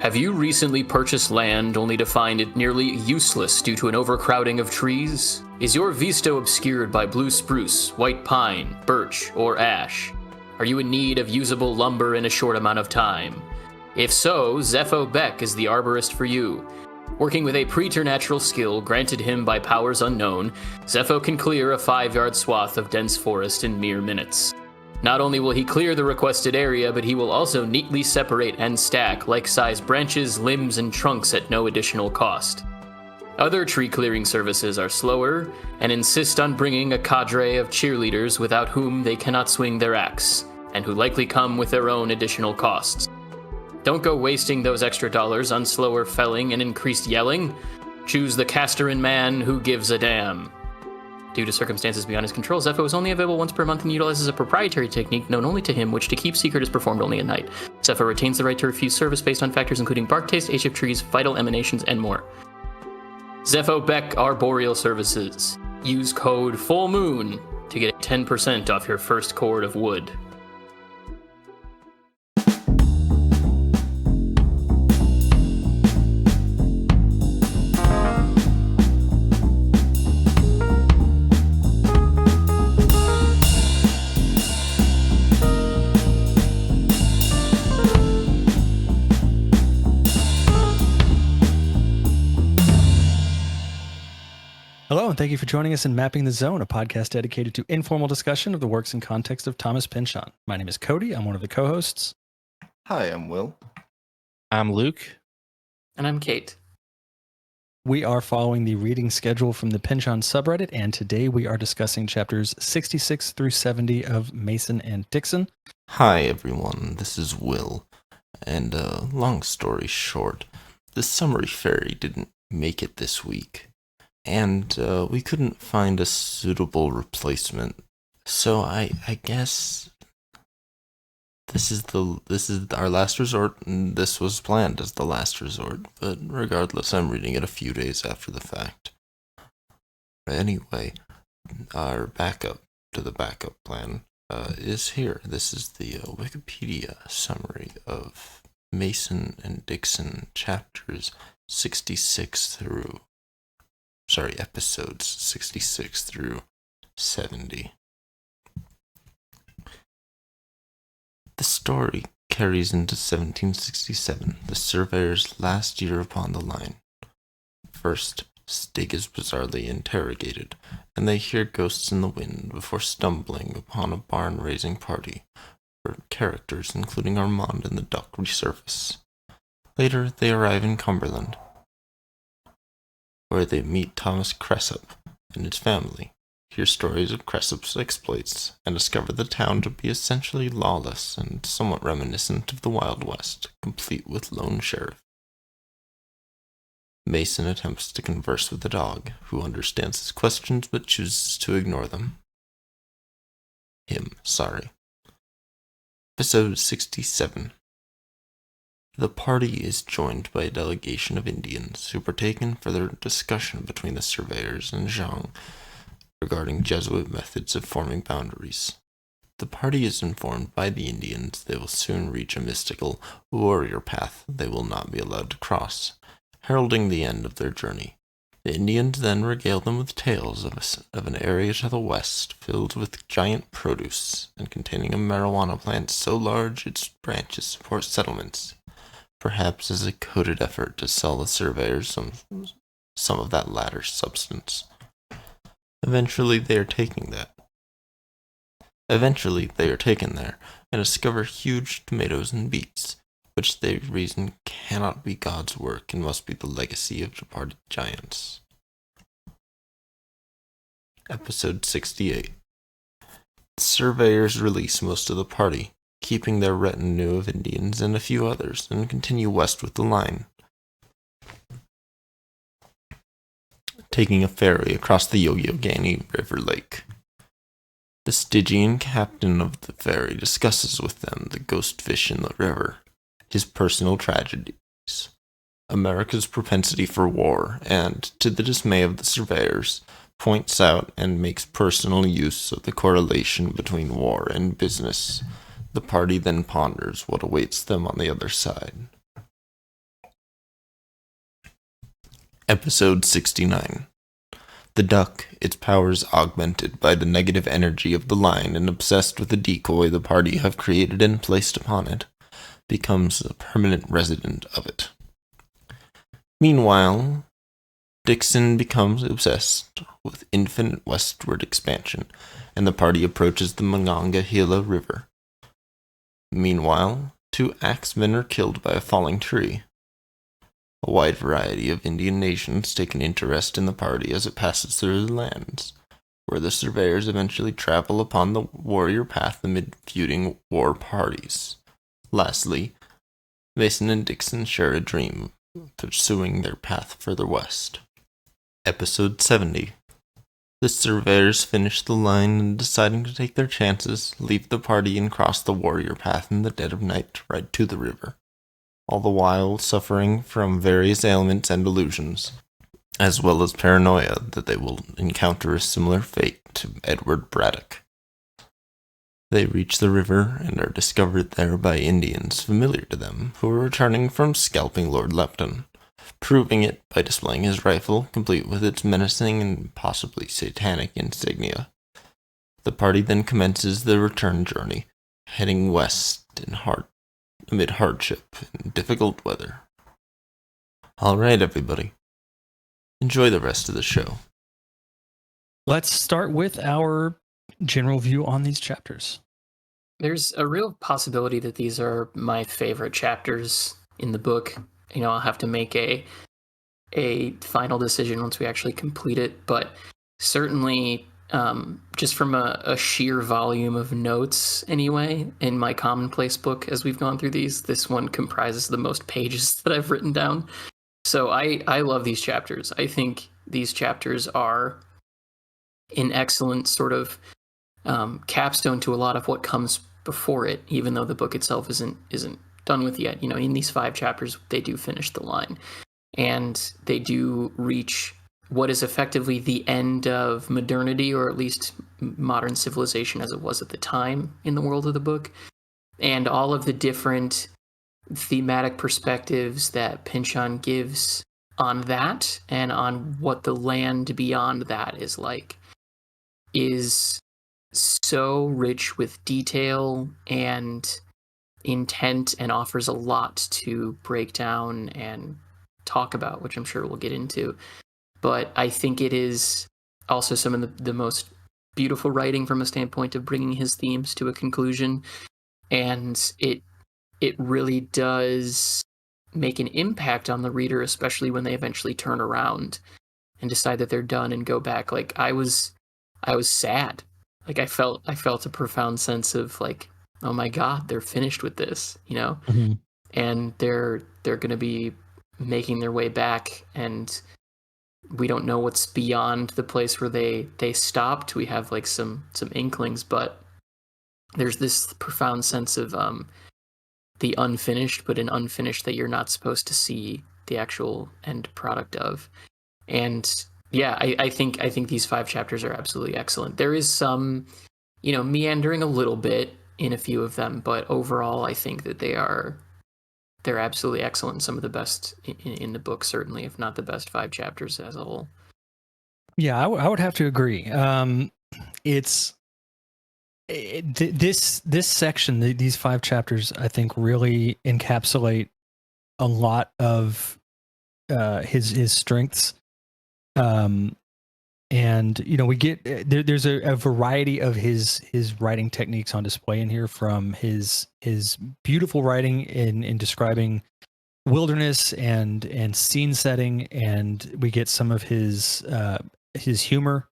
Have you recently purchased land only to find it nearly useless due to an overcrowding of trees? Is your vista obscured by blue spruce, white pine, birch, or ash? Are you in need of usable lumber in a short amount of time? If so, Zepho Beck is the arborist for you. Working with a preternatural skill granted him by powers unknown, Zepho can clear a 5-yard swath of dense forest in mere minutes. Not only will he clear the requested area, but he will also neatly separate and stack like-sized branches, limbs, and trunks at no additional cost. Other tree clearing services are slower and insist on bringing a cadre of cheerleaders without whom they cannot swing their axe, and who likely come with their own additional costs. Don't go wasting those extra dollars on slower felling and increased yelling. Choose the Castoran man who gives a damn. Due to circumstances beyond his control, Zepho is only available once per month and utilizes a proprietary technique known only to him, which to keep secret is performed only at night. Zepho retains the right to refuse service based on factors including bark taste, age of trees, vital emanations, and more. Zepho Beck Arboreal Services. Use code FULLMOON to get 10% off your first cord of wood. Hello, and thank you for joining us in Mapping the Zone, a podcast dedicated to informal discussion of the works and context of Thomas Pynchon. My name is Cody. I'm one of the co-hosts. Hi, I'm Will. I'm Luke. And I'm Kate. We are following the reading schedule from the Pynchon subreddit, and today we are discussing chapters 66 through 70 of Mason and Dixon. Hi, everyone. This is Will. And long story short, the summary fairy didn't make it this week. And we couldn't find a suitable replacement, so I guess this is our last resort, and this was planned as the last resort. But regardless, I'm reading it a few days after the fact. Anyway, our backup to the backup plan is here. This is the Wikipedia summary of Mason and Dixon chapters 66 through. Episodes 66 through 70. The story carries into 1767, the surveyor's last year upon the line. First, Stig is bizarrely interrogated, and they hear ghosts in the wind before stumbling upon a barn-raising party, where characters including Armand and the duck resurface. Later, they arrive in Cumberland, where they meet Thomas Cressup and his family, hear stories of Cressup's exploits, and discover the town to be essentially lawless and somewhat reminiscent of the Wild West, complete with lone sheriff. Mason attempts to converse with the dog, who understands his questions but chooses to ignore them. Episode 67. The party is joined by a delegation of Indians who partake in further discussion between the surveyors and Zhang regarding Jesuit methods of forming boundaries. The party is informed by the Indians they will soon reach a mystical warrior path they will not be allowed to cross, heralding the end of their journey. The Indians then regale them with tales of an area to the west filled with giant produce and containing a marijuana plant so large its branches support settlements, perhaps as a coded effort to sell the surveyors some of that latter substance. Eventually they are taken there and discover huge tomatoes and beets, which they reason cannot be God's work and must be the legacy of departed giants. Episode 68. The surveyors release most of the party, keeping their retinue of Indians and a few others, and continue west with the line, taking a ferry across the Yoyogani River Lake. The Stygian captain of the ferry discusses with them the ghost fish in the river, his personal tragedies, America's propensity for war, and, to the dismay of the surveyors, points out and makes personal use of the correlation between war and business. The party then ponders what awaits them on the other side. Episode 69. The duck, its powers augmented by the negative energy of the line and obsessed with the decoy the party have created and placed upon it, becomes a permanent resident of it. Meanwhile, Dixon becomes obsessed with infinite westward expansion, and the party approaches the Monongahela River. Meanwhile, 2 axemen are killed by a falling tree. A wide variety of Indian nations take an interest in the party as it passes through the lands, where the surveyors eventually travel upon the warrior path amid feuding war parties. Lastly, Mason and Dixon share a dream of pursuing their path further west. Episode 70. The surveyors finish the line and, deciding to take their chances, leave the party and cross the warrior path in the dead of night to ride to the river, all the while suffering from various ailments and illusions, as well as paranoia that they will encounter a similar fate to Edward Braddock. They reach the river and are discovered there by Indians familiar to them who are returning from scalping Lord Lepton, proving it by displaying his rifle, complete with its menacing and possibly satanic insignia. The party then commences their return journey, heading west amid hardship and difficult weather. Alright, everybody. Enjoy the rest of the show. Let's start with our general view on these chapters. There's a real possibility that these are my favorite chapters in the book. You know, I'll have to make a final decision once we actually complete it, but certainly just from a sheer volume of notes anyway, in my commonplace book as we've gone through these, this one comprises the most pages that I've written down. So I love these chapters. I think these chapters are an excellent sort of capstone to a lot of what comes before it, even though the book itself isn't done with yet. You know, in these 5 chapters, they do finish the line, and they do reach what is effectively the end of modernity, or at least modern civilization as it was at the time in the world of the book, and all of the different thematic perspectives that Pynchon gives on that and on what the land beyond that is like is so rich with detail and intent, and offers a lot to break down and talk about, which I'm sure we'll get into. But I think it is also some of the most beautiful writing from a standpoint of bringing his themes to a conclusion, and it really does make an impact on the reader, especially when they eventually turn around and decide that they're done and go back. Like I was sad. Like I felt a profound sense of like, oh my God, they're finished with this, you know? Mm-hmm. And they're going to be making their way back, and we don't know what's beyond the place where they stopped. We have like some inklings, but there's this profound sense of the unfinished, but an unfinished that you're not supposed to see the actual end product of. And yeah, I think these 5 chapters are absolutely excellent. There is some, you know, meandering a little bit in a few of them, but overall I think that they're absolutely excellent. Some of the best in the book, certainly, if not the best 5 chapters as a whole. Yeah, I would have to agree. This section, these 5 chapters, I think really encapsulate a lot of his strengths. And you know, we get there's a variety of his writing techniques on display in here, from his beautiful writing in describing wilderness and scene setting, and we get some of his humor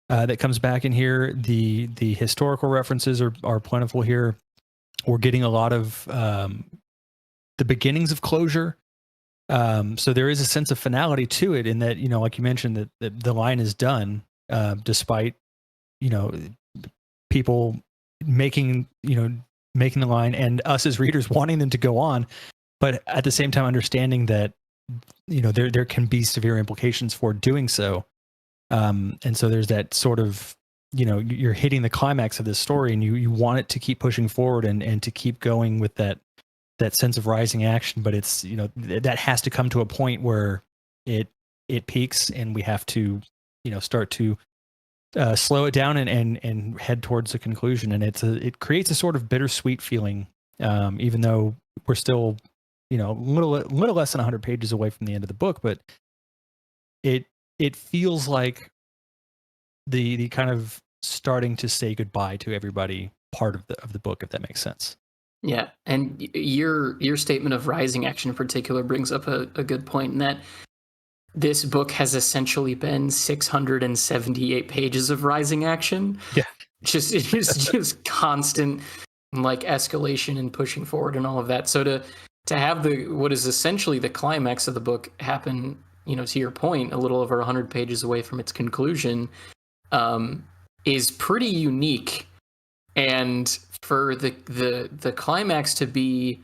that comes back in here. The historical references are plentiful here. We're getting a lot of the beginnings of closure. So there is a sense of finality to it, in that, you know, like you mentioned, that the line is done, despite, you know, people making the line and us as readers wanting them to go on, but at the same time understanding that, you know, there can be severe implications for doing so. And so there's that sort of, you know, you're hitting the climax of this story, and you want it to keep pushing forward and to keep going with that sense of rising action, but it's, you know, that has to come to a point where it it peaks, and we have to, start to slow it down and head towards the conclusion. And it creates a sort of bittersweet feeling, even though we're still, a little less than 100 pages away from the end of the book, but it feels like the kind of starting to say goodbye to everybody part of the book, if that makes sense. Yeah, and your statement of rising action in particular brings up a good point in that this book has essentially been 678 pages of rising action. Yeah. Just constant like escalation and pushing forward and all of that. So to have what is essentially the climax of the book happen, to your point, a little over 100 pages away from its conclusion, is pretty unique. And for the climax to be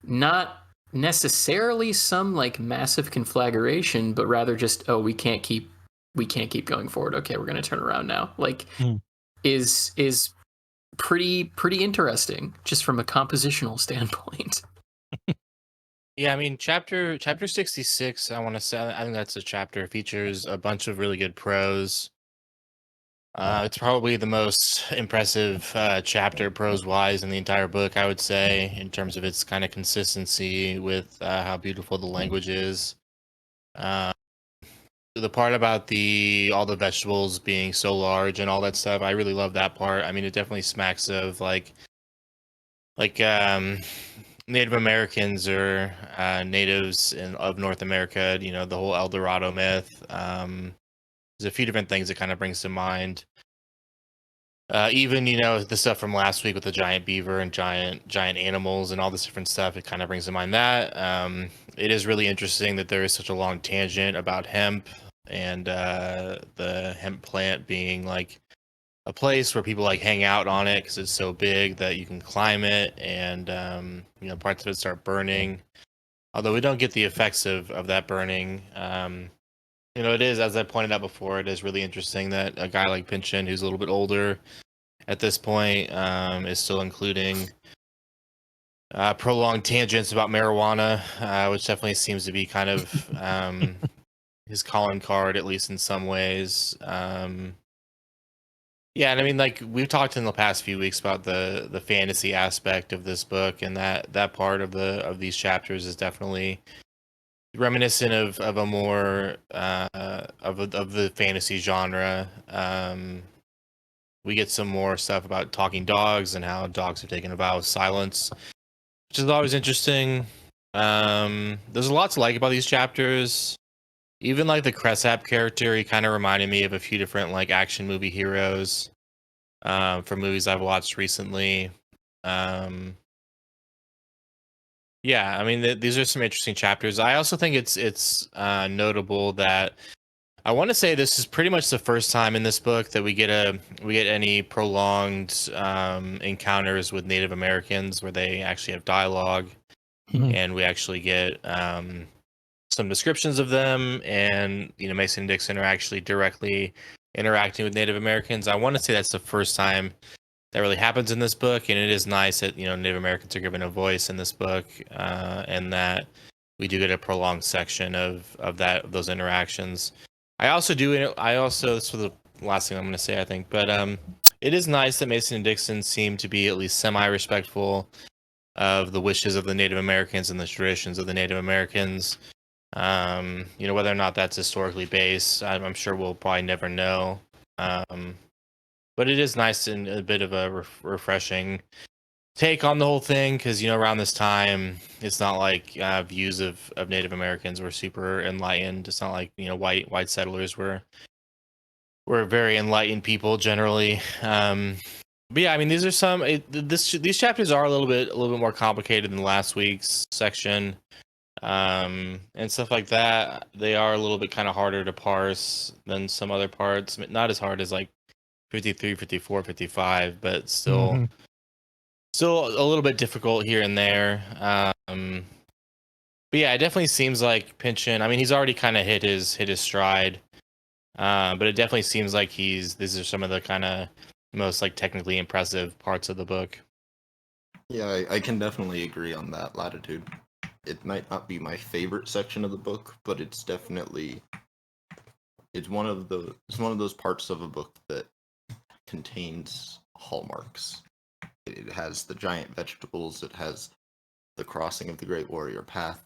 not necessarily some like massive conflagration, but rather just, we can't keep going forward. Okay, we're going to turn around now. Like is pretty interesting just from a compositional standpoint. Yeah, I mean, chapter 66, I want to say, I think that's a chapter, features a bunch of really good prose. It's probably the most impressive chapter prose-wise in the entire book, I would say, in terms of its kind of consistency with how beautiful the language is. The part about all the vegetables being so large and all that stuff, I really love that part. I mean, it definitely smacks of like Native Americans or natives of North America. The whole El Dorado myth. There's a few different things it kind of brings to mind. Even the stuff from last week with the giant beaver and giant animals and all this different stuff, it kind of brings to mind that. It is really interesting that there is such a long tangent about hemp and the hemp plant being like a place where people like hang out on it because it's so big that you can climb it, and parts of it start burning. Although we don't get the effects of that burning. It is, as I pointed out before, it is really interesting that a guy like Pynchon, who's a little bit older at this point, is still including prolonged tangents about marijuana, which definitely seems to be kind of his calling card, at least in some ways. Yeah, and I mean, like we've talked in the past few weeks about the fantasy aspect of this book, and that part of these chapters is definitely reminiscent of a more of the fantasy genre. We get some more stuff about talking dogs and how dogs have taken a vow of silence, which is always interesting. There's a lot to like about these chapters. Even like the Cressap character, he kind of reminded me of a few different like action movie heroes from movies I've watched recently. Yeah, I mean these are some interesting chapters. I also think it's notable that I want to say this is pretty much the first time in this book that we get any prolonged encounters with Native Americans where they actually have dialogue, and we actually get some descriptions of them, and Mason and Dixon are actually directly interacting with Native Americans. I want to say that's the first time that really happens in this book, and it is nice that Native Americans are given a voice in this book, and that we do get a prolonged section of those interactions. I also this was the last thing I'm going to say, I think, but it is nice that Mason and Dixon seem to be at least semi-respectful of the wishes of the Native Americans and the traditions of the Native Americans. Whether or not that's historically based, I'm sure we'll probably never know. But it is nice and a bit of a refreshing take on the whole thing, because around this time it's not like views of Native Americans were super enlightened. It's not like white settlers were very enlightened people generally. But yeah, I mean these are these chapters are a little bit more complicated than last week's section, and stuff like that. They are a little bit kind of harder to parse than some other parts. Not as hard as like 53, 54, 55, but still a little bit difficult here and there. But yeah, it definitely seems like Pynchon, I mean, he's already kind of hit his stride. But it definitely seems like these are some of the kind of most like technically impressive parts of the book. Yeah, I can definitely agree on that, Latitude. It might not be my favorite section of the book, but it's definitely it's one of those parts of a book that contains hallmarks. It has the giant vegetables. It has the crossing of the Great Warrior Path.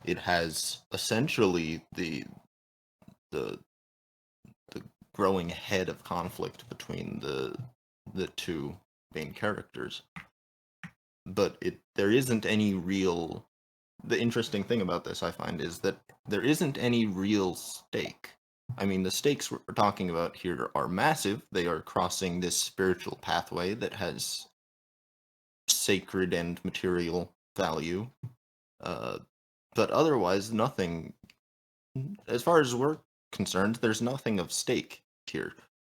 It has essentially the growing head of conflict between the two main characters. But there isn't any real. The interesting thing about this, I find, is that there isn't any real stake. I mean, the stakes we're talking about here are massive. They are crossing this spiritual pathway that has sacred and material value. But otherwise, nothing. As far as we're concerned, there's nothing of stake here.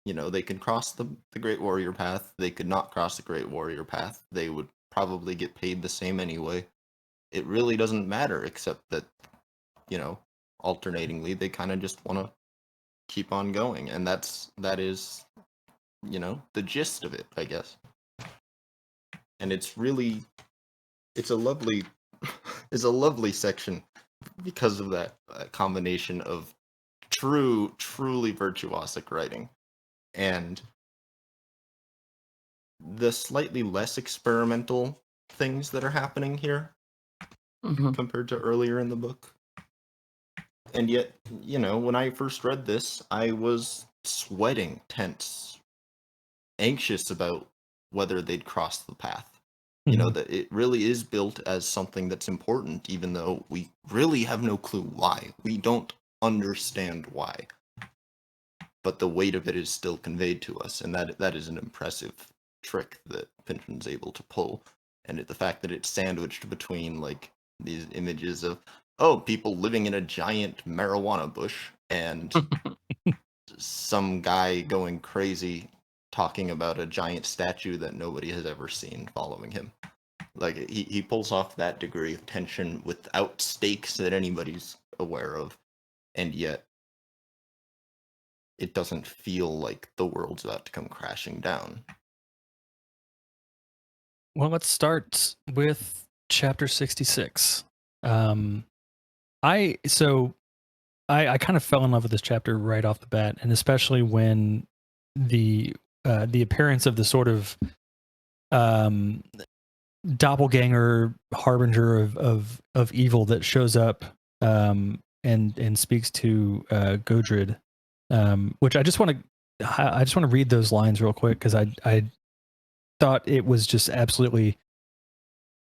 You know, they could cross the Great Warrior Path. They could not cross the Great Warrior Path. They would probably get paid the same anyway. It really doesn't matter, except that, you know, alternatingly, they kind of just want to keep on going, and that is, you know, the gist of it, I guess. And it's a lovely it's a lovely section because of that combination of truly virtuosic writing and the slightly less experimental things that are happening here compared to earlier in the book. And yet, you know, when I first read this, I was sweating, tense, anxious about whether they'd cross the path. You know, that it really is built as something that's important, even though we really have no clue why. We don't understand why. But the weight of it is still conveyed to us, and that is an impressive trick that Pynchon's able to pull. And the fact that it's sandwiched between, like, these images of, oh, people living in a giant marijuana bush, and some guy going crazy talking about a giant statue that nobody has ever seen following him. Like, he pulls off that degree of tension without stakes that anybody's aware of, and yet it doesn't feel like the world's about to come crashing down. Well, let's start with chapter 66. I kind of fell in love with this chapter right off the bat, and especially when the appearance of the sort of doppelganger harbinger of evil that shows up and speaks to Godred, which I just want to read those lines real quick because I thought it was just absolutely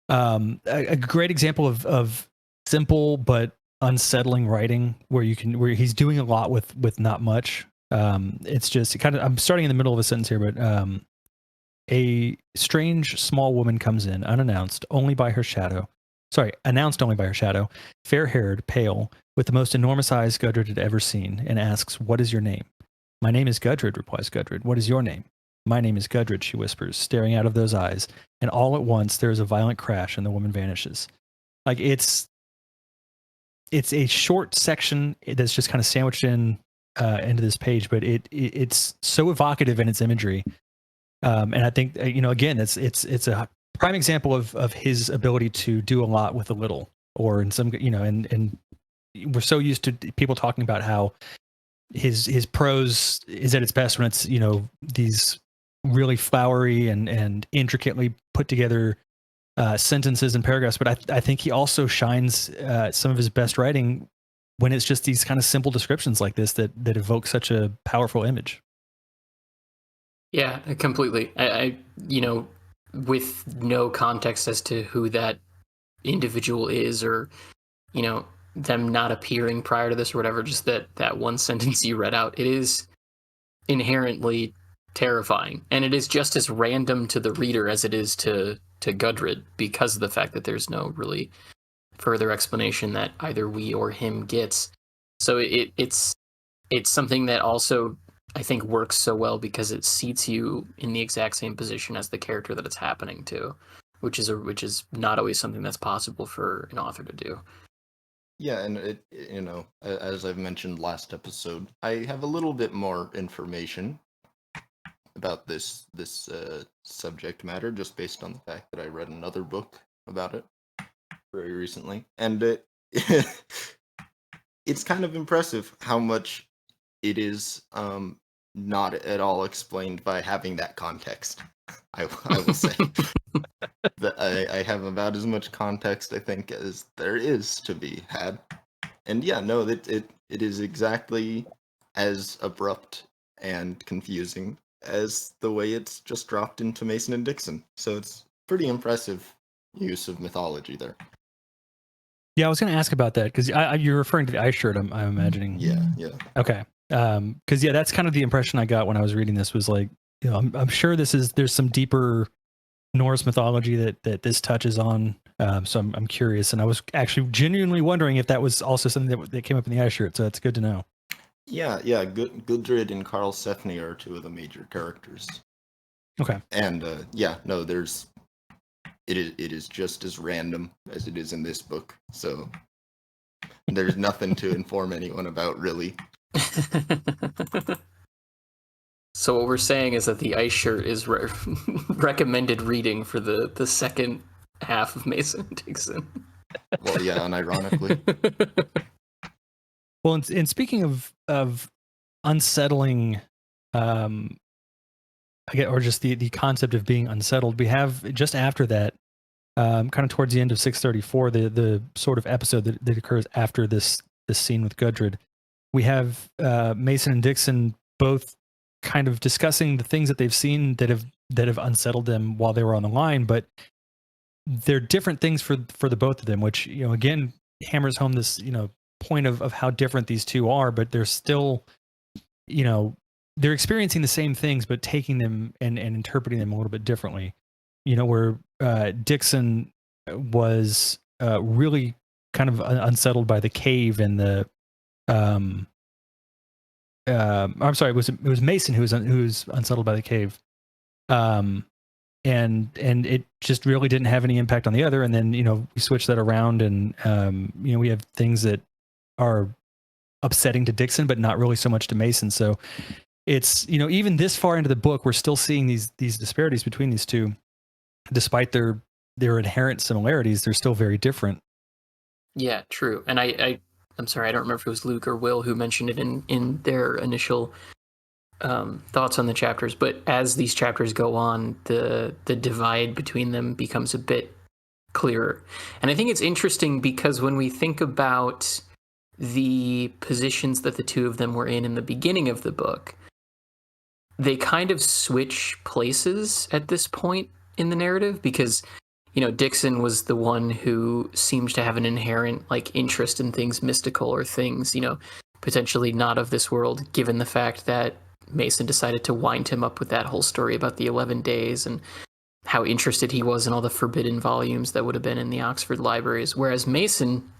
a great example of simple but unsettling writing where he's doing a lot with not much. It's just kind of, I'm starting in the middle of a sentence here, but a strange small woman comes in announced only by her shadow, fair-haired, pale, with the most enormous eyes Gudrid had ever seen, and asks, "What is your name?" "My name is Gudrid," replies Gudrid. "What is your name?" "My name is Gudrid," she whispers, staring out of those eyes, and all at once there is a violent crash and the woman vanishes. Like, it's a short section that's just kind of sandwiched in into this page, but it's so evocative in its imagery. And I think, you know, again, it's a prime example of his ability to do a lot with a little, or in some, you know, and we're so used to people talking about how his prose is at its best when it's, you know, these really flowery and intricately put together sentences and paragraphs. But I think he also shines some of his best writing when it's just these kind of simple descriptions like this that evoke such a powerful image. Yeah, completely. I you know, with no context as to who that individual is, or, you know, them not appearing prior to this or whatever, just that one sentence you read out, it is inherently terrifying, and it is just as random to the reader as it is to Gudrid, because of the fact that there's no really further explanation that either we or him gets. So it's something that also, I think, works so well because it seats you in the exact same position as the character that it's happening to, which is not always something that's possible for an author to do. Yeah, and it, you know, as I've mentioned last episode, I have a little bit more information about this subject matter just based on the fact that I read another book about it very recently, and it's kind of impressive how much it is not at all explained by having that context. I will say that I have about as much context, I think, as there is to be had. And yeah, no, it is exactly as abrupt and confusing as the way it's just dropped into Mason and Dixon. So it's pretty impressive use of mythology there. Yeah, I was going to ask about that because you're referring to the ice shirt. I'm imagining. Yeah. Okay. Because yeah, that's kind of the impression I got when I was reading this. Was like, you know, I'm sure there's some deeper Norse mythology that this touches on. So I'm curious, and I was actually genuinely wondering if that was also something that came up in the ice shirt. So that's good to know. Yeah. Gudrid and Karl Sefni are two of the major characters. Okay. And yeah, no, it is just as random as it is in this book. So there's nothing to inform anyone about, really. So what we're saying is that the ice shirt is recommended reading for the second half of Mason and Dixon. Well, yeah, unironically. Well, and speaking of unsettling, I get, or just the concept of being unsettled, we have just after that, kind of towards the end of 634, the sort of episode that occurs after this scene with Gudrid, we have Mason and Dixon both kind of discussing the things that they've seen that have unsettled them while they were on the line, but they're different things for the both of them, which, you know, again hammers home this, you know, point of how different these two are, but they're still, you know, they're experiencing the same things, but taking them and interpreting them a little bit differently. You know, where Dixon was really kind of unsettled by the cave and the I'm sorry, it was Mason who was unsettled by the cave, and it just really didn't have any impact on the other. And then, you know, we switch that around, and you know, we have things that are upsetting to Dixon, but not really so much to Mason. So it's, you know, even this far into the book, we're still seeing these disparities between these two, despite their inherent similarities. They're still very different. Yeah, true. And I'm sorry, I don't remember if it was Luke or Will who mentioned it in their initial thoughts on the chapters, but as these chapters go on, the divide between them becomes a bit clearer. And I think it's interesting because when we think about the positions that the two of them were in the beginning of the book, they kind of switch places at this point in the narrative, because, you know, Dixon was the one who seems to have an inherent like interest in things mystical or things, you know, potentially not of this world, given the fact that Mason decided to wind him up with that whole story about the 11 days and how interested he was in all the forbidden volumes that would have been in the Oxford libraries. Whereas Mason,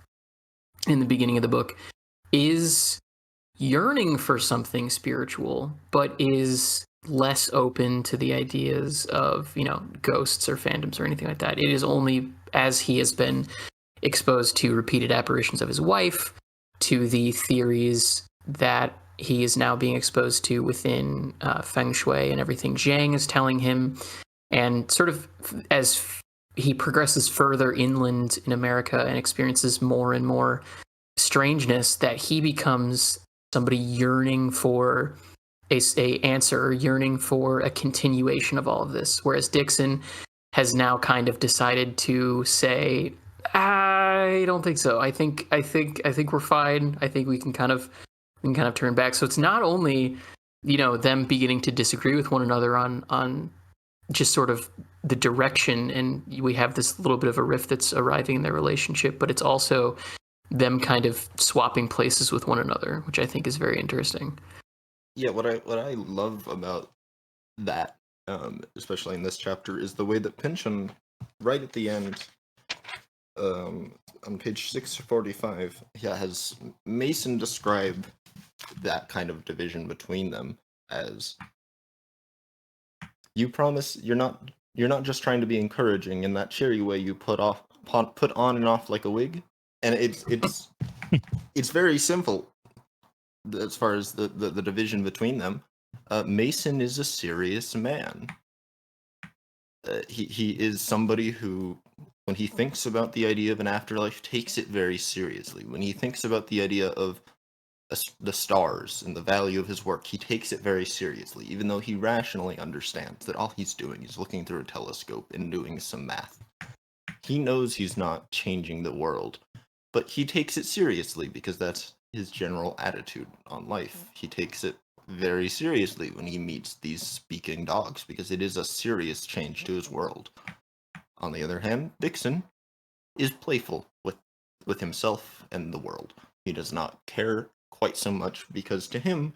in the beginning of the book, is yearning for something spiritual, but is less open to the ideas of, you know, ghosts or phantoms or anything like that. It is only as he has been exposed to repeated apparitions of his wife, to the theories that he is now being exposed to within Feng Shui and everything Zhang is telling him, and sort of as he progresses further inland in America and experiences more and more strangeness, that he becomes somebody yearning for a answer, yearning for a continuation of all of this. Whereas Dixon has now kind of decided to say, I don't think so. I think we're fine. I think we can kind of turn back. So it's not only, you know, them beginning to disagree with one another on just sort of the direction, and we have this little bit of a rift that's arriving in their relationship, but it's also them kind of swapping places with one another, which I think is very interesting. Yeah, what I love about that, especially in this chapter, is the way that Pynchon, right at the end, on page 645, has Mason describe that kind of division between them as, you promise you're not just trying to be encouraging in that cheery way you put on and off like a wig. And it's very simple as far as the division between them. Mason is a serious man. He is somebody who, when he thinks about the idea of an afterlife, takes it very seriously. When he thinks about the idea of the stars and the value of his work, he takes it very seriously, even though he rationally understands that all he's doing is looking through a telescope and doing some math. He knows he's not changing the world, but he takes it seriously because that's his general attitude on life. He takes it very seriously when he meets these speaking dogs because it is a serious change to his world. On the other hand, Dixon is playful with himself and the world. He does not care quite so much because to him,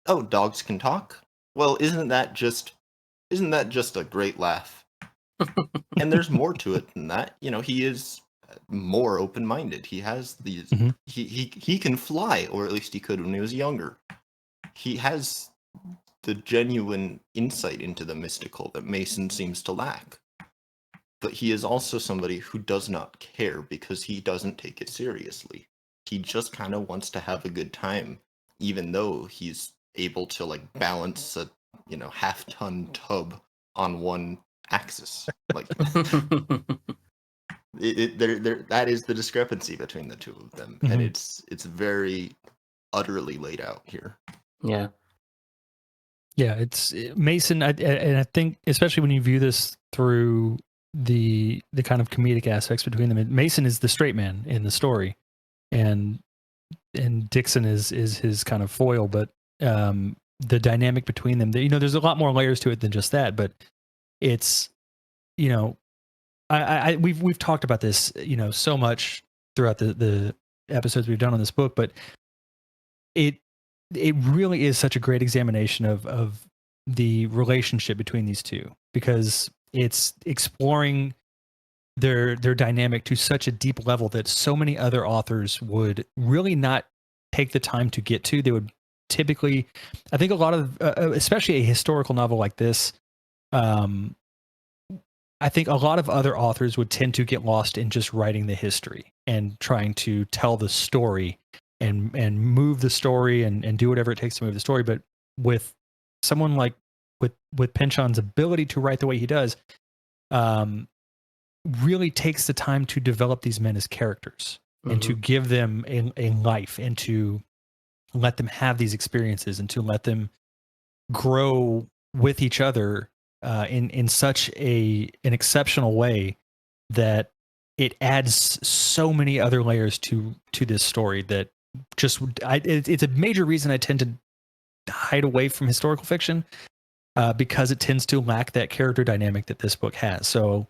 oh, dogs can talk? Well, isn't that just a great laugh? And there's more to it than that. You know, he is more open-minded. He has these he can fly, or at least he could when he was younger. He has the genuine insight into the mystical that Mason seems to lack. But he is also somebody who does not care because he doesn't take it seriously. He just kind of wants to have a good time, even though he's able to like balance a half-ton tub on one axis. Like that is the discrepancy between the two of them, and it's very utterly laid out here. Yeah. Yeah, it's Mason, and I think especially when you view this through the kind of comedic aspects between them, Mason is the straight man in the story, and Dixon is his kind of foil. But the dynamic between them, there's a lot more layers to it than just that. But it's, we've talked about this, so much throughout the episodes we've done on this book, but it really is such a great examination of the relationship between these two, because it's exploring their dynamic to such a deep level that so many other authors would really not take the time to get to. They would typically, I think a lot of, especially a historical novel like this, I think a lot of other authors would tend to get lost in just writing the history and trying to tell the story and move the story and do whatever it takes to move the story. But with someone like with Pynchon's ability to write the way he does, really takes the time to develop these men as characters and to give them a life and to let them have these experiences and to let them grow with each other in such an exceptional way that it adds so many other layers to this story that just it's a major reason I tend to hide away from historical fiction, because it tends to lack that character dynamic that this book has. So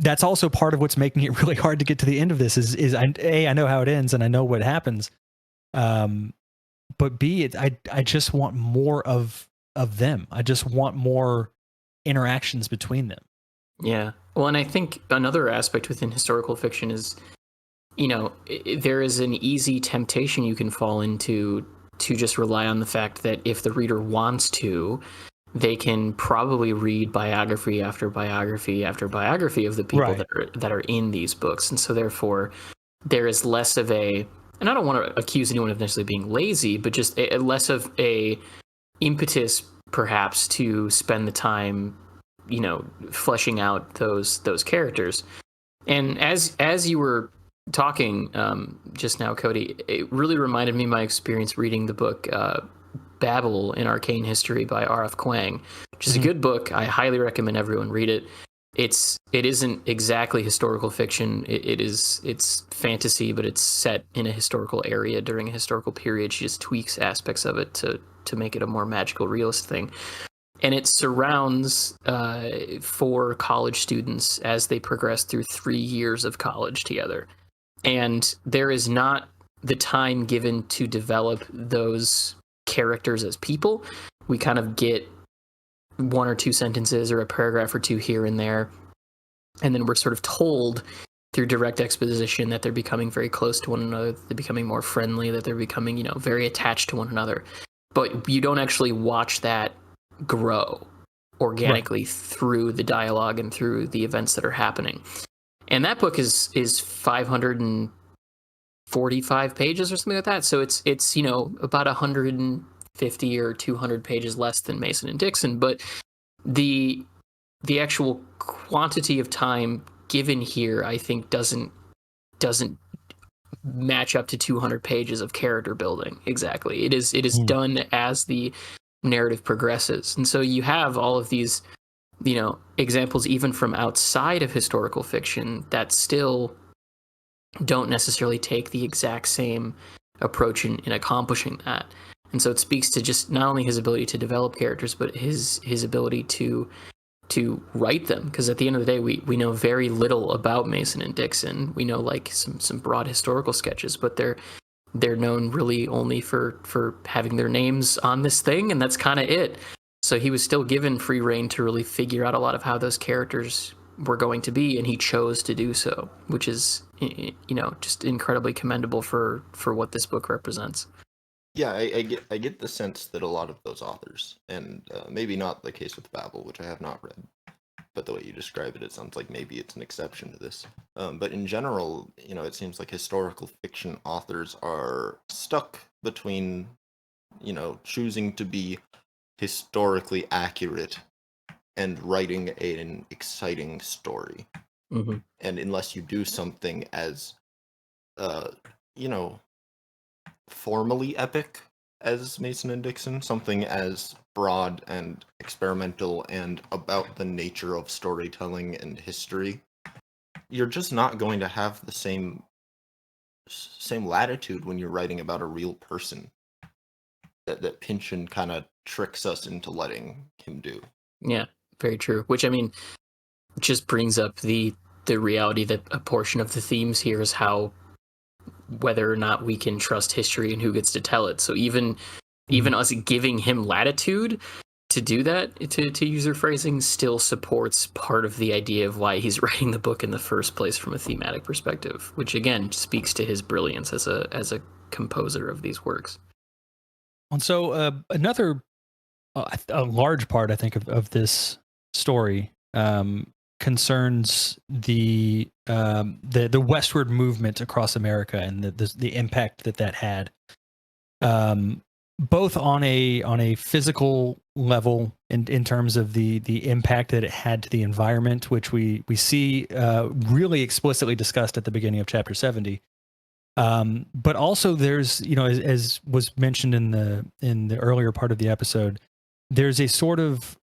that's also part of what's making it really hard to get to the end of this is I know how it ends and I know what happens. But B, I just want more of them. I just want more interactions between them. Yeah. Well, and I think another aspect within historical fiction is, there is an easy temptation you can fall into to just rely on the fact that if the reader wants to, they can probably read biography after biography after biography of the people that are in these books. And so therefore there is less of a, and I don't want to accuse anyone of necessarily being lazy, but just less of a impetus perhaps to spend the time, fleshing out those characters. And as you were talking just now, Cody, it really reminded me of my experience reading the book Babel in Arcane History by R.F. Kuang, which is a good book. I highly recommend everyone read it. It isn't exactly historical fiction. It's fantasy, but it's set in a historical area during a historical period. She just tweaks aspects of it to make it a more magical, realist thing. And it surrounds 4 college students as they progress through 3 years of college together. And there is not the time given to develop those characters as people. We kind of get 1 or 2 sentences or a paragraph or 2 here and there, and then we're sort of told through direct exposition that they're becoming very close to one another, they're becoming more friendly, that they're becoming, very attached to one another. But you don't actually watch that grow organically through the dialogue and through the events that are happening. And that book is 545 pages or something like that. So it's about 150 or 200 pages less than Mason and Dixon, but the actual quantity of time given here, I think, doesn't match up to 200 pages of character building. Exactly. It is done as the narrative progresses. And so you have all of these, examples even from outside of historical fiction that still don't necessarily take the exact same approach in accomplishing that. And so it speaks to just not only his ability to develop characters, but his ability to write them. Because at the end of the day, we know very little about Mason and Dixon. We know like some broad historical sketches, but they're known really only for having their names on this thing, and that's kind of it. So he was still given free rein to really figure out a lot of how those characters were going to be, and he chose to do so, which is just incredibly commendable for what this book represents. Yeah, I get the sense that a lot of those authors, and maybe not the case with Babel, which I have not read, but the way you describe it, it sounds like maybe it's an exception to this. But in general, it seems like historical fiction authors are stuck between, choosing to be historically accurate and writing an exciting story. Mm-hmm. And unless you do something as, formally epic as Mason and Dixon, something as broad and experimental and about the nature of storytelling and history, you're just not going to have the same latitude when you're writing about a real person that Pynchon kind of tricks us into letting him do. Yeah, very true. Which, I mean, just brings up the reality that a portion of the themes here is how whether or not we can trust history and who gets to tell it. So even us giving him latitude to do that, to use your phrasing, still supports part of the idea of why he's writing the book in the first place from a thematic perspective, which again speaks to his brilliance as a composer of these works. And so another a large part, I think, of this story concerns the westward movement across America and the impact that had, both on a physical level in terms of the impact that it had to the environment, which we see really explicitly discussed at the beginning of chapter 70. But also there's, as was mentioned in the earlier part of the episode, there's a sort of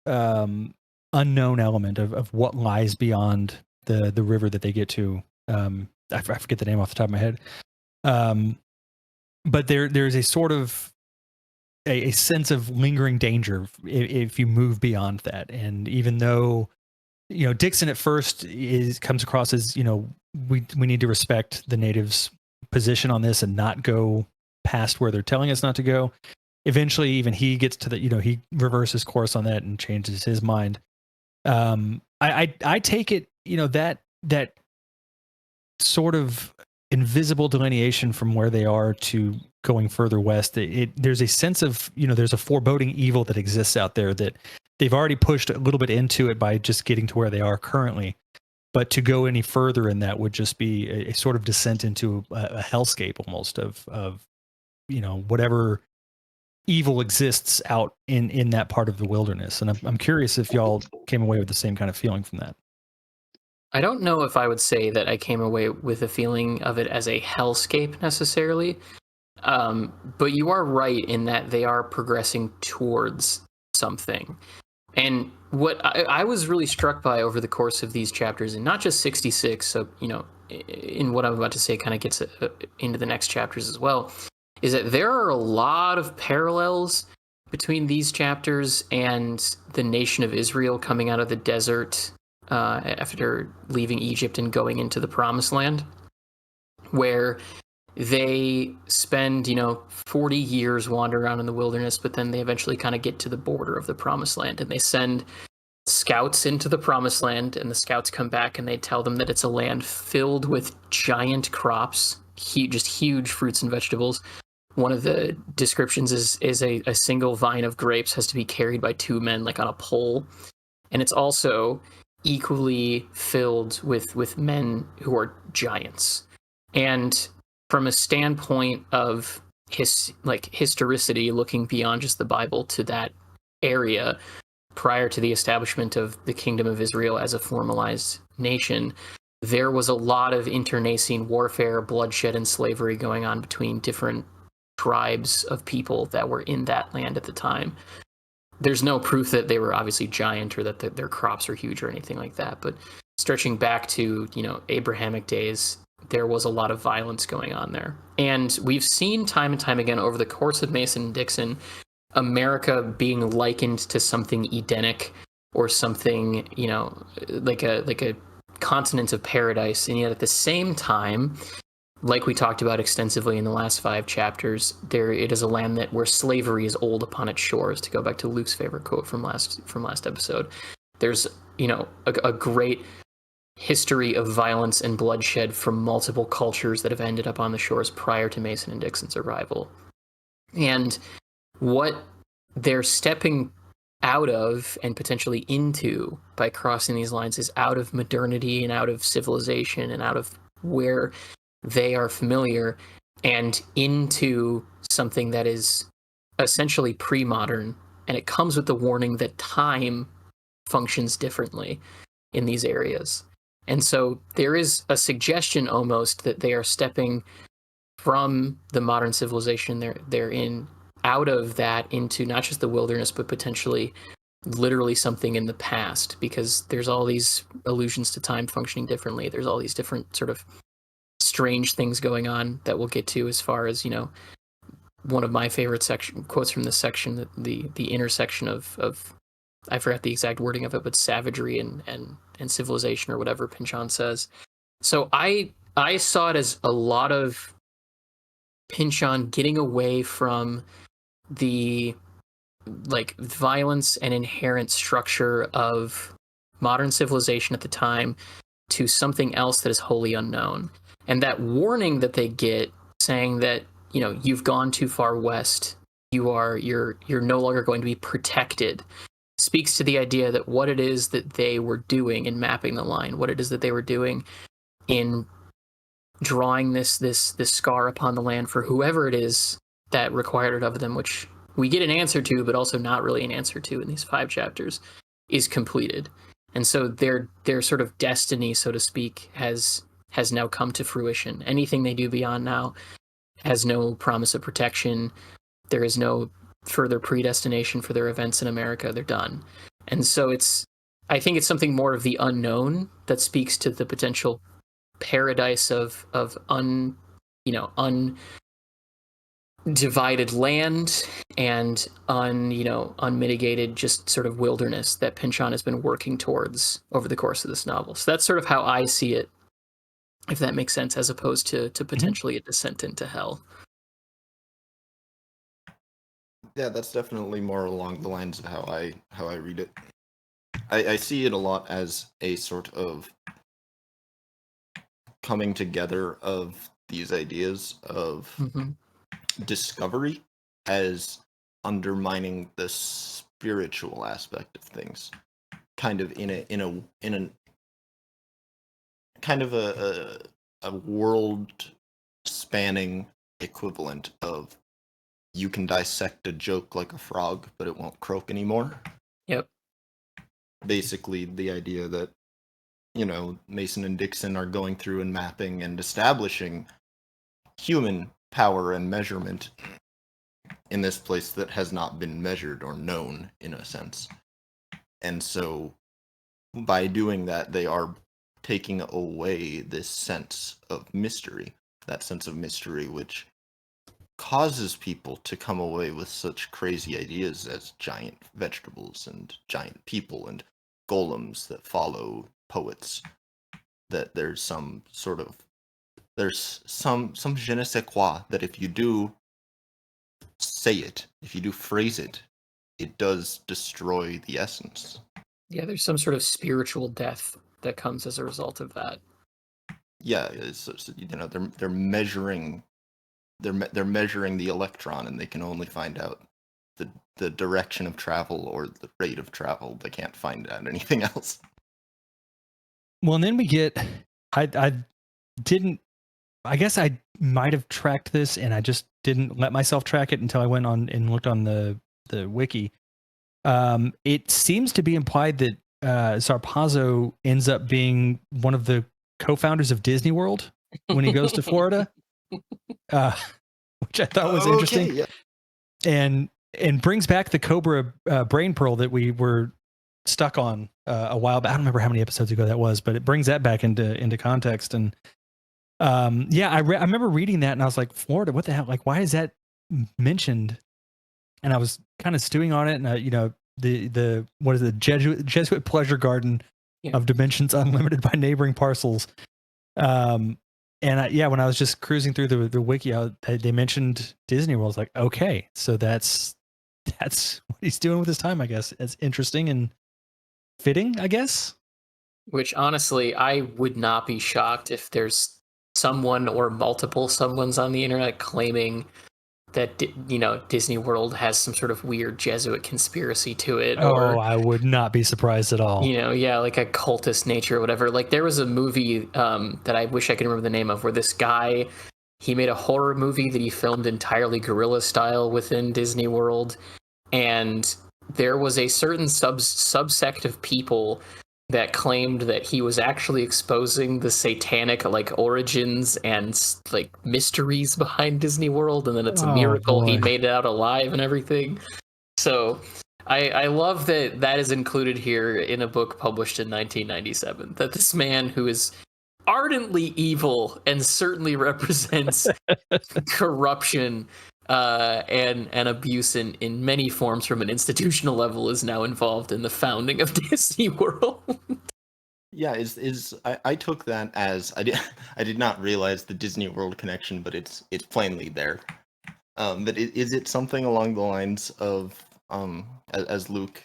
unknown element of what lies beyond the river that they get to. I forget the name off the top of my head. But there's a sort of a sense of lingering danger if you move beyond that. And even though, Dixon at first comes across as, we need to respect the natives' position on this and not go past where they're telling us not to go. Eventually, even he gets to he reverses course on that and changes his mind. I take it, that sort of invisible delineation from where they are to going further west. There's a sense of, there's a foreboding evil that exists out there that they've already pushed a little bit into it by just getting to where they are currently. But to go any further in that would just be a sort of descent into a hellscape almost of whatever evil exists out in that part of the wilderness. And I'm curious if y'all came away with the same kind of feeling from that. I don't know if I would say that I came away with a feeling of it as a hellscape necessarily. But you are right in that they are progressing towards something. And what I was really struck by over the course of these chapters, and not just 66, so, in what I'm about to say kind of gets into the next chapters as well, is that there are a lot of parallels between these chapters and the nation of Israel coming out of the desert after leaving Egypt and going into the Promised Land, where they spend, 40 years wandering around in the wilderness, but then they eventually kind of get to the border of the Promised Land, and they send scouts into the Promised Land, and the scouts come back and they tell them that it's a land filled with giant crops, just huge fruits and vegetables. One of the descriptions is a single vine of grapes has to be carried by two men, like on a pole. And it's also equally filled with men who are giants. And from a standpoint of historicity, looking beyond just the Bible to that area prior to the establishment of the Kingdom of Israel as a formalized nation, there was a lot of internecine warfare, bloodshed, and slavery going on between different tribes of people that were in that land at the time. There's no proof that they were obviously giant or that their crops are huge or anything like that, but stretching back to, Abrahamic days, there was a lot of violence going on there. And we've seen time and time again over the course of Mason and Dixon, America being likened to something Edenic or something, like a continent of paradise. And yet at the same time, like we talked about extensively in the last 5 chapters, it is a land where slavery is old upon its shores, to go back to Luke's favorite quote from last episode. There's, a great history of violence and bloodshed from multiple cultures that have ended up on the shores prior to Mason and Dixon's arrival. And what they're stepping out of and potentially into by crossing these lines is out of modernity and out of civilization and out of where they are familiar and into something that is essentially pre-modern. And it comes with the warning that time functions differently in these areas. And so there is a suggestion almost that they are stepping from the modern civilization they're in, out of that into not just the wilderness, but potentially literally something in the past, because there's all these allusions to time functioning differently. There's all these different sort of strange things going on that we'll get to, as far as, one of my favorite quotes from this section, the intersection of I forgot the exact wording of it, but savagery and civilization, or whatever Pynchon says. So I saw it as a lot of Pynchon getting away from the violence and inherent structure of modern civilization at the time to something else that is wholly unknown. And that warning that they get, saying that, you've gone too far west, you're no longer going to be protected, speaks to the idea that what it is that they were doing in mapping the line, what it is that they were doing in drawing this scar upon the land for whoever it is that required it of them, which we get an answer to, but also not really an answer to in these 5 chapters, is completed. And so their sort of destiny, so to speak, has now come to fruition. Anything they do beyond now has no promise of protection. There is no further predestination for their events in America. They're done. And so I think it's something more of the unknown that speaks to the potential paradise of undivided land and unmitigated just sort of wilderness that Pynchon has been working towards over the course of this novel. So that's sort of how I see it, if that makes sense, as opposed to potentially a descent into hell. Yeah, that's definitely more along the lines of how I read it. I see it a lot as a sort of coming together of these ideas of discovery as undermining the spiritual aspect of things, kind of in a kind of a world spanning equivalent of, you can dissect a joke like a frog, but it won't croak anymore. Yep. Basically, the idea that, Mason and Dixon are going through and mapping and establishing human power and measurement in this place that has not been measured or known, in a sense. And so, by doing that, they are taking away this sense of mystery, that sense of mystery which causes people to come away with such crazy ideas as giant vegetables and giant people and golems that follow poets. That there's some sort of, there's some je ne sais quoi that if you do say it, if you do phrase it, it does destroy the essence. Yeah, there's some sort of spiritual death that comes as a result of that. Yeah, they're measuring. They're measuring the electron, and they can only find out the direction of travel or the rate of travel. They can't find out anything else. Well, and then we get, I guess I might have tracked this, and I just didn't let myself track it until I went on and looked on the wiki. It seems to be implied that Sarpazo ends up being one of the co-founders of Disney World when he goes to Florida, which I thought was interesting. Yeah. And brings back the Cobra brain pearl that we were stuck on a while back. I don't remember how many episodes ago that was, but it brings that back into context. And I remember reading that and I was like, Florida, what the hell? Like, why is that mentioned? And I was kind of stewing on it. And you know, the what is it, Jesuit pleasure garden of Dimensions Unlimited by neighboring parcels. And when I was just cruising through the wiki, they mentioned Disney World. I was like, okay, so that's what he's doing with his time, I guess. It's interesting and fitting, I guess. Which honestly, I would not be shocked if there's someone or multiple someones on the internet claiming that Disney World has some sort of weird Jesuit conspiracy to it. Or, I would not be surprised at all. Like a cultist nature or whatever. Like there was a movie that I wish I could remember the name of, where this guy, he made a horror movie that he filmed entirely guerrilla style within Disney World, and there was a certain subsect of people that claimed that he was actually exposing the satanic like origins and like mysteries behind Disney World, and then it's a miracle he made it out alive and everything. So I love that is included here in a book published in 1997, that this man who is ardently evil and certainly represents corruption and abuse in many forms from an institutional level is now involved in the founding of Disney World. Yeah, I took that as I did not realize the Disney World connection, but it's plainly there. But is it something along the lines of as Luke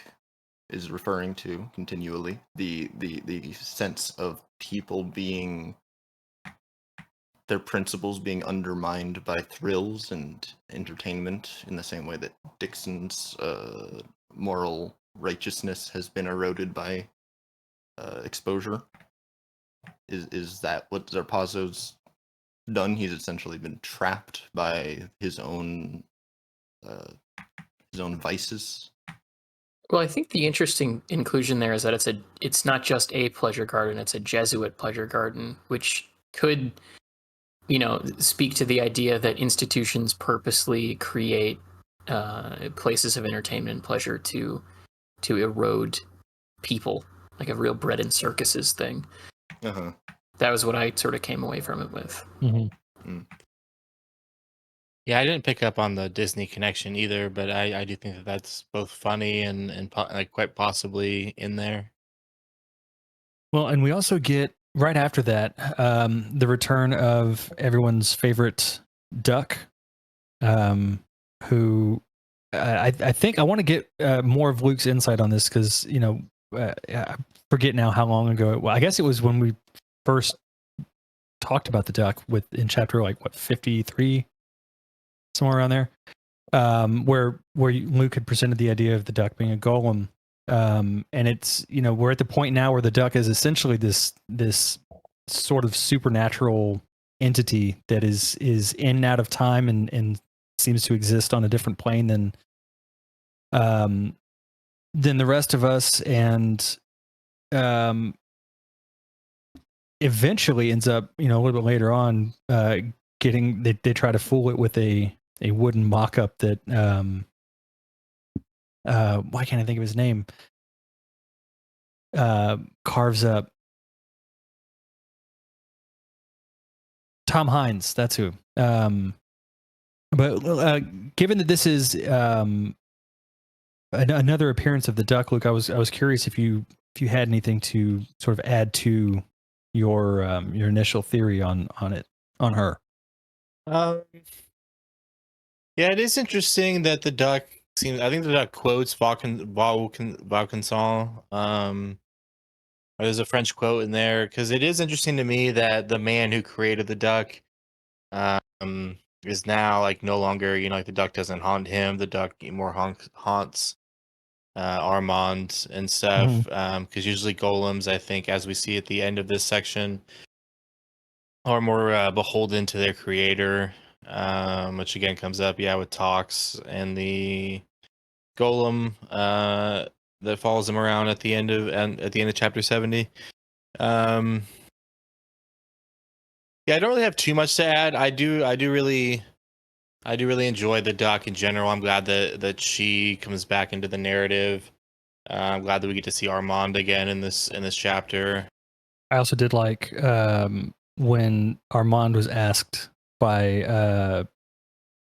is referring to continually, the sense of people being, their principles being undermined by thrills and entertainment, in the same way that Dixon's moral righteousness has been eroded by exposure? Is that what Zarpazo's done? He's essentially been trapped by his own vices. Well, I think the interesting inclusion there is that it's not just a pleasure garden; it's a Jesuit pleasure garden, which could, speak to the idea that institutions purposely create places of entertainment and pleasure to erode people, like a real bread and circuses thing. Uh-huh. That was what I sort of came away from it with. Mm-hmm. Yeah, I didn't pick up on the Disney connection either, but I do think that that's both funny and like quite possibly in there. Well, and we also get right after that the return of everyone's favorite duck, who I think I want to get more of Luke's insight on this, because I forget now how long ago. Well, I guess it was when we first talked about the duck in chapter 53, somewhere around there, where Luke had presented the idea of the duck being a golem. And it's, we're at the point now where the duck is essentially this sort of supernatural entity that is in and out of time and seems to exist on a different plane than the rest of us, and eventually ends up, a little bit later on, getting they try to fool it with a wooden mock-up that why can't I think of his name? Carves up Tom Hines. That's who. But given that this is another appearance of the duck, Luke, I was curious if you had anything to sort of add to your initial theory on her. Yeah, it is interesting that the duck seems. I think the duck quotes Vaucanson. There's a French quote in there, because it is interesting to me that the man who created the duck is now like no longer, like the duck doesn't haunt him. The duck more haunts Armand and stuff. Because usually golems, I think, as we see at the end of this section, are more beholden to their creator, which again comes up, with Tox and the golem that follows him around at the end of chapter 70. Yeah, I don't really have too much to add. I do really enjoy the Duck in general. I'm glad that she comes back into the narrative. I'm glad that we get to see Armand again in this chapter. I also did like when Armand was asked by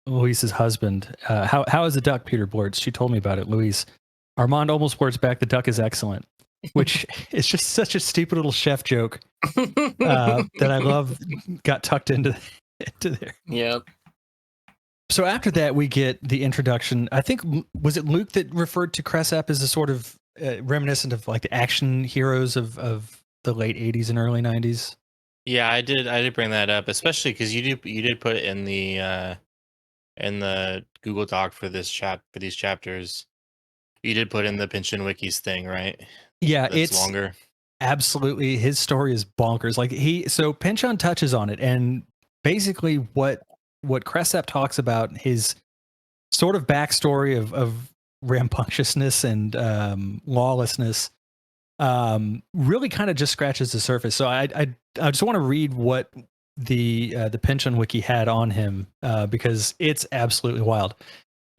Luis's husband, how is the duck, Peter blurts. She told me about it, Luis. Armand almost blurts back, the duck is excellent, which is just such a stupid little chef joke that I love got tucked into there. Yep. So after that, we get the introduction. I think, was it Luke that referred to Cressap as a sort of reminiscent of like the action heroes of the late 80s and early 90s? Yeah, I did bring that up, especially because you did put it in the Google Doc for these chapters. You did put in the Pynchon Wikis thing, right? Yeah, That's it's longer. absolutely, his story is bonkers. Like so Pynchon touches on it, and basically what Cressap talks about, his sort of backstory of rambunctiousness and lawlessness, really kind of just scratches the surface. So I just want to read what the Pynchon wiki had on him, because it's absolutely wild.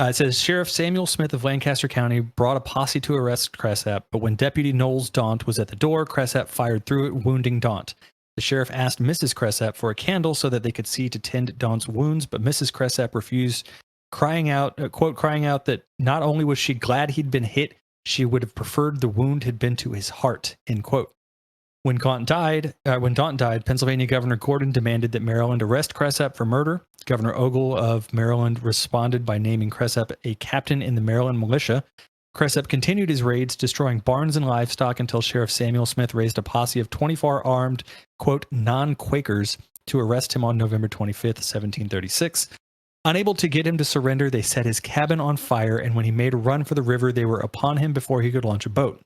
It says Sheriff Samuel Smith of Lancaster County brought a posse to arrest Cressap, but when Deputy Knowles Daunt was at the door, Cressap fired through it, wounding Daunt. The sheriff asked Mrs. Cressap for a candle so that they could see to tend Daunt's wounds, but Mrs. Cressap refused, crying out that not only was she glad he'd been hit, she would have preferred the wound had been to his heart, end quote. When Daunt died, Pennsylvania Governor Gordon demanded that Maryland arrest Cressap for murder. Governor Ogle of Maryland responded by naming Cressap a captain in the Maryland militia. Cressap continued his raids, destroying barns and livestock until Sheriff Samuel Smith raised a posse of 24 armed, quote, non-Quakers to arrest him on November 25th, 1736. Unable to get him to surrender, they set his cabin on fire, and when he made a run for the river, they were upon him before he could launch a boat.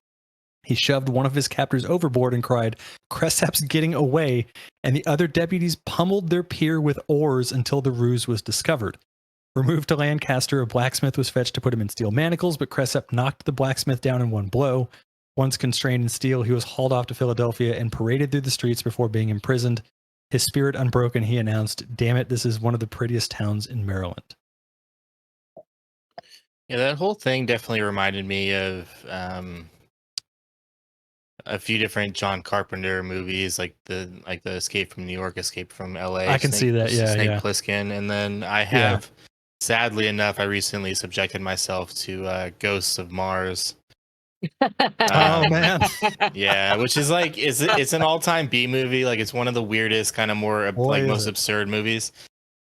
He shoved one of his captors overboard and cried, "Cressap's getting away," and the other deputies pummeled their peer with oars until the ruse was discovered. Removed to Lancaster, a blacksmith was fetched to put him in steel manacles, but Cressap knocked the blacksmith down in one blow. Once constrained in steel, he was hauled off to Philadelphia and paraded through the streets before being imprisoned. His spirit unbroken, he announced, "Damn it, this is one of the prettiest towns in Maryland." Yeah, that whole thing definitely reminded me of a few different John Carpenter movies, like the Escape from New York, Escape from L.A. I can see that, yeah, Snake yeah. Plissken, and then I have, sadly enough, I recently subjected myself to Ghosts of Mars. Oh man, Yeah, which is like it's an all-time B movie. Like it's one of the weirdest, kind of more most absurd movies.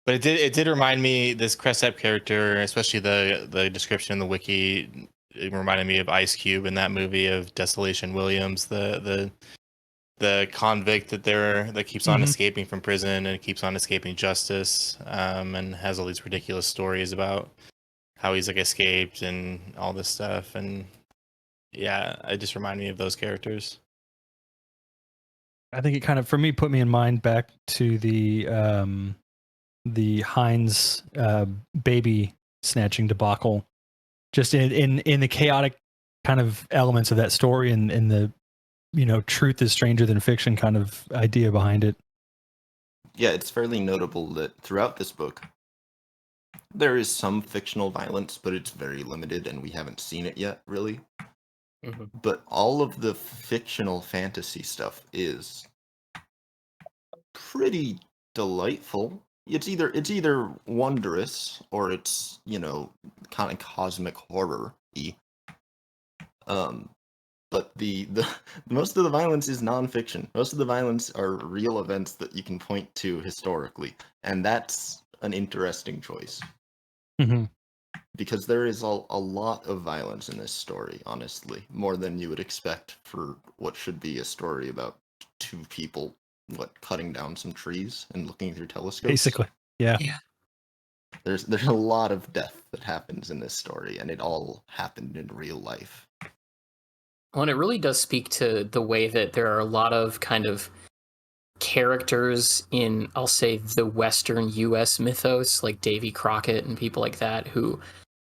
But it did remind me, this Cressap character, especially the description in the wiki, it reminded me of Ice Cube in that movie of Desolation Williams, the convict that keeps on escaping from prison and keeps on escaping justice, and has all these ridiculous stories about how he's like escaped and all this stuff. And yeah, it just reminded me of those characters. I think it kind of, for me, put me in mind back to the Heinz baby snatching debacle, just in the chaotic kind of elements of that story, and the, truth is stranger than fiction kind of idea behind it. Yeah, it's fairly notable that throughout this book, there is some fictional violence, but it's very limited, and we haven't seen it yet, really. Mm-hmm. But all of the fictional fantasy stuff is pretty delightful. It's either wondrous or it's, kind of cosmic horror-y. But the most of the violence is nonfiction. Most of the violence are real events that you can point to historically, and that's an interesting choice. Mm-hmm. Because there is a lot of violence in this story, honestly, more than you would expect for what should be a story about two people, cutting down some trees and looking through telescopes. Basically, yeah. There's a lot of death that happens in this story, and it all happened in real life. Well, and it really does speak to the way that there are a lot of kind of characters in, I'll say, the Western U.S. mythos, like Davy Crockett and people like that, who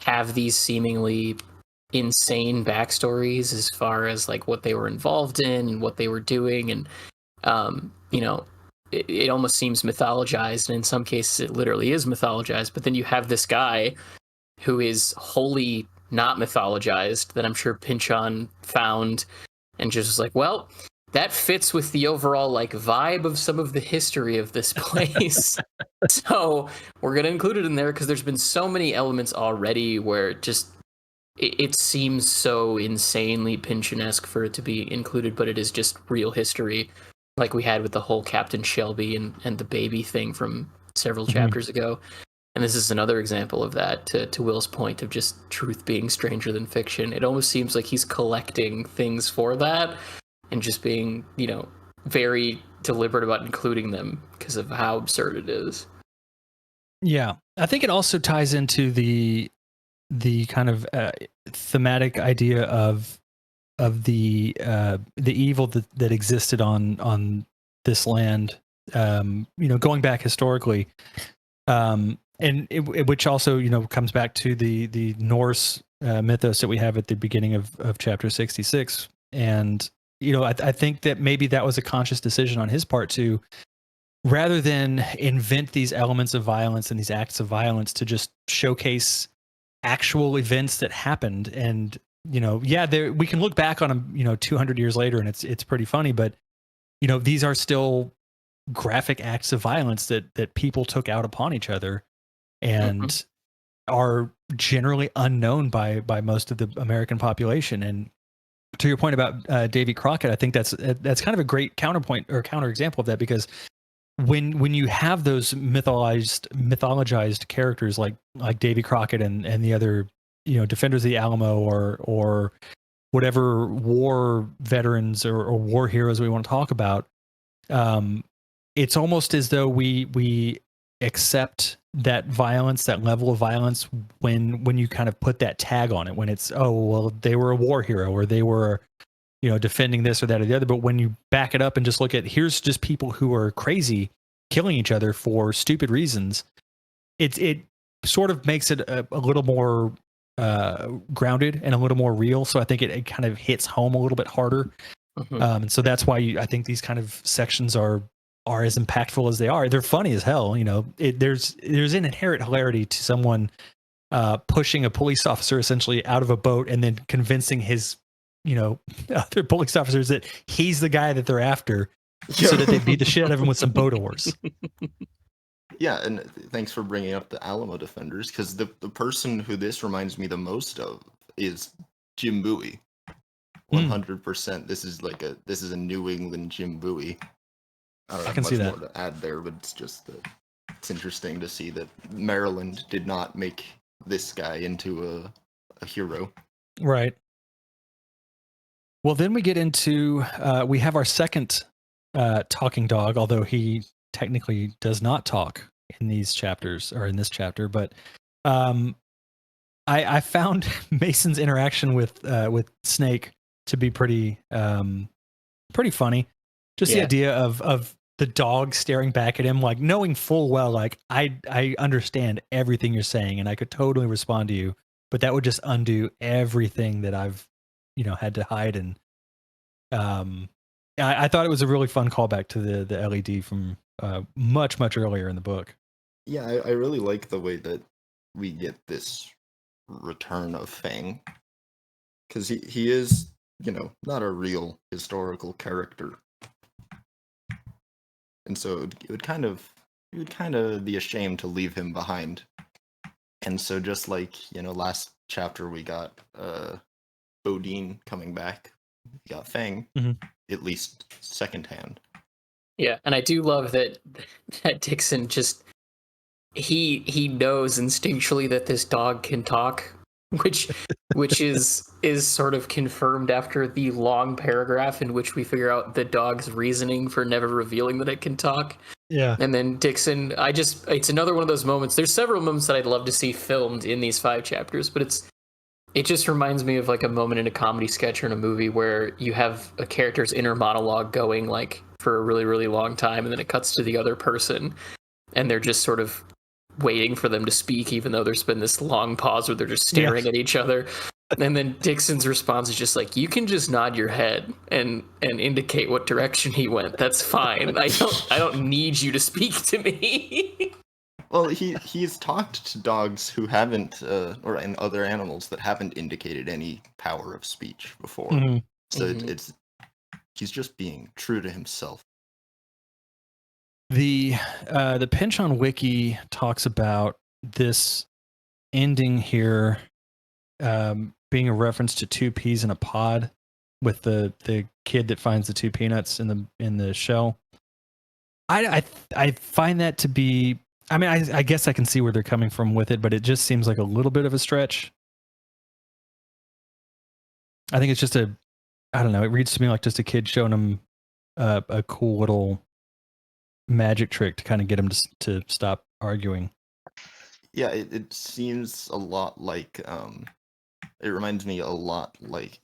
have these seemingly insane backstories as far as like what they were involved in and what they were doing. And, it almost seems mythologized, and in some cases it literally is mythologized. But then you have this guy who is wholly not mythologized that I'm sure Pynchon found and just was like, well, that fits with the overall like vibe of some of the history of this place. So we're going to include it in there because there's been so many elements already where it seems so insanely Pynchon-esque for it to be included, but it is just real history, like we had with the whole Captain Shelby and the baby thing from several chapters ago. And this is another example of that, to Will's point of just truth being stranger than fiction. It almost seems like he's collecting things for that and just being, very deliberate about including them because of how absurd it is. Yeah. I think it also ties into the kind of thematic idea of the evil that existed on this land, going back historically, which also comes back to the Norse mythos that we have at the beginning of chapter 66. And I think that maybe that was a conscious decision on his part to, rather than invent these elements of violence and these acts of violence, to just showcase actual events that happened. And we can look back on them 200 years later and it's pretty funny, but these are still graphic acts of violence that people took out upon each other and are generally unknown by most of the American population. And to your point about Davy Crockett, I think that's kind of a great counterpoint or counterexample of that, because when you have those mythologized characters like Davy Crockett and the other defenders of the Alamo or whatever war veterans or war heroes we want to talk about, it's almost as though we accept that violence, that level of violence, when you kind of put that tag on it, when it's, oh well, they were a war hero or they were defending this or that or the other. But when you back it up and just look at, here's just people who are crazy killing each other for stupid reasons, it sort of makes it a little more grounded and a little more real. So I think it kind of hits home a little bit harder. And so that's why I think these kind of sections are as impactful as they are. They're funny as hell. There's an inherent hilarity to someone pushing a police officer essentially out of a boat and then convincing his other police officers that he's the guy that they're after, so that they beat the shit out of him with some boat oars. Yeah, and thanks for bringing up the Alamo defenders, because the person who this reminds me the most of is Jim Bowie. 100%. This is a New England Jim Bowie. I don't have much more to add there, but it's just it's interesting to see that Maryland did not make this guy into a hero. Right. Well, then we get into we have our second talking dog, although he technically does not talk in these chapters or in this chapter. But I found Mason's interaction with Snake to be pretty funny. Just the idea of the dog staring back at him, like knowing full well, like I understand everything you're saying and I could totally respond to you, but that would just undo everything that I've had to hide. And I thought it was a really fun callback to the LED from much earlier in the book. Yeah, I really like the way that we get this return of Fang, because he is not a real historical character, and so it would kind of be a shame to leave him behind. And so just like last chapter we got Bodine coming back, we got Fang, at least secondhand. Yeah, and I do love that Dixon just he knows instinctually that this dog can talk, which is sort of confirmed after the long paragraph in which we figure out the dog's reasoning for never revealing that it can talk. Yeah. And then Dixon, it's another one of those moments. There's several moments that I'd love to see filmed in these 5 chapters, but it just reminds me of like a moment in a comedy sketch or in a movie where you have a character's inner monologue going like for a really, really long time, and then it cuts to the other person and they're just sort of waiting for them to speak, even though there's been this long pause where they're just staring at each other. And then Dixon's response is just like, you can just nod your head and indicate what direction he went. That's fine. I don't need you to speak to me. Well, he's talked to dogs who haven't, and other animals that haven't indicated any power of speech before. Mhm. So Mhm. he's just being true to himself. The Pynchon wiki talks about this ending here being a reference to two peas in a pod, with the kid that finds the two peanuts in the shell. I find that to be. I mean, I guess I can see where they're coming from with it, but it just seems like a little bit of a stretch. I think it's just I don't know. It reads to me like just a kid showing him a cool little magic trick to kind of get him to stop arguing. Yeah, it seems a lot like it reminds me a lot like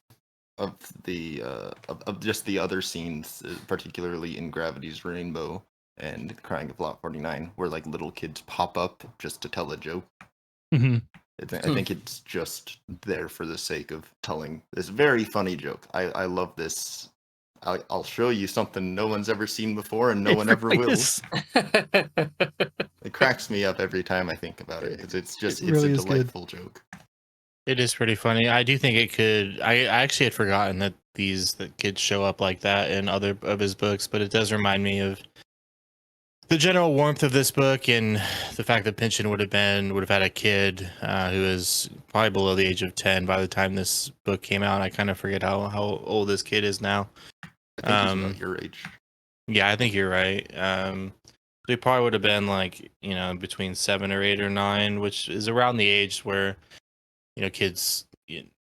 of the of just the other scenes, particularly in Gravity's Rainbow and Crying of Lot 49, where like little kids pop up just to tell a joke. Mm-hmm. I think it's just there for the sake of telling this very funny joke. I love this. I'll show you something no one's ever seen before and no one ever will. It cracks me up every time I think about it because it's It really a is good. delightful joke. It is pretty funny. I do think it could. I actually had forgotten that the kids show up like that in other of his books, but it does remind me of the general warmth of this book and the fact that Pynchon would have had a kid who is probably below the age of 10 by the time this book came out. I kind of forget how old this kid is now. I think he's about your age. Yeah, I think you're right. They probably would have been like, between 7 or 8 or 9, which is around the age where, kids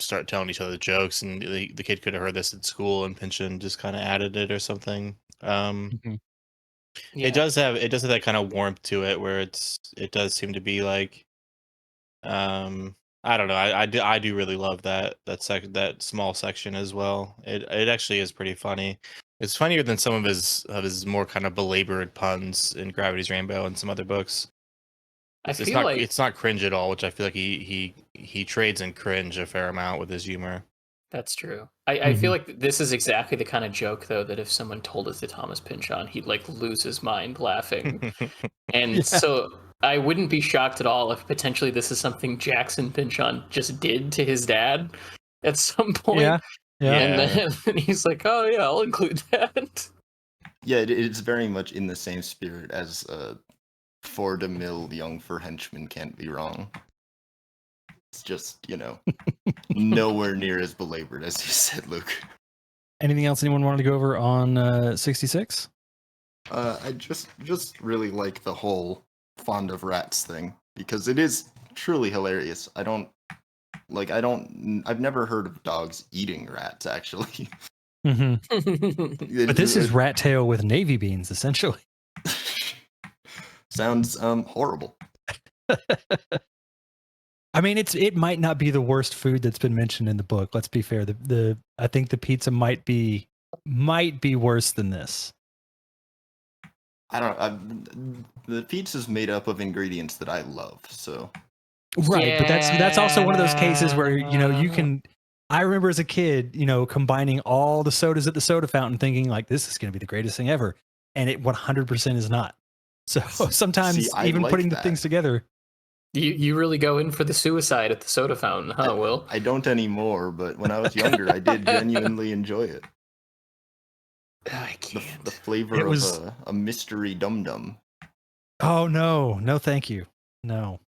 start telling each other jokes, and the kid could have heard this at school and Pynchon just kind of added it or something. Mm-hmm. Yeah. It does have that kind of warmth to it where it does seem to be like, I don't know. I do really love that small section as well. It actually is pretty funny. It's funnier than some of his more kind of belabored puns in Gravity's Rainbow and some other books. I It's feel like it's not cringe at all, which I feel like he trades in cringe a fair amount with his humor. that's true. I feel like this is exactly the kind of joke, though, that if someone told it to Thomas Pynchon, he'd like lose his mind laughing. And Yeah. so I wouldn't be shocked at all if potentially this is something Jackson Pynchon just did to his dad at some point. Yeah. Yeah. And then he's like, oh, yeah, I'll include that. Yeah, it's very much in the same spirit as For de Mille Young for Henchman Can't Be Wrong. It's just, nowhere near as belabored as you said, Luke. Anything else anyone wanted to go over on 66? I just really like the whole fond of rats thing because it is truly hilarious. I've never heard of dogs eating rats actually. Mm-hmm. But this is rat tail with navy beans, essentially. Sounds horrible. I mean, it might not be the worst food that's been mentioned in the book. Let's be fair. I think the pizza might be worse than this. I don't. The pizza's made up of ingredients that I love, so. Right, but that's also one of those cases where you can. I remember as a kid, combining all the sodas at the soda fountain, thinking like this is going to be the greatest thing ever, and it 100% is not. So sometimes even like putting the that. things together. You really go in for the suicide at the soda fountain, huh, Will? I don't anymore, but when I was younger, I did genuinely enjoy it. I can't. The flavor was- of a mystery dum-dum. Oh no, thank you. No.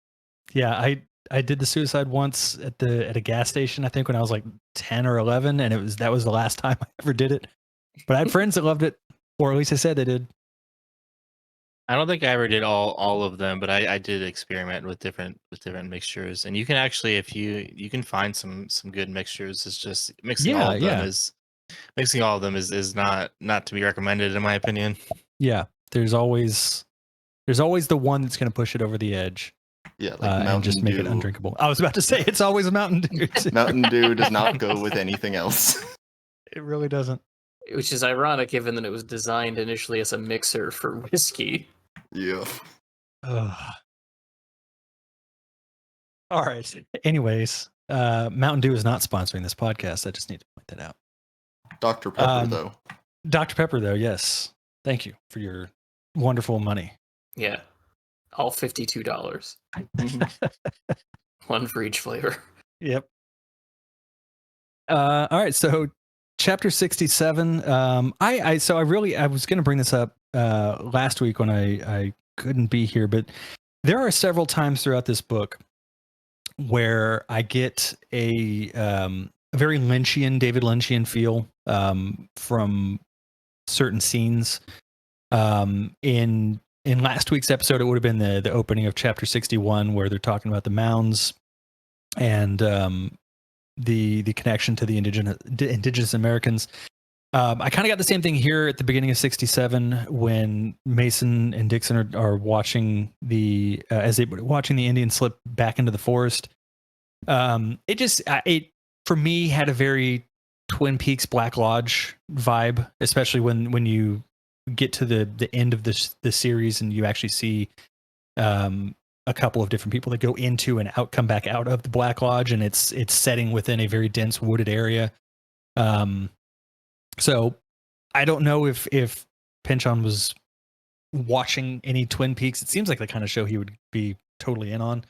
Yeah, I did the suicide once at a gas station, I think when I was like 10 or 11, and that was the last time I ever did it. But I had friends that loved it, or at least they said they did. I don't think I ever did all of them, but I did experiment with different mixtures, and you can actually, if you can find some good mixtures. It's just mixing all of them is not to be recommended in my opinion. Yeah, there's always the one that's going to push it over the edge. Yeah, like and just make it undrinkable. I was about to say it's always a Mountain Dew. Mountain Dew does not go with anything else. It really doesn't. Which is ironic, given that it was designed initially as a mixer for whiskey. Yeah. All right. Anyways, Mountain Dew is not sponsoring this podcast. I just need to point that out. Dr. Pepper, though. Dr. Pepper, though, yes. Thank you for your wonderful money. Yeah. All $52. One for each flavor. Yep. All right. So, chapter 67. I was going to bring this up last week when I couldn't be here, but there are several times throughout this book where I get a very Lynchian, David Lynchian feel from certain scenes. In last week's episode, it would have been the opening of chapter 61, where they're talking about the mounds and the connection to the indigenous Americans. I kind of got the same thing here at the beginning of 67 when Mason and Dixon are watching watching the Indians slip back into the forest. It for me had a very Twin Peaks Black Lodge vibe, especially when you get to the end of the series and you actually see a couple of different people that go into and come back out of the Black Lodge, and it's setting within a very dense wooded area. So I don't know if Pynchon was watching any Twin Peaks. It seems like the kind of show he would be totally in on.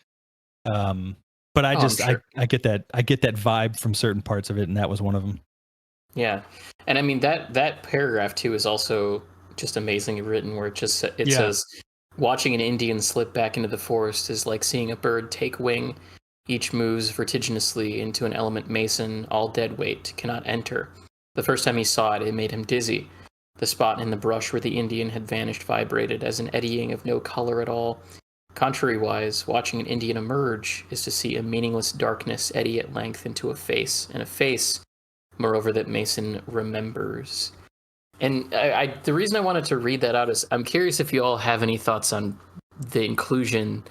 But I get that vibe from certain parts of it, and that was one of them. Yeah. And I mean that paragraph too is also just amazingly written, where it says watching an Indian slip back into the forest is like seeing a bird take wing. Each moves vertiginously into an element Mason, all dead weight, cannot enter. The first time he saw it, it made him dizzy. The spot in the brush where the Indian had vanished vibrated as an eddying of no color at all. Contrary-wise, watching an Indian emerge is to see a meaningless darkness eddy at length into a face, and a face, moreover, that Mason remembers. And the reason I wanted to read that out is I'm curious if you all have any thoughts on the inclusion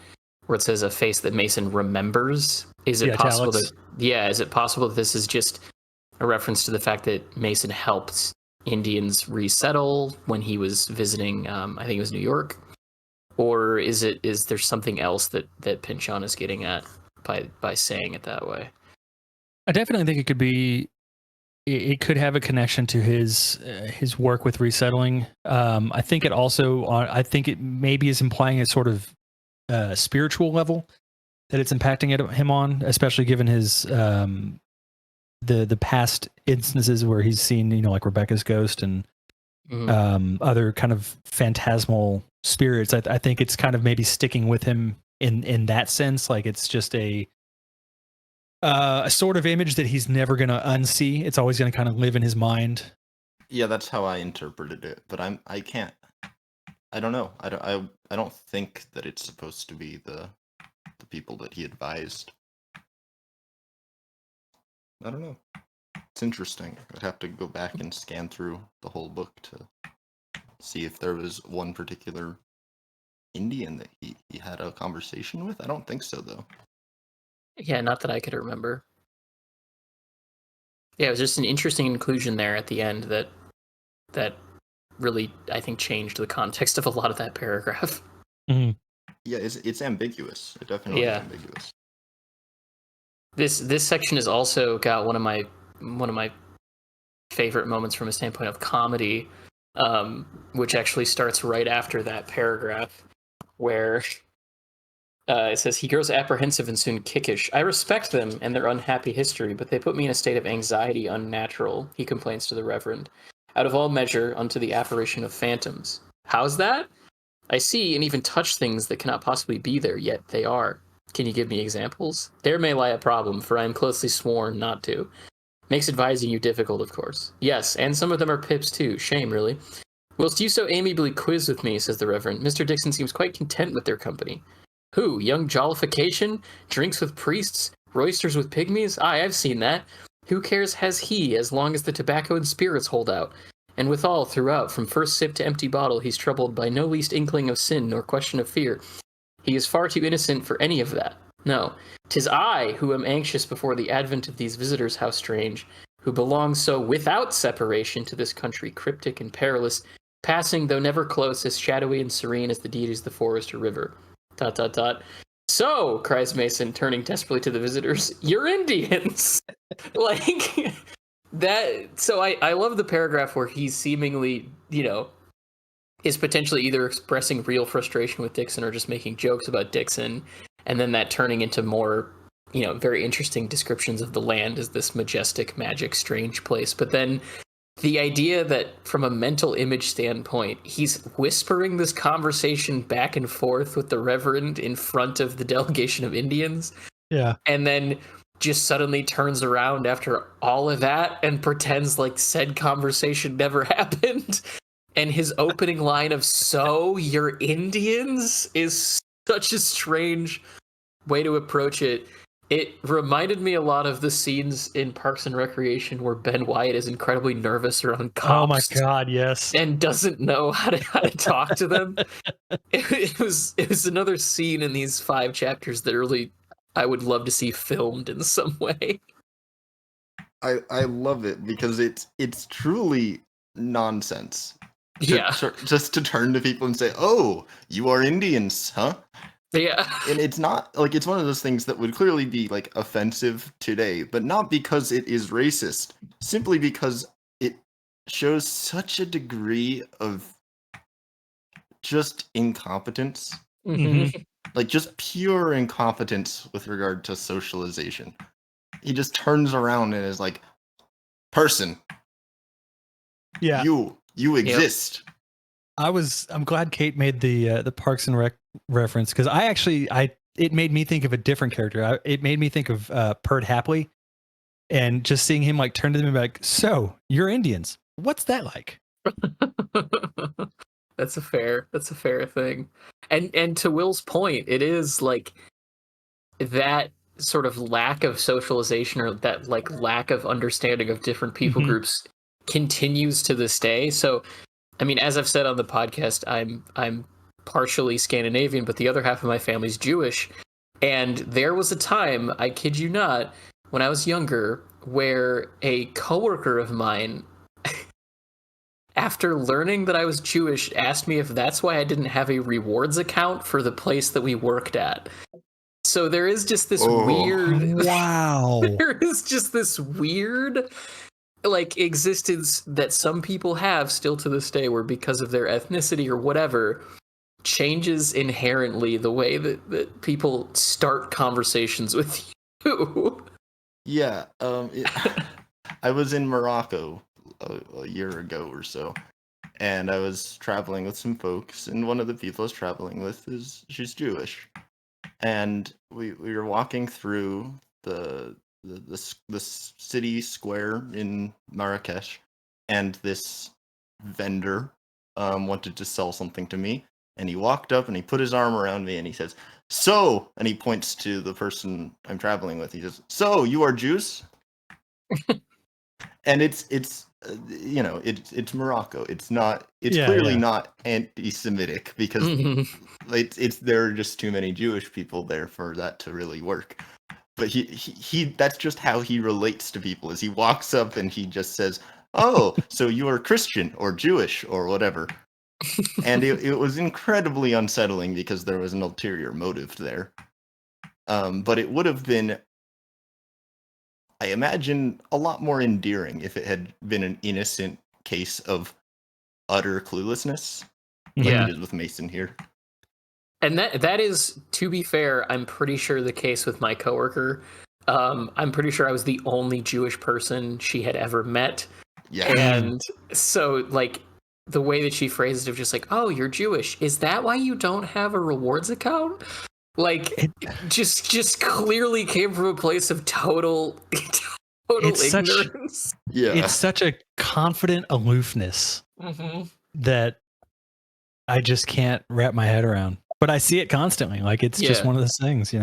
where it says a face that Mason remembers. Is it possible that this is just a reference to the fact that Mason helped Indians resettle when he was visiting, I think it was New York? Or is there something else that Pynchon is getting at by saying it that way? I definitely think it could be. It could have a connection to his work with resettling. I think it also. I think it maybe is implying a sort of spiritual level that it's impacting him on, especially given his the past instances where he's seen like Rebecca's ghost and other kind of phantasmal spirits. I think it's kind of maybe sticking with him in that sense. Like it's just a sort of image that he's never going to unsee. It's always going to kind of live in his mind. Yeah, that's how I interpreted it. But I can't. I don't know. I don't think that it's supposed to be the people that he advised. I don't know. It's interesting. I'd have to go back and scan through the whole book to see if there was one particular Indian that he had a conversation with. I don't think so, though. Yeah, not that I could remember. Yeah, it was just an interesting inclusion there at the end that really, I think, changed the context of a lot of that paragraph. Mm-hmm. Yeah, it's ambiguous. It definitely is ambiguous. This section has also got one of my favorite moments from a standpoint of comedy, which actually starts right after that paragraph, where it says, he grows apprehensive and soon kickish. I respect them and their unhappy history, but they put me in a state of anxiety unnatural, he complains to the Reverend. Out of all measure, unto the apparition of phantoms. How's that? I see and even touch things that cannot possibly be there, yet they are. Can you give me examples? There may lie a problem, for I am closely sworn not to. Makes advising you difficult, of course. Yes, and some of them are pips too. Shame, really. Whilst you so amiably quiz with me, says the Reverend, Mr. Dixon seems quite content with their company. Who? Young jollification? Drinks with priests? Roysters with pygmies? Aye, I've seen that. Who cares has he, as long as the tobacco and spirits hold out? And withal, throughout, from first sip to empty bottle, he's troubled by no least inkling of sin nor question of fear. He is far too innocent for any of that. No, 'tis I who am anxious before the advent of these visitors, how strange, who belong so without separation to this country cryptic and perilous, passing, though never close, as shadowy and serene as the deities of the forest or river. ... So, cries Mason, turning desperately to the visitors, you're Indians! Like, that. So, I love the paragraph where he's seemingly, is potentially either expressing real frustration with Dixon or just making jokes about Dixon. And then that turning into more, very interesting descriptions of the land as this majestic, magic, strange place. But then the idea that from a mental image standpoint, he's whispering this conversation back and forth with the Reverend in front of the delegation of Indians. Yeah. And then just suddenly turns around after all of that and pretends like said conversation never happened. And his opening line of, so you're Indians, is such a strange way to approach it. It reminded me a lot of the scenes in Parks and Recreation where Ben Wyatt is incredibly nervous around cops. Oh my God, yes. And doesn't know how to talk to them. It was another scene in these 5 chapters that really I would love to see filmed in some way. I love it because it's truly nonsense. Yeah. Just to turn to people and say, "Oh, you are Indians, huh?" Yeah. And it's not like, it's one of those things that would clearly be like offensive today, but not because it is racist, simply because it shows such a degree of just incompetence. Mhm. Like just pure incompetence with regard to socialization. He just turns around and is like, "Person, Yeah. you exist." I'm glad Kate made the Parks and Rec reference, because it made me think of a different character. It made me think of Perd Hapley, and just seeing him like turn to them and be like, "So you're Indians? What's that like?" That's a fair thing. And to Will's point, it is like that sort of lack of socialization, or that like lack of understanding of different people groups, continues to this day. So I mean, as I've said on the podcast, I'm partially Scandinavian, but the other half of my family's Jewish. And there was a time, I kid you not, when I was younger, where a coworker of mine, after learning that I was Jewish, asked me if that's why I didn't have a rewards account for the place that we worked at. So there is just this weird... Wow. There is just this weird like existence that some people have still to this day, where because of their ethnicity or whatever, changes inherently the way that people start conversations with you. Yeah, I was in Morocco a year ago or so, and I was traveling with some folks, and one of the people I was traveling with she's Jewish, and we were walking through the city square in Marrakesh, and this vendor wanted to sell something to me, and he walked up and he put his arm around me and he says, "So," and he points to the person I'm traveling with. He says, "So you are Jews?" And it's Morocco. It's clearly not anti-Semitic, because there are just too many Jewish people there for that to really work. But he that's just how he relates to people, is he walks up and he just says, "Oh, so you are Christian or Jewish or whatever." And it was incredibly unsettling because there was an ulterior motive there. But it would have been, I imagine, a lot more endearing if it had been an innocent case of utter cluelessness, like it is with Mason here. And that is, to be fair, I'm pretty sure the case with my coworker. I'm pretty sure I was the only Jewish person she had ever met. Yeah. And so, like, the way that she phrased it of just like, "Oh, you're Jewish. Is that why you don't have a rewards account?" Like, it just clearly came from a place of total ignorance. It's such a confident aloofness that I just can't wrap my head around. But I see it constantly. Like, it's just one of those things,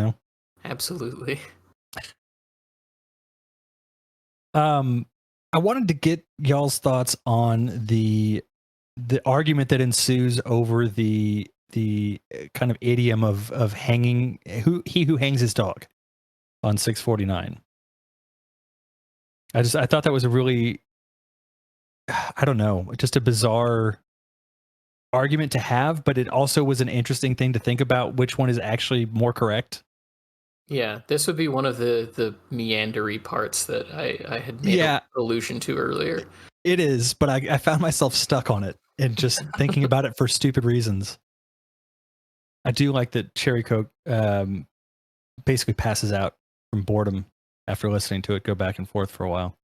Absolutely. I wanted to get y'all's thoughts on the argument that ensues over the kind of idiom of hanging, who hangs his dog on 649. I thought that was a really, I don't know, just a bizarre argument to have, but it also was an interesting thing to think about which one is actually more correct. Yeah, this would be one of the meandery parts that I had made allusion to earlier. It is, but I found myself stuck on it and just thinking about it for stupid reasons. I do like that Cherry Coke basically passes out from boredom after listening to it go back and forth for a while.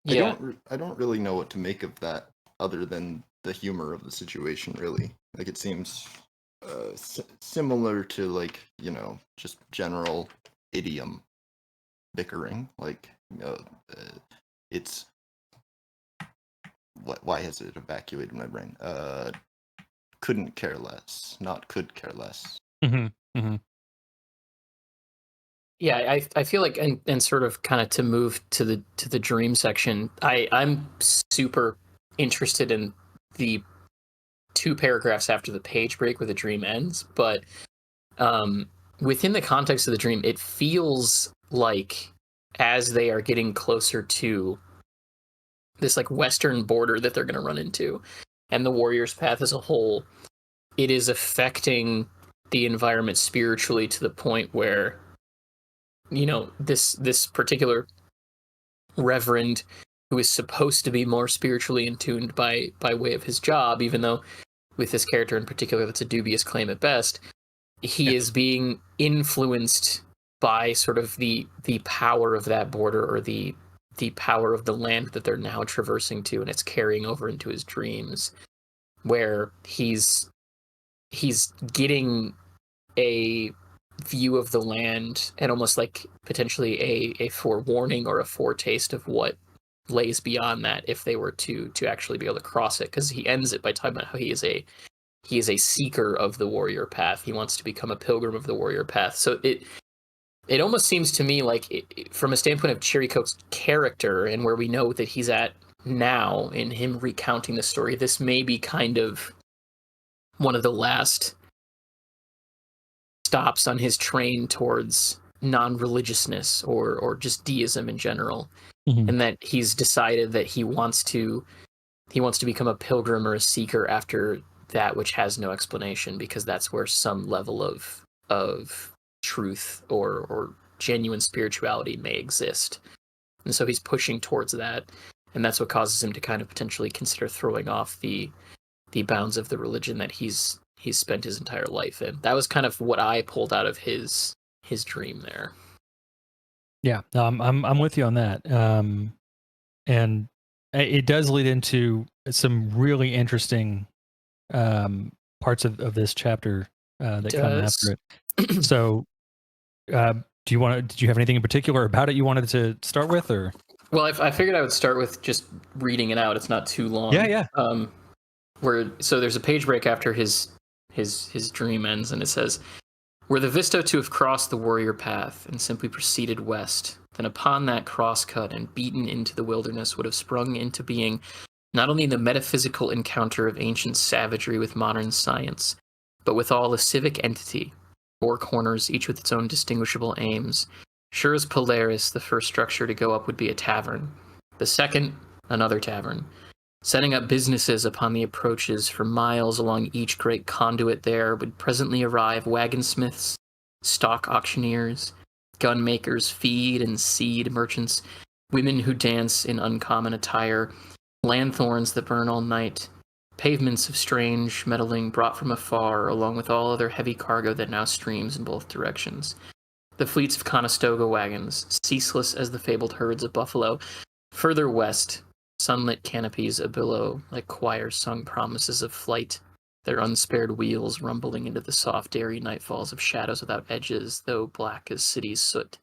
Yeah, I don't really know what to make of that other than the humor of the situation, really. Like, it seems similar to, like, you know, just general idiom bickering. Like, it's why has it evacuated my brain? Couldn't care less, not could care less. Yeah, I feel like and sort of kind of to move to the dream section, I'm super interested in the 2 paragraphs after the page break where the dream ends, but within the context of the dream, it feels like as they are getting closer to this like western border that they're going to run into, and the warrior's path as a whole, it is affecting the environment spiritually to the point where, you know, this particular reverend, who is supposed to be more spiritually in tuned by way of his job, even though with this character in particular that's a dubious claim at best, he is being influenced by sort of the power of that border, or the power of the land that they're now traversing to, and it's carrying over into his dreams, where he's getting a view of the land and almost like potentially a forewarning or a foretaste of what lays beyond that if they were to actually be able to cross it, because he ends it by talking about how he is a seeker of the warrior path. He wants to become a pilgrim of the warrior path. So it almost seems to me like, from a standpoint of Cherry Coke's character and where we know that he's at now in him recounting the story, this may be kind of one of the last stops on his train towards non-religiousness or just deism in general. And that he's decided that he wants to become a pilgrim or a seeker after that which has no explanation, because that's where some level of truth or genuine spirituality may exist. And so he's pushing towards that, and that's what causes him to kind of potentially consider throwing off the bounds of the religion that he's spent his entire life in. That was kind of what I pulled out of his dream there. Yeah, I'm with you on that. And it does lead into some really interesting parts of this chapter that come after it. So, did you have anything in particular about it you wanted to start with, or? Well, I figured I would start with just reading it out. It's not too long. Yeah. So there's a page break after his dream ends, and it says, "Were the Visto to have crossed the warrior path and simply proceeded west, then upon that cross-cut and beaten into the wilderness would have sprung into being not only the metaphysical encounter of ancient savagery with modern science, but with all a civic entity, 4 corners, each with its own distinguishable aims. Sure as Polaris, the first structure to go up would be a tavern, the second, another tavern, setting up businesses upon the approaches for miles along each great conduit. There would presently arrive wagonsmiths, stock auctioneers, gun makers, feed and seed merchants, women who dance in uncommon attire, lanthorns that burn all night, pavements of strange metalling brought from afar, along with all other heavy cargo that now streams in both directions. The fleets of Conestoga wagons, ceaseless as the fabled herds of buffalo. Further west, sunlit canopies abillow like choirs sung promises of flight, their unspared wheels rumbling into the soft airy nightfalls of shadows without edges, though black as city's soot.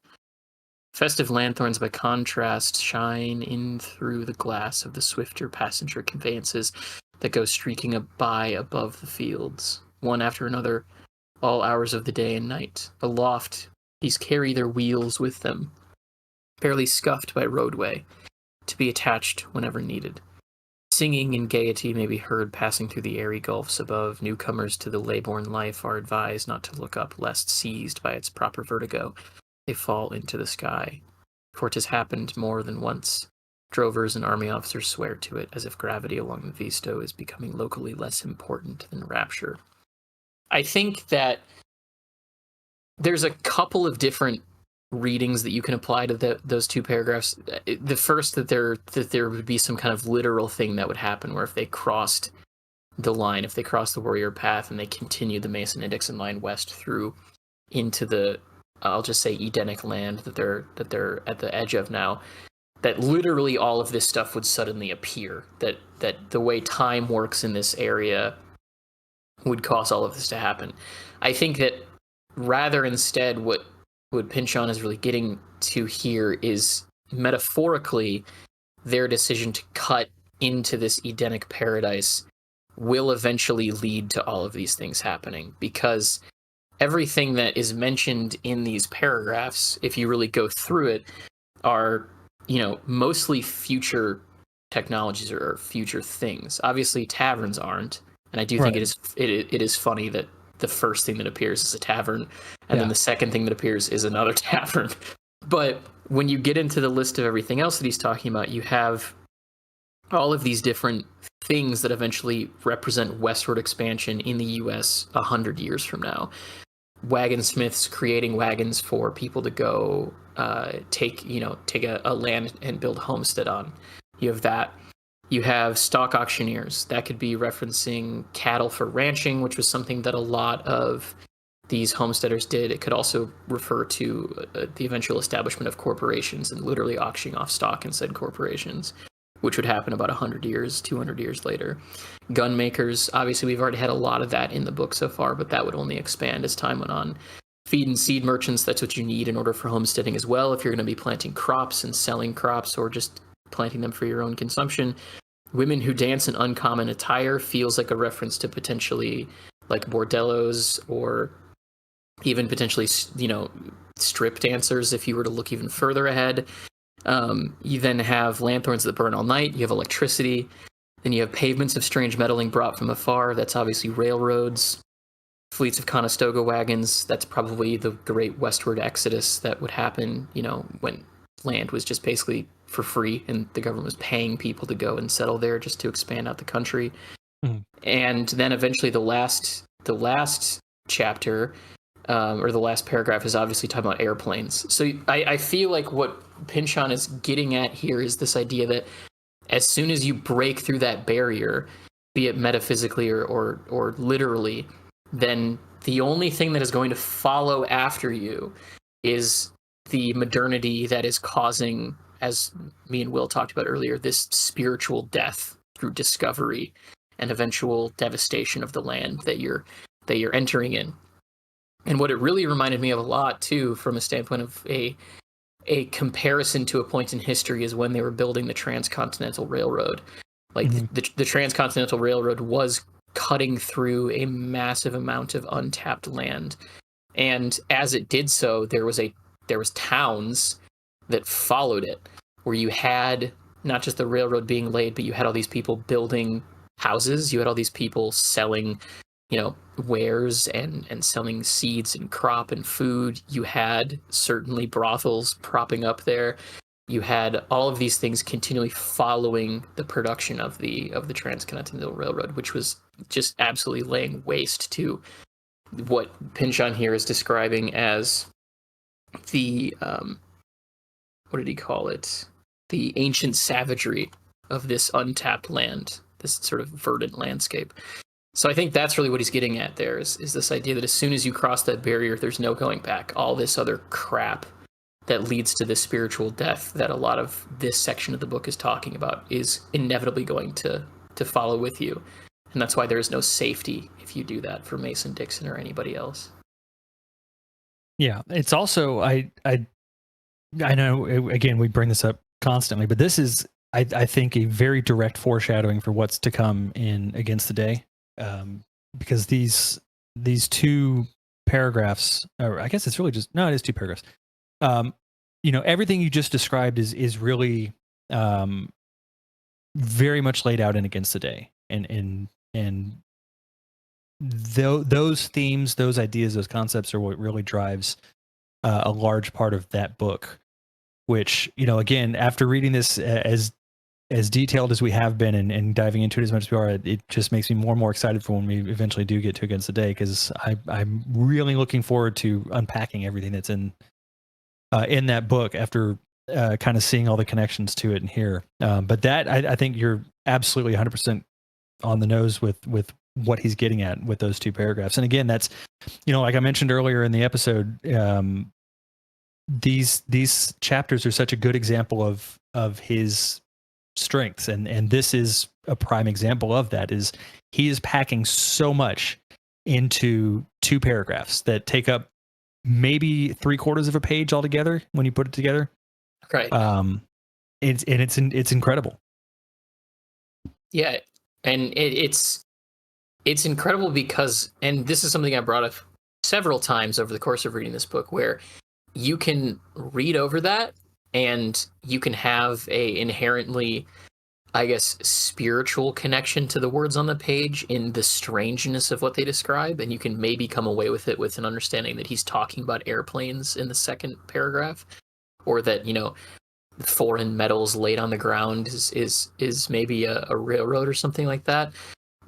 Festive lanthorns, by contrast, shine in through the glass of the swifter passenger conveyances that go streaking by above the fields, one after another, all hours of the day and night. Aloft, these carry their wheels with them, barely scuffed by roadway, to be attached whenever needed. Singing and gaiety may be heard passing through the airy gulfs above. Newcomers to the lay-born life are advised not to look up, lest, seized by its proper vertigo, they fall into the sky. For 'tis happened more than once Drovers and army officers swear to it, as if gravity along the Visto is becoming locally less important than rapture. I think that there's a couple of different readings that you can apply to those two paragraphs. The first, that there would be some kind of literal thing that would happen, where if they crossed the line, if they crossed the warrior path and they continued the Mason and Dixon line west through into the, I'll just say, Edenic land that they're at the edge of now, that literally all of this stuff would suddenly appear. That the way time works in this area would cause all of this to happen. I think that rather, instead, what Pynchon is really getting to here is metaphorically their decision to cut into this Edenic paradise will eventually lead to all of these things happening, because everything that is mentioned in these paragraphs, if you really go through it, are, mostly future technologies or future things. Obviously, taverns aren't, and I do think it is funny that the first thing that appears is a tavern, and then the second thing that appears is another tavern. But when you get into the list of everything else that he's talking about, you have all of these different things that eventually represent westward expansion in the U.S. 100 years from now. Wagon smiths creating wagons for people to go take a land and build a homestead on. You have that. You have stock auctioneers. That could be referencing cattle for ranching, which was something that a lot of these homesteaders did. It could also refer to the eventual establishment of corporations and literally auctioning off stock in said corporations, which would happen about 100 years, 200 years later. Gun makers, obviously we've already had a lot of that in the book so far, but that would only expand as time went on. Feed and seed merchants, that's what you need in order for homesteading as well, if you're going to be planting crops and selling crops or just planting them for your own consumption. Women who dance in uncommon attire feels like a reference to potentially like bordellos, or even potentially, strip dancers if you were to look even further ahead. You then have lanthorns that burn all night. You have electricity. Then you have pavements of strange metalling brought from afar. That's obviously railroads. Fleets of Conestoga wagons. That's probably the great westward exodus that would happen, when land was just basically for free and the government was paying people to go and settle there just to expand out the country. And then eventually the last chapter, or the last paragraph, is obviously talking about airplanes. So I feel like what Pynchon is getting at here is this idea that as soon as you break through that barrier, be it metaphysically or literally, then the only thing that is going to follow after you is the modernity that is causing, as me and Will talked about earlier, this spiritual death through discovery and eventual devastation of the land that you're entering in. And what it really reminded me of a lot, too, from a standpoint of a comparison to a point in history, is when they were building the Transcontinental Railroad. Like, the Transcontinental Railroad was cutting through a massive amount of untapped land. And as it did so, there was towns that followed it, where you had not just the railroad being laid, but you had all these people building houses. You had all these people selling, wares and selling seeds and crop and food. You had certainly brothels propping up there. You had all of these things continually following the production of the Transcontinental Railroad, which was just absolutely laying waste to what Pynchon here is describing as the what did he call it? The ancient savagery of this untapped land, this sort of verdant landscape. So I think that's really what he's getting at there, is this idea that as soon as you cross that barrier, there's no going back. All this other crap that leads to this spiritual death that a lot of this section of the book is talking about is inevitably going to follow with you. And that's why there is no safety if you do that for Mason, Dixon, or anybody else. Yeah, it's also, I know, again, we bring this up constantly, but this is, I think, a very direct foreshadowing for what's to come in Against the Day, because these two paragraphs, or I guess it's really just, no, it is two paragraphs. Everything you just described is really very much laid out in Against the Day, and those themes, those ideas, those concepts are what really drives a large part of that book. Which, again, after reading this as as detailed as we have been and diving into it as much as we are, it just makes me more and more excited for when we eventually do get to Against the Day, because I'm really looking forward to unpacking everything that's in that book after kind of seeing all the connections to it in here. But that I think you're absolutely 100% on the nose with what he's getting at with those two paragraphs. And again, that's, like I mentioned earlier in the episode, these chapters are such a good example of his strengths, and this is a prime example of that. Is he is packing so much into two paragraphs that take up maybe 3/4 of a page altogether when you put it together. Right. It's incredible. Yeah, and it's incredible because, and this is something I brought up several times over the course of reading this book, where you can read over that and you can have a inherently, I guess, spiritual connection to the words on the page in the strangeness of what they describe, and you can maybe come away with it with an understanding that he's talking about airplanes in the second paragraph, or that foreign metals laid on the ground is maybe a railroad or something like that.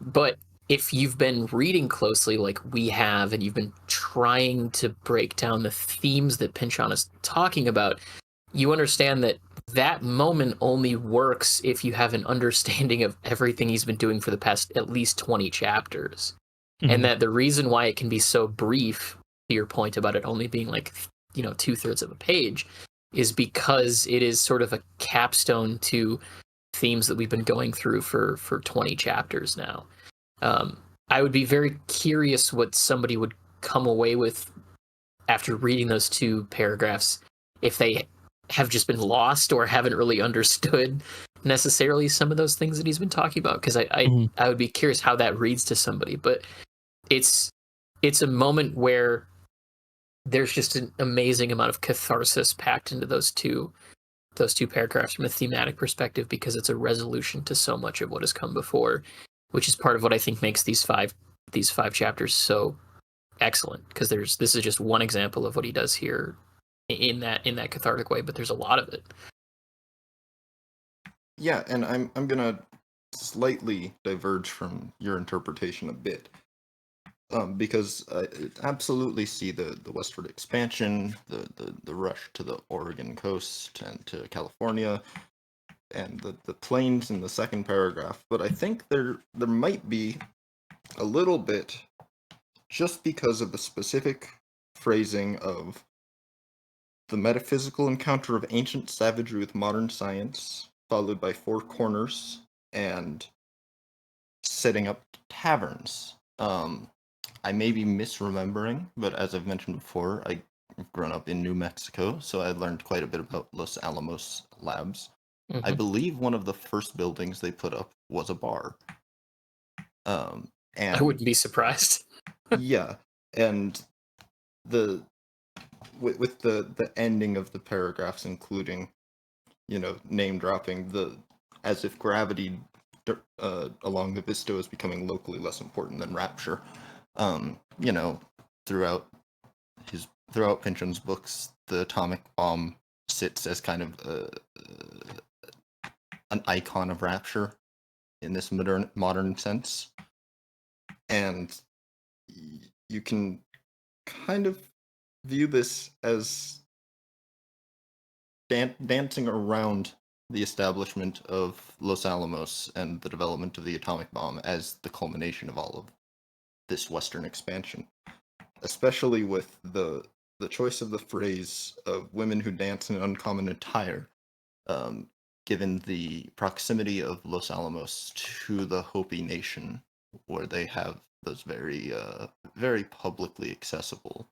But if you've been reading closely like we have, and you've been trying to break down the themes that Pynchon is talking about, you understand that that moment only works if you have an understanding of everything he's been doing for the past at least 20 chapters. Mm-hmm. And that the reason why it can be so brief, to your point about it only being like 2/3 of a page, is because it is sort of a capstone to themes that we've been going through for 20 chapters now. I would be very curious what somebody would come away with after reading those two paragraphs, if they have just been lost or haven't really understood necessarily some of those things that he's been talking about. Because I would be curious how that reads to somebody. But it's a moment where there's just an amazing amount of catharsis packed into those two paragraphs from a thematic perspective, because it's a resolution to so much of what has come before, which is part of what I think makes these five chapters so excellent, because this is just one example of what he does here in that cathartic way, but there's a lot of it. Yeah, and I'm gonna slightly diverge from your interpretation a bit, because I absolutely see the westward expansion, the rush to the Oregon coast and to California, and the plains in the second paragraph. But I think there might be a little bit, just because of the specific phrasing of the metaphysical encounter of ancient savagery with modern science, followed by four corners and setting up taverns. I may be misremembering, but as I've mentioned before, I've grown up in New Mexico, so I learned quite a bit about Los Alamos Labs. Mm-hmm. I believe one of the first buildings they put up was a bar. And I wouldn't be surprised. Yeah, and with the ending of the paragraphs, including name dropping, as if gravity along the Visto is becoming locally less important than rapture. Throughout Pynchon's books, the atomic bomb sits as kind of an icon of rapture in this modern sense, and you can kind of view this as dancing around the establishment of Los Alamos and the development of the atomic bomb as the culmination of all of this Western expansion, especially with the choice of the phrase of women who dance in uncommon attire, given the proximity of Los Alamos to the Hopi Nation, where they have those very very publicly accessible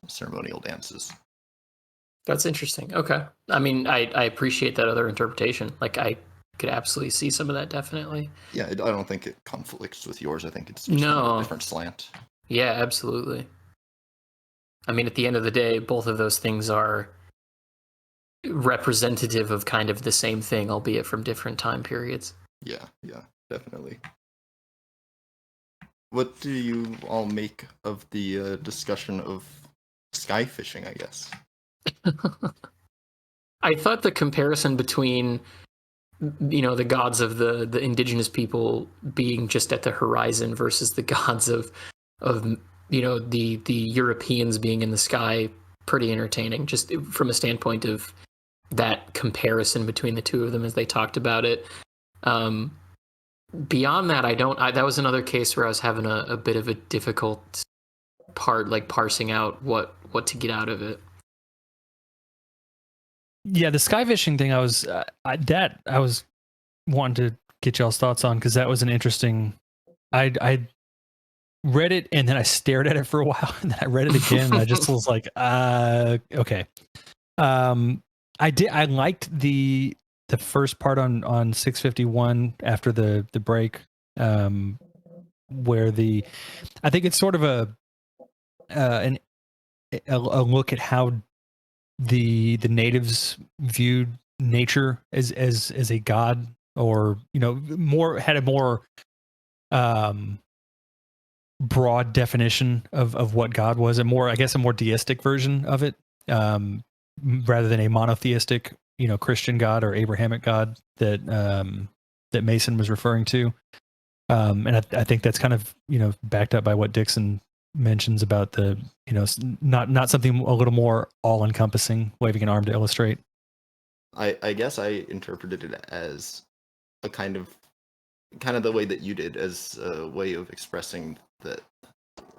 ceremonial dances. That's interesting. Okay. I mean, I appreciate that other interpretation. Like, I could absolutely see some of that, definitely. Yeah, I don't think it conflicts with yours. I think it's just kind of a different slant. Yeah, absolutely. I mean, at the end of the day, both of those things are representative of kind of the same thing, albeit from different time periods. Yeah, definitely. What do you all make of the discussion of sky fishing, I guess? I thought the comparison between the gods of the indigenous people being just at the horizon versus the gods of the Europeans being in the sky pretty entertaining, just from a standpoint of that comparison between the two of them as they talked about it. Beyond that, that was another case where I was having a bit of a difficult part, like parsing out what to get out of it. Yeah, the sky fishing thing, I was wanting to get y'all's thoughts on, because that was an interesting. I read it and then I stared at it for a while, and then I read it again, and I just was like, okay. I liked the first part on 651 after the break, where I think it's sort of a look at how the natives viewed nature as a god, or had a more broad definition of what God was, a more deistic version of it, rather than a monotheistic Christian God or Abrahamic God that Mason was referring to. And I think that's kind of backed up by what Dixon mentions about the not something a little more all encompassing, waving an arm to illustrate. I guess I interpreted it as a kind of the way that you did, as a way of expressing that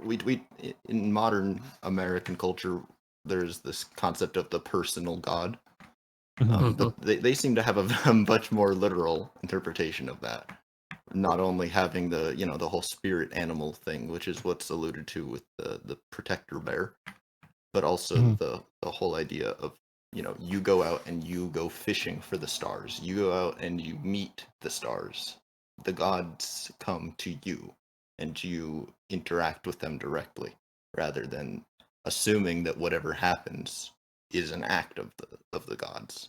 we in modern American culture, there's this concept of the personal God. But they seem to have a much more literal interpretation of that. Not only having the the whole spirit animal thing, which is what's alluded to with the protector bear, but also the whole idea of you go out and you go fishing for the stars. You go out and you meet the stars. The gods come to you, and you interact with them directly, rather than assuming that whatever happens is an act of the gods.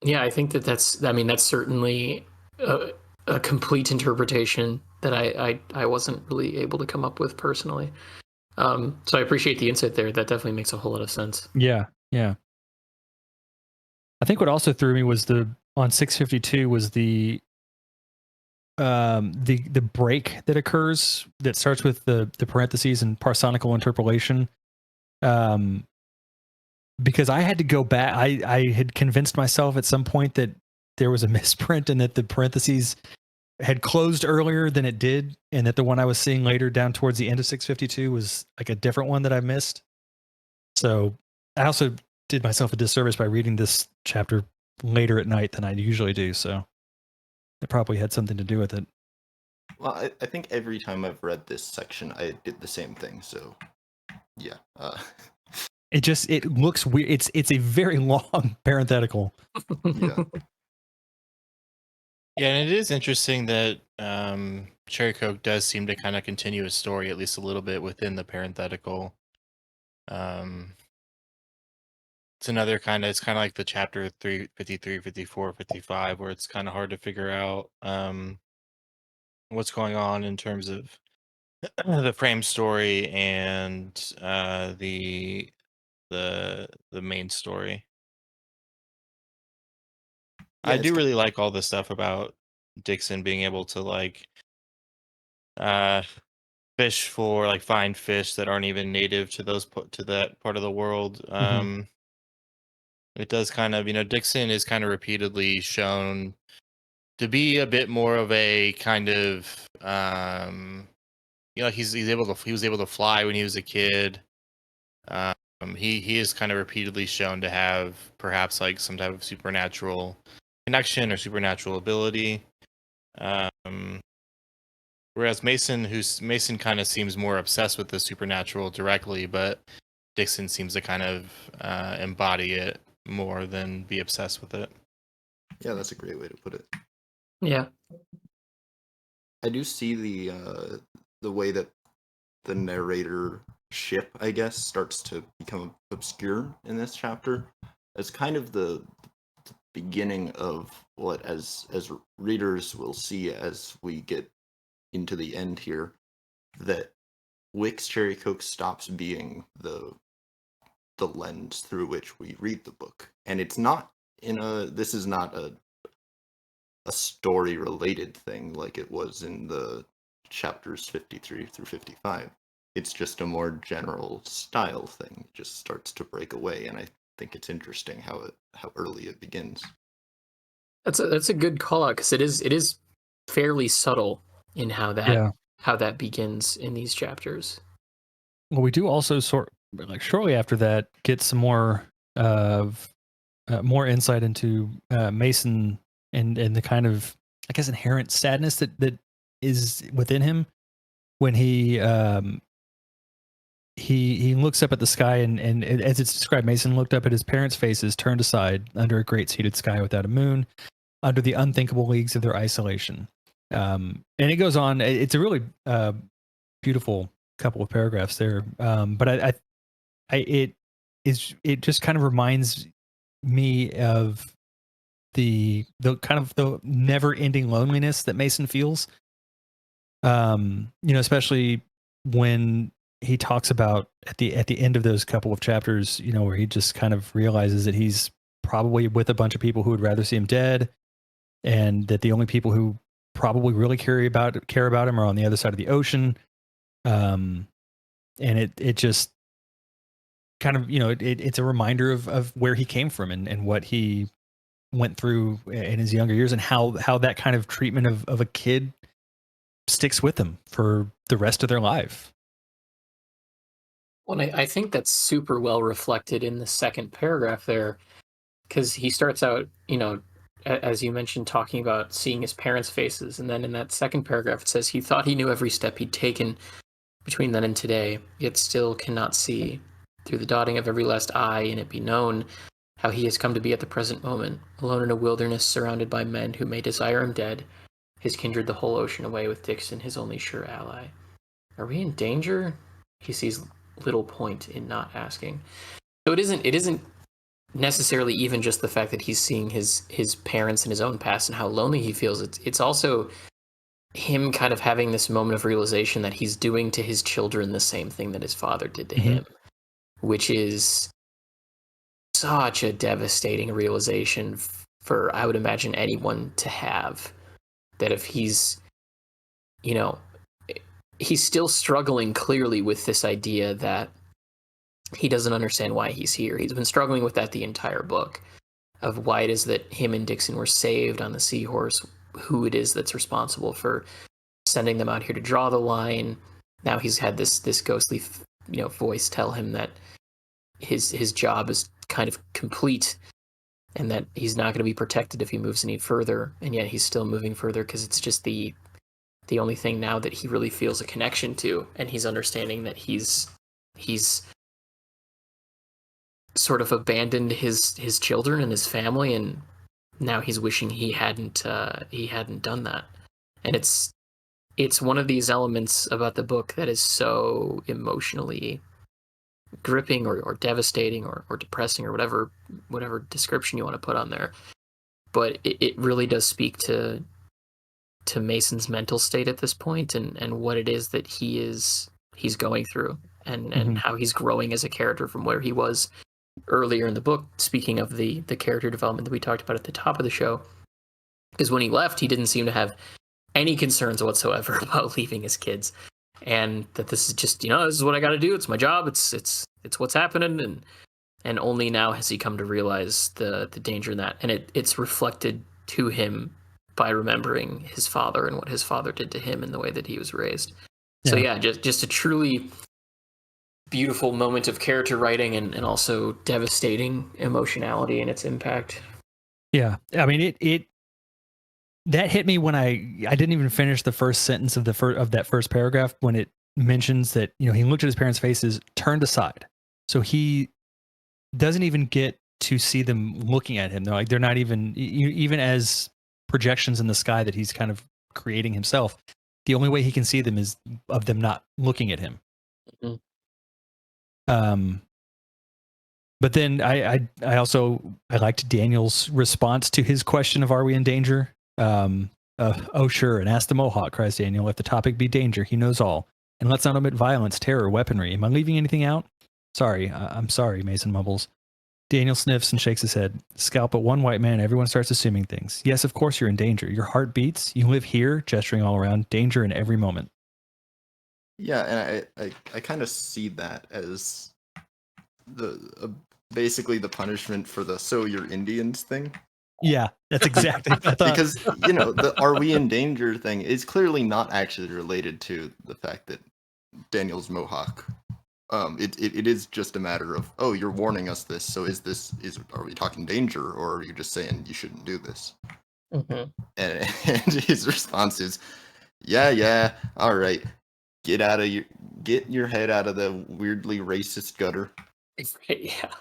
Yeah, I think that's certainly a complete interpretation that I wasn't really able to come up with personally. So I appreciate the insight there. That definitely makes a whole lot of sense. Yeah. I think what also threw me was on 652 was the break that occurs, that starts with the parentheses and parsonical interpolation. Because I had to go back. I had convinced myself at some point that there was a misprint and that the parentheses had closed earlier than it did, and that the one I was seeing later down towards the end of 652 was like a different one that I missed. So I also did myself a disservice by reading this chapter later at night than I usually do. So it probably had something to do with it. Well, I think every time I've read this section, I did the same thing. So yeah. It looks weird. It's a very long parenthetical. Yeah. Yeah, and it is interesting that Cherry Coke does seem to kind of continue his story at least a little bit within the parenthetical. It's another it's kind of like the chapter 353, 54, 55, where it's kind of hard to figure out what's going on in terms of the frame story and the main story. Yeah, I do really like all the stuff about Dixon being able to fish for find fish that aren't even native to to that part of the world. It does kind of, Dixon is kind of repeatedly shown to be a bit more of a kind of he was able to fly when he was a kid. He is kind of repeatedly shown to have perhaps some type of supernatural connection or supernatural ability. Whereas Mason kind of seems more obsessed with the supernatural directly, but Dixon seems to kind of embody it more than be obsessed with it. Yeah, that's a great way to put it. Yeah. I do see the way that the narrator ship, I guess, starts to become obscure in this chapter as kind of the beginning of what, as readers will see as we get into the end here, that Wick's Cherry Coke stops being the the lens through which we read the book. And it's not this is not a story related thing like it was in the chapters 53 through 55. It's just a more general style thing. It just starts to break away, and I think it's interesting how early it begins. That's a good call out, because it is fairly subtle in how that begins in these chapters. Well, we do also shortly after that get some more more insight into Mason and the kind of, I guess, inherent sadness that is within him when he looks up at the sky, and as it's described, Mason looked up at his parents' faces turned aside under a great seated sky without a moon, under the unthinkable leagues of their isolation. And it goes on. It's a really beautiful couple of paragraphs there. But it just kind of reminds me of the kind of the never ending loneliness that Mason feels. Especially when he talks about at the end of those couple of chapters, where he just kind of realizes that he's probably with a bunch of people who would rather see him dead, and that the only people who probably really care about him are on the other side of the ocean. And it just kind of, it's a reminder of where he came from and what he went through in his younger years, and how that kind of treatment of a kid sticks with them for the rest of their life. Well, I think that's super well reflected in the second paragraph there, because he starts out, as you mentioned, talking about seeing his parents' faces. And then in that second paragraph, it says, he thought he knew every step he'd taken between then and today, yet still cannot see through the dotting of every last I, and it be known how he has come to be at the present moment, alone in a wilderness surrounded by men who may desire him dead, his kindred the whole ocean away, with Dixon his only sure ally. Are we in danger? He sees little point in not asking. So it isn't necessarily even just the fact that he's seeing his parents in his own past and how lonely he feels. It's also him kind of having this moment of realization that he's doing to his children the same thing that his father did to him, which is such a devastating realization for, I would imagine, anyone to have. That if he's still struggling clearly with this idea that he doesn't understand why he's here. He's been struggling with that the entire book, of why it is that him and Dixon were saved on the Seahorse, who it is that's responsible for sending them out here to draw the line. Now he's had this ghostly voice tell him that his job is kind of complete, and that he's not going to be protected if he moves any further, and yet he's still moving further because it's just the only thing now that he really feels a connection to, and he's understanding that he's sort of abandoned his children and his family, and now he's wishing he hadn't done that. And it's one of these elements about the book that is so emotionally gripping or devastating or depressing, or whatever description you want to put on there. But it really does speak to Mason's mental state at this point, and what it is that he's going through, and how he's growing as a character from where he was earlier in the book. Speaking of the character development that we talked about at the top of the show, because when he left, he didn't seem to have any concerns whatsoever about leaving his kids, and that this is just, this is what I got to do. It's my job. It's what's happening, and only now has he come to realize the danger in that, and it's reflected to him by remembering his father and what his father did to him and the way that he was raised. So yeah, just a truly beautiful moment of character writing, and also devastating emotionality and its impact. Yeah, I mean it that hit me when I didn't even finish the first sentence of that first paragraph, when it mentions that he looked at his parents' faces, turned aside, so he doesn't even get to see them looking at him. They're not even as projections in the sky that he's kind of creating himself. The only way he can see them is of them not looking at him. But then I liked Daniel's response to his question of, are we in danger? Oh sure, and ask the Mohawk, cries Daniel, if the topic be danger, he knows all. And let's not omit violence, terror, weaponry. Am I leaving anything out? Sorry, I'm sorry, Mason mumbles. Daniel sniffs and shakes his head. Scalp at one white man, everyone starts assuming things. Yes, of course you're in danger. Your heart beats. You live here, gesturing all around. Danger in every moment. Yeah, and I kind of see that as the basically the punishment for the "so you're Indians" thing. Yeah, that's exactly what I thought. Because the "are we in danger" thing is clearly not actually related to the fact that Daniel's Mohawk. It is just a matter of, oh, you're warning us this, so are we talking danger, or are you just saying you shouldn't do this? Mm-hmm. And his response is, yeah, all right, get your head out of the weirdly racist gutter. Yeah.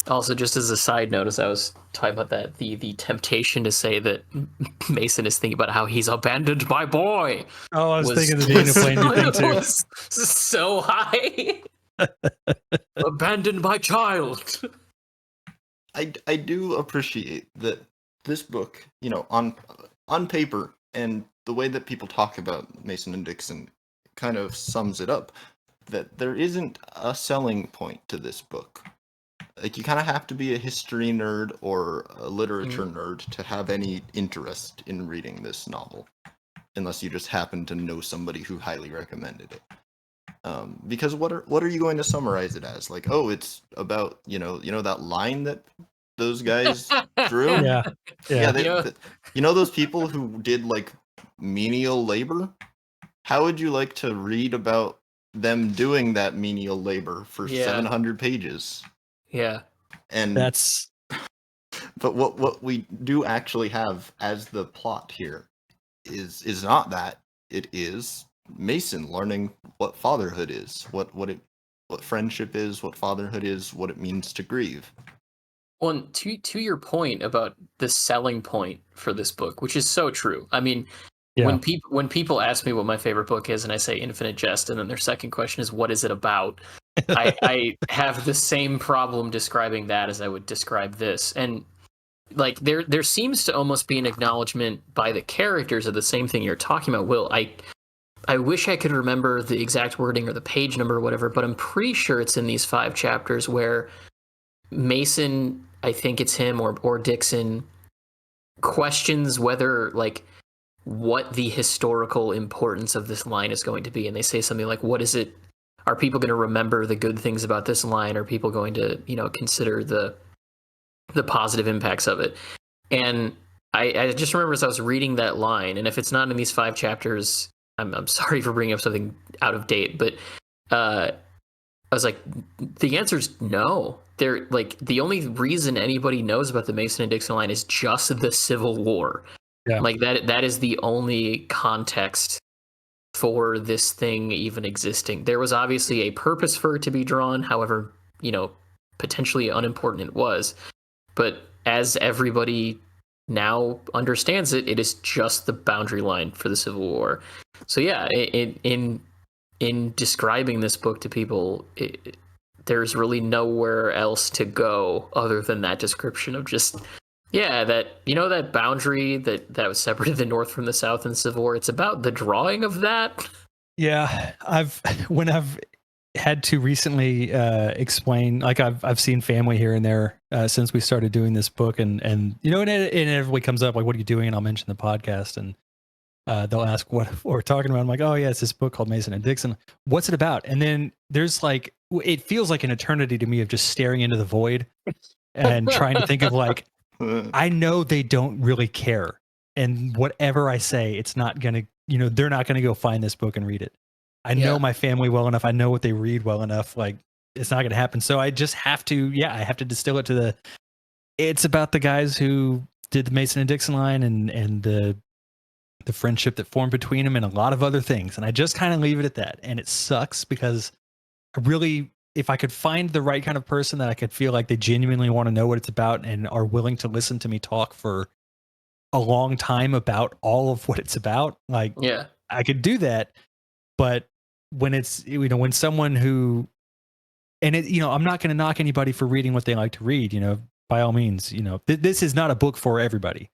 Also, just as a side note, as I was talking about that, the temptation to say that Mason is thinking about how he's abandoned my boy. Oh, I was thinking the Daniel Plainview thing too. Was so high. Abandoned my child. I do appreciate that this book, on paper, and the way that people talk about Mason and Dixon kind of sums it up, that there isn't a selling point to this book. Like, you kind of have to be a history nerd or a literature nerd to have any interest in reading this novel, unless you just happen to know somebody who highly recommended it. Because what are you going to summarize it as? Like, oh, it's about that line that those guys drew. Yeah. Those people who did like menial labor. How would you like to read about them doing that menial labor for 700 pages? Yeah. And that's. But what we do actually have as the plot here is not that. It is Mason learning what fatherhood is, what friendship is, what fatherhood is, what it means to grieve. Well, to your point about the selling point for this book, which is so true. I mean, when people ask me what my favorite book is, and I say Infinite Jest, and then their second question is, what is it about? I have the same problem describing that as I would describe this. And like there seems to almost be an acknowledgement by the characters of the same thing you're talking about, Will. I wish I could remember the exact wording or the page number or whatever, but I'm pretty sure it's in these 5 chapters where Mason, I think it's him or Dixon, questions whether like what the historical importance of this line is going to be, and they say something like, what is it, are people going to remember the good things about this line? Are people going to consider the positive impacts of it? And I just remember as I was reading that line, and if it's not in these 5 chapters, I'm sorry for bringing up something out of date, but I was like, the answer is no. They're like, the only reason anybody knows about the Mason and Dixon line is just the Civil War. Yeah. Like that is the only context for this thing even existing. There was obviously a purpose for it to be drawn, however, potentially unimportant it was. But as everybody now understands it, it is just the boundary line for the Civil War. So yeah, in describing this book to people, there's really nowhere else to go other than that description of just, that boundary that was separated the North from the South in the Civil War. It's about the drawing of that. Yeah, I've had to recently explain, like I've seen family here and there since we started doing this book, and it inevitably comes up like, what are you doing? And I'll mention the podcast, and they'll ask what we're talking about. I'm like, oh yeah, it's this book called Mason and Dixon. What's it about? And then there's like, it feels like an eternity to me of just staring into the void and trying to think of like, I know they don't really care, and whatever I say, it's not gonna, they're not gonna go find this book and read it. I know my family well enough. I know what they read well enough. Like, it's not gonna happen. So I just have to, I have to distill it to it's about the guys who did the Mason and Dixon line and the friendship that formed between them and a lot of other things. And I just kind of leave it at that. And it sucks because I really, if I could find the right kind of person that I could feel like they genuinely want to know what it's about and are willing to listen to me talk for a long time about all of what it's about, like, I could do that. But when it's, when someone who, and it, I'm not going to knock anybody for reading what they like to read, by all means, this is not a book for everybody.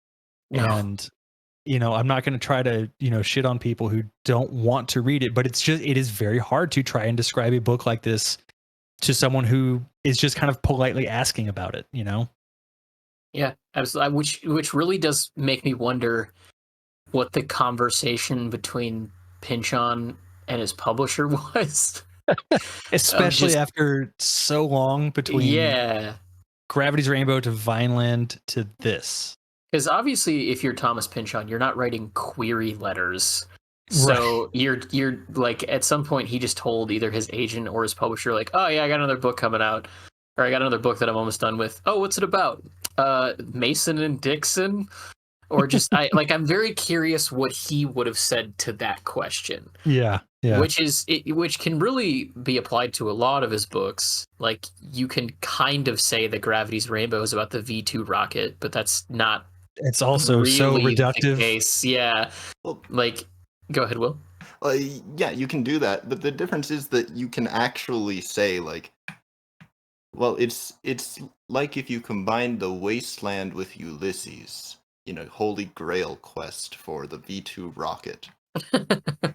No. And, I'm not going to try to, shit on people who don't want to read it, but it is very hard to try and describe a book like this to someone who is just kind of politely asking about it, you know? Yeah, absolutely. Which really does make me wonder what the conversation between Pynchon and his publisher was. Especially just after so long between yeah, Gravity's Rainbow to Vineland to this. because obviously, if you're Thomas Pynchon, you're not writing query letters. Right. So you're like, at some point he just told either his agent or his publisher, like, oh yeah, I got another book coming out, or I got another book that I'm almost done with. Oh, what's it about? Mason and Dixon. Or just I'm very curious what he would have said to that question. Yeah. Which can really be applied to a lot of his books. Like, you can kind of say that Gravity's Rainbow is about the V2 rocket, but that's not It's also really so the reductive. case. Yeah. Well, Like, go ahead, Will. yeah, you can do that, but the difference is that you can actually say, like, well, it's like if you combine the Wasteland with Ulysses, Holy Grail quest for the V2 rocket.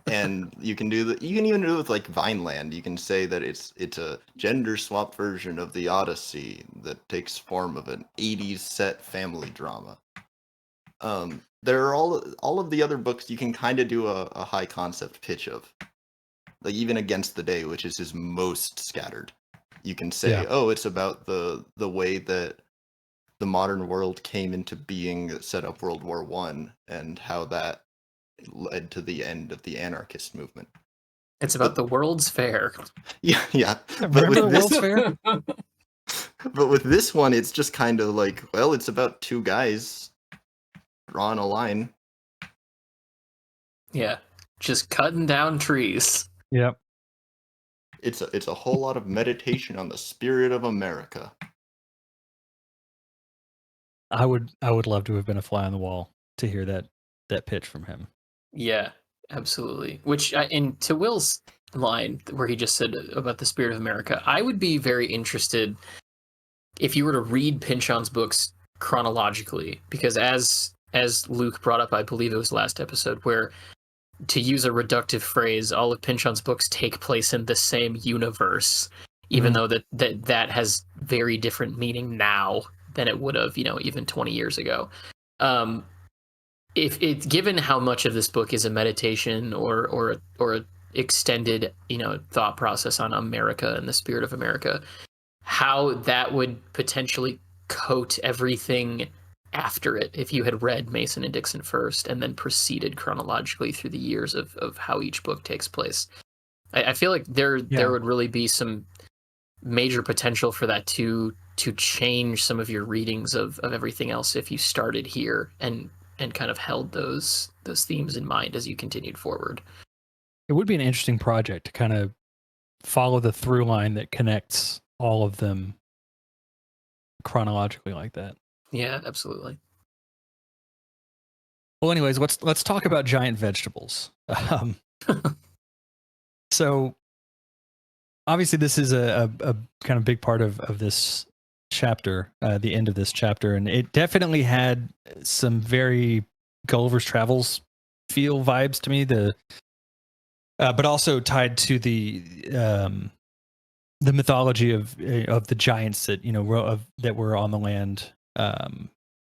And you can even do it with like Vineland. You can say that it's a gender swap version of the Odyssey that takes form of an 80s set family drama. There are all of the other books you can kind of do a high concept pitch of. Like even Against the Day, which is his most scattered. You can say, oh, it's about the way that the modern world came into being that set up World War I and how that led to the end of the anarchist movement. It's about the World's Fair. Yeah. Remember the World's Fair? But with this one, it's just kind of like, well, it's about two guys drawing a line. Yeah. Just cutting down trees. Yep. It's a whole lot of meditation on the spirit of America. I would love to have been a fly on the wall to hear that pitch from him. Yeah, absolutely. Which, and to Will's line where he just said about the spirit of America, I would be very interested if you were to read Pynchon's books chronologically, because as Luke brought up, I believe it was last episode, where, to use a reductive phrase, all of Pynchon's books take place in the same universe, even though that has very different meaning now than it would have, even 20 years ago. If it's given how much of this book is a meditation or a extended, thought process on America and the spirit of America, how that would potentially coat everything after it if you had read Mason and Dixon first and then proceeded chronologically through the years of how each book takes place. I feel like there would really be some major potential for that to change some of your readings of everything else if you started here and kind of held those themes in mind as you continued forward. It would be an interesting project to kind of follow the through line that connects all of them chronologically like that. Yeah, absolutely. Well, anyways, let's talk about giant vegetables. So obviously this is a kind of big part of this chapter, the end of this chapter, and it definitely had some very Gulliver's Travels feel vibes to me. But also tied to the mythology of the giants that that were on the land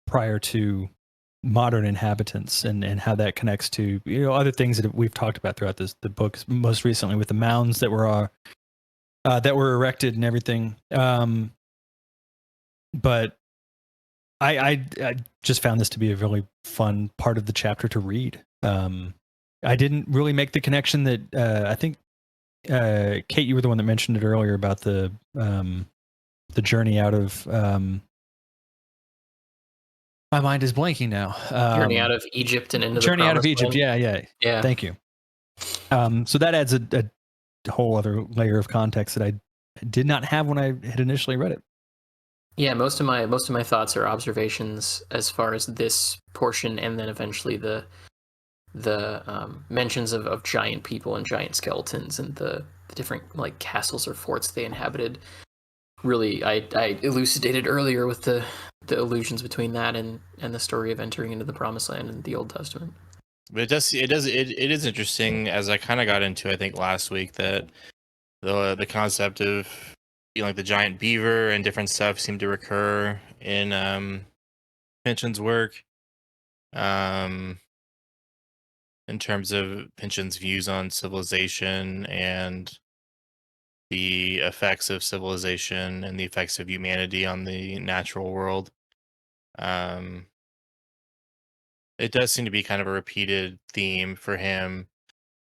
prior to modern inhabitants, and how that connects to other things that we've talked about throughout the book, most recently with the mounds that were erected and everything. But I just found this to be a really fun part of the chapter to read. I didn't really make the connection that I think Kate, you were the one that mentioned it earlier about the journey out of. My mind is blanking now. Journey out of Egypt and into journey the out of Egypt. Land. Yeah. Thank you. So that adds a whole other layer of context that I did not have when I had initially read it. Yeah, most of my thoughts are observations as far as this portion, and then eventually the mentions of giant people and giant skeletons and the different like castles or forts they inhabited. Really, I elucidated earlier with the allusions between that and the story of entering into the Promised Land in the Old Testament. But it is interesting, as I kind of got into, I think last week, that the concept of like the giant beaver and different stuff seem to recur in Pynchon's work. In terms of Pynchon's views on civilization and the effects of civilization and the effects of humanity on the natural world. It does seem to be kind of a repeated theme for him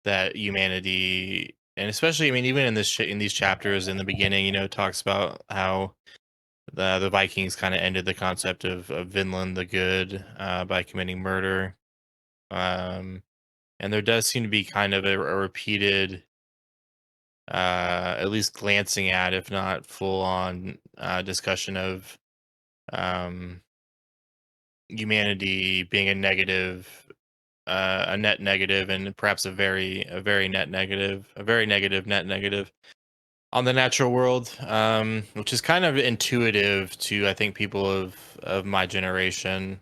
that humanity, and especially, I mean, even in in these chapters in the beginning, it talks about how the Vikings kind of ended the concept of Vinland the Good by committing murder. Um, and there does seem to be kind of a repeated, at least glancing at, if not full on, discussion of um, humanity being a net negative, and perhaps a very net negative, a very negative net negative on the natural world, which is kind of intuitive to, I think, people of my generation,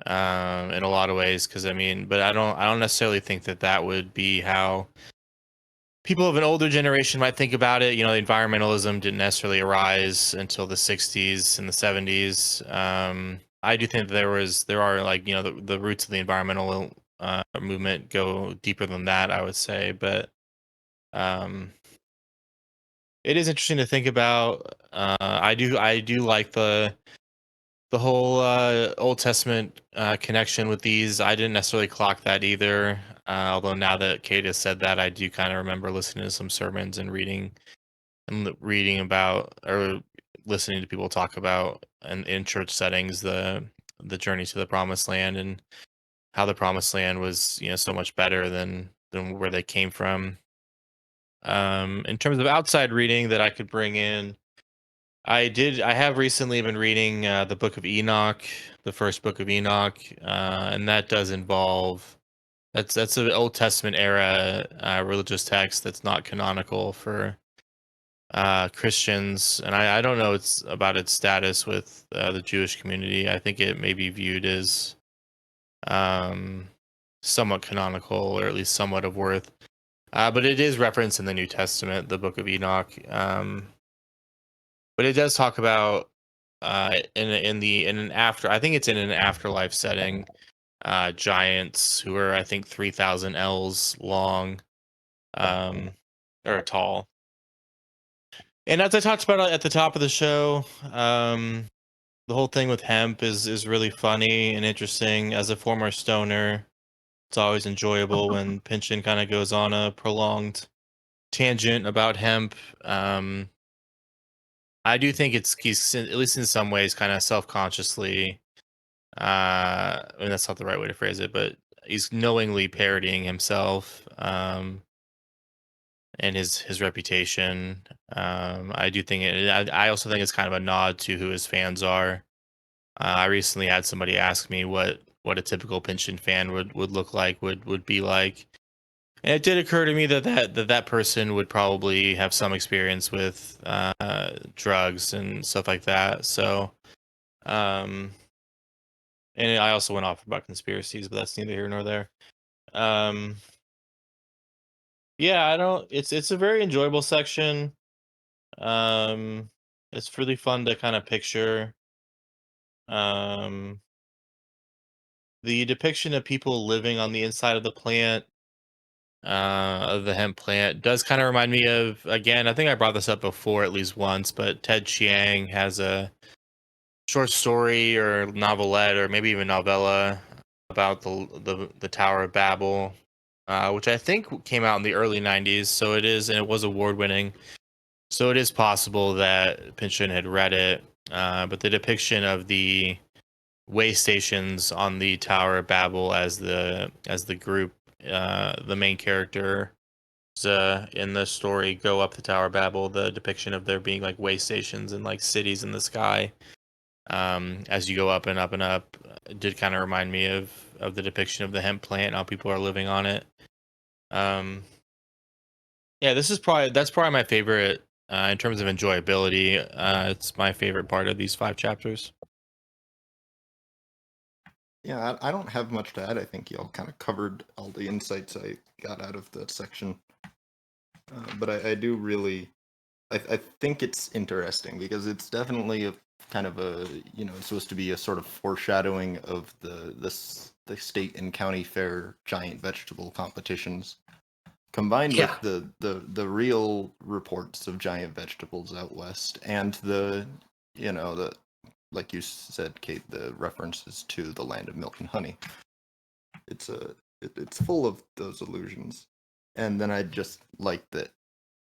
in a lot of ways. Because I mean, but I don't necessarily think that that would be how people of an older generation might think about it. Environmentalism didn't necessarily arise until the 60s and the 70s. I do think there are, like, the roots of the environmental movement go deeper than that, I would say. But um, it is interesting to think about. I do like the whole Old Testament connection with these. I didn't necessarily clock that either. Although now that Kate has said that, I do kind of remember listening to some sermons and reading about, or listening to people talk about, in church settings, the journey to the promised land, and how the promised land was, so much better than where they came from. In terms of outside reading that I could bring in, I have recently been reading the Book of Enoch, the first Book of Enoch, and that does involve, that's an Old Testament era religious text that's not canonical for Christians, and I don't know it's about its status with the Jewish community. I think it may be viewed as um, somewhat canonical, or at least somewhat of worth. But it is referenced in the New Testament, the Book of Enoch. But it does talk about in an after, I think it's in an afterlife setting, giants who are, I think, 3,000 ells long, um, or tall. And as I talked about at the top of the show, the whole thing with hemp is really funny and interesting. As a former stoner, it's always enjoyable when Pynchon kind of goes on a prolonged tangent about hemp. I do think he's, at least in some ways, kind of self-consciously, I mean, that's not the right way to phrase it, but he's knowingly parodying himself, and his reputation. I do think I also think it's kind of a nod to who his fans are. I recently had somebody ask me what a typical Pynchon fan would look like, would be like. And it did occur to me that person would probably have some experience with drugs and stuff like that. So, um, and I also went off about conspiracies, but that's neither here nor there. Um, yeah, I don't. It's a very enjoyable section. Um, it's really fun to kind of picture. Um, the depiction of people living on the inside of the plant, of the hemp plant, does kind of remind me of, again, I think I brought this up before at least once, but Ted Chiang has a short story or novelette, or maybe even novella, about the Tower of Babel, which I think came out in the early 90s. So it is, and it was award winning. So it is possible that Pynchon had read it. But the depiction of the way stations on the Tower of Babel as the group, the main character, in the story, go up the Tower of Babel, the depiction of there being like way stations and like cities in the sky, as you go up and up and up, did kind of remind me of the depiction of the hemp plant and how people are living on it. Um, yeah, that's probably my favorite, in terms of enjoyability. It's my favorite part of these 5 chapters. Yeah, I don't have much to add. I think y'all kind of covered all the insights I got out of that section. But I do really I think it's interesting because it's definitely a kind of a, it's supposed to be a sort of foreshadowing of the state and county fair giant vegetable competitions, combined Yeah. with the real reports of giant vegetables out west, and the like you said, Kate, the references to the land of milk and honey. It's full of those allusions. And then I just like that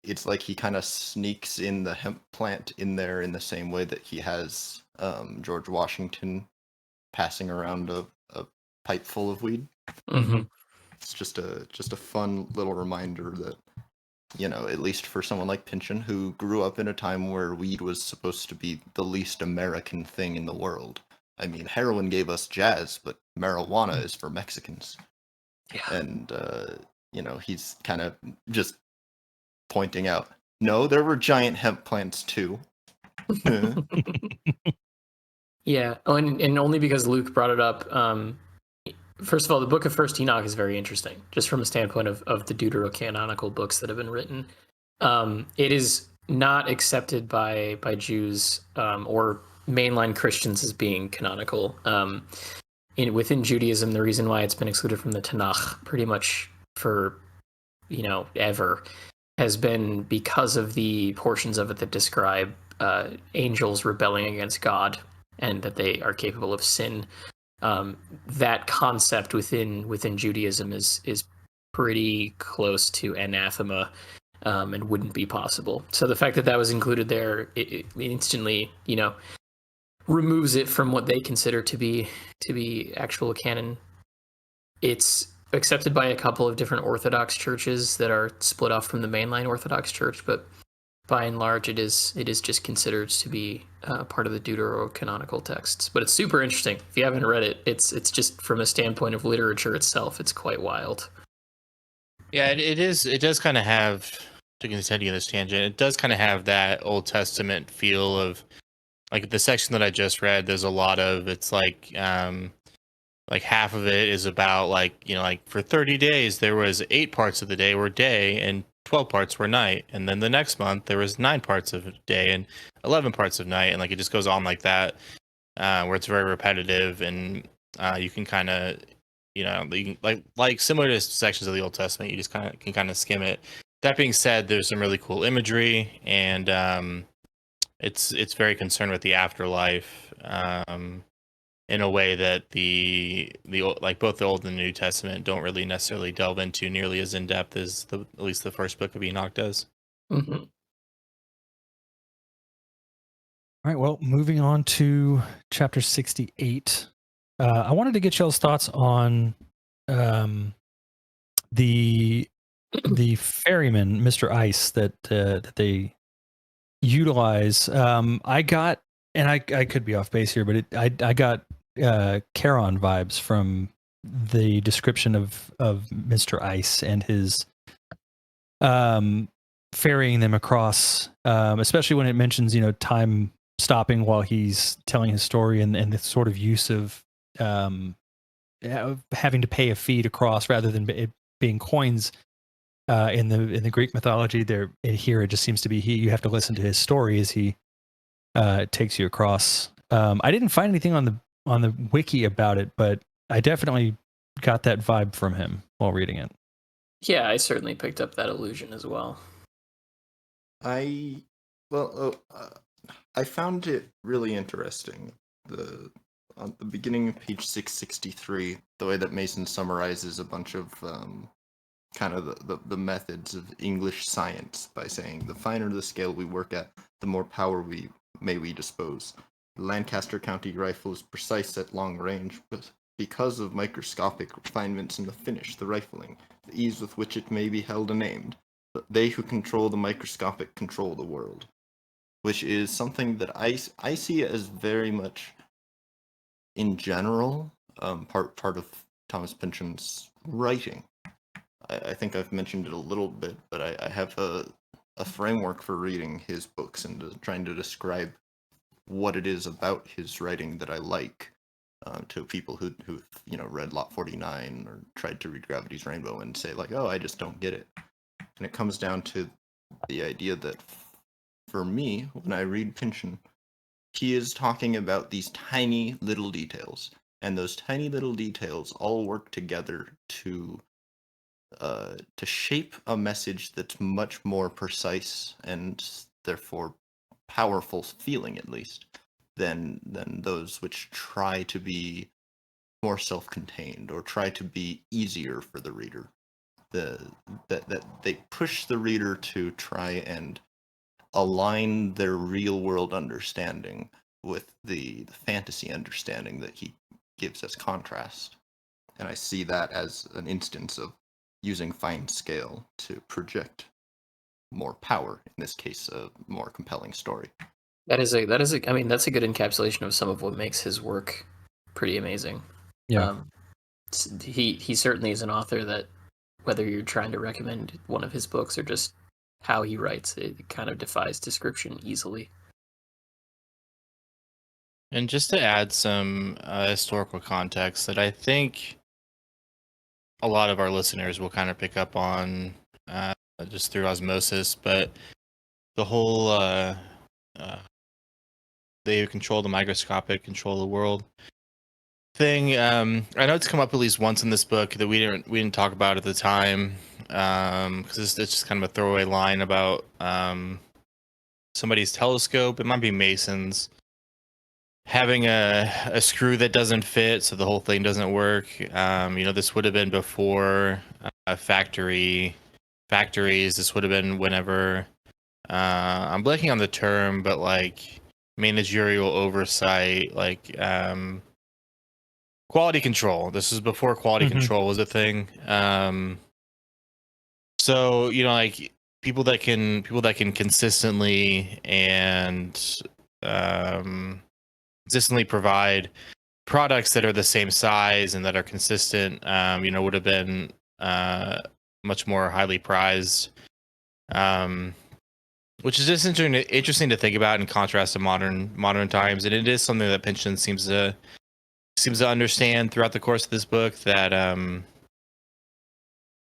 it's like he kind of sneaks in the hemp plant in there in the same way that he has George Washington passing around a pipe full of weed. Mm-hmm. It's just a fun little reminder that, at least for someone like Pynchon, who grew up in a time where weed was supposed to be the least American thing in the world. I mean, heroin gave us jazz, but marijuana is for Mexicans. Yeah. And he's kind of just pointing out, no, there were giant hemp plants too. Yeah. Oh, and only because Luke brought it up. First of all, the Book of First Enoch is very interesting, just from a standpoint of the deuterocanonical books that have been written. It is not accepted by Jews or mainline Christians as being canonical. Within Judaism, the reason why it's been excluded from the Tanakh pretty much for ever has been because of the portions of it that describe angels rebelling against God and that they are capable of sin. That concept within Judaism is pretty close to anathema, and wouldn't be possible. So the fact that that was included there, it instantly, removes it from what they consider to be actual canon. It's accepted by a couple of different Orthodox churches that are split off from the mainline Orthodox Church, but by and large, it is just considered to be part of the deuterocanonical texts. But it's super interesting. If you haven't read it, it's just from a standpoint of literature itself, it's quite wild. Yeah, it is. It does kind of have, to continue this tangent, it does kind of have that Old Testament feel of, like, the section that I just read. There's a lot of, it's like half of it is about, like for 30 days there was 8 parts of the day were day and 12 parts were night, and then the next month there was 9 parts of day and 11 parts of night, and like it just goes on like that, where it's very repetitive, and you can kind of, you can, like similar to sections of the Old Testament, you just can skim it. That being said, there's some really cool imagery, and it's very concerned with the afterlife, in a way that the like both the Old and the New Testament don't really necessarily delve into nearly as in depth as at least the first book of Enoch does. Mm-hmm. All right, well, moving on to chapter 68. I wanted to get y'all's thoughts on the ferryman, Mr. Ice, that they utilize. I got, and I could be off base here, but I got Charon vibes from the description of Mr. Ice and his ferrying them across, especially when it mentions time stopping while he's telling his story, and the sort of use of having to pay a fee to cross rather than it being coins. In the Greek mythology, here it just seems to be you have to listen to his story as he takes you across. I didn't find anything on the wiki about it, but I definitely got that vibe from him while reading it. Yeah, I certainly picked up that illusion as well. I found it really interesting. On the beginning of page 663, the way that Mason summarizes a bunch of kind of the methods of English science by saying, the finer the scale we work at, the more power we dispose. The Lancaster County rifle is precise at long range, but because of microscopic refinements in the finish, the rifling, the ease with which it may be held and aimed. But they who control the microscopic control the world, which is something that I see as very much, in general, part of Thomas Pynchon's writing. I think I've mentioned it a little bit, but I have a framework for reading his books and trying to describe what it is about his writing that I like, to people who read Lot 49 or tried to read Gravity's Rainbow and say, like, oh, I just don't get it. And it comes down to the idea that for me, when I read Pynchon, he is talking about these tiny little details, and those tiny little details all work together to shape a message that's much more precise and therefore powerful feeling, at least, than those which try to be more self-contained or try to be easier for the reader. That they push the reader to try and align their real world understanding with the fantasy understanding that he gives as contrast. And I see that as an instance of using fine scale to project more power, in this case a more compelling story. That is I mean, that's a good encapsulation of some of what makes his work pretty amazing. Yeah. He certainly is an author that, whether you're trying to recommend one of his books or just how he writes, it kind of defies description easily. And just to add some historical context that I think a lot of our listeners will kind of pick up on just through osmosis, but the whole they who control the microscopic control the world thing. I know it's come up at least once in this book that we didn't talk about at the time, because it's just kind of a throwaway line about somebody's telescope. It might be Mason's having a screw that doesn't fit, so the whole thing doesn't work. This would have been before factories. This would have been whenever I'm blanking on the term, but like managerial oversight, like quality control. This is before quality control was a thing. So like people that can consistently and consistently provide products that are the same size and that are consistent, would have been much more highly prized. Which is just interesting to think about in contrast to modern times, and it is something that Pynchon seems to understand throughout the course of this book, that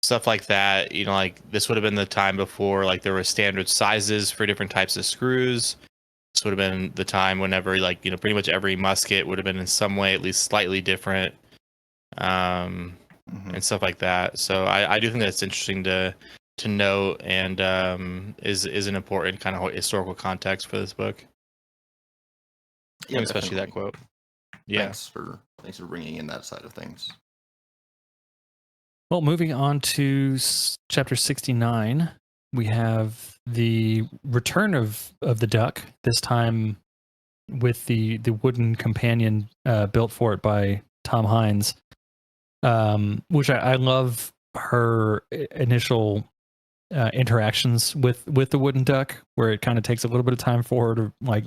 stuff like that, like this would have been the time before like there were standard sizes for different types of screws. This would have been the time whenever like pretty much every musket would have been in some way at least slightly different, and stuff like that. So I do think that's interesting to note, and is an important kind of historical context for this book. Yeah, especially that quote. Yeah. Thanks for bringing in that side of things. Well, moving on to chapter 69, we have the return of the duck, this time with the wooden companion built for it by Tom Hines, which I love her initial interactions with the wooden duck, where it kind of takes a little bit of time for her to like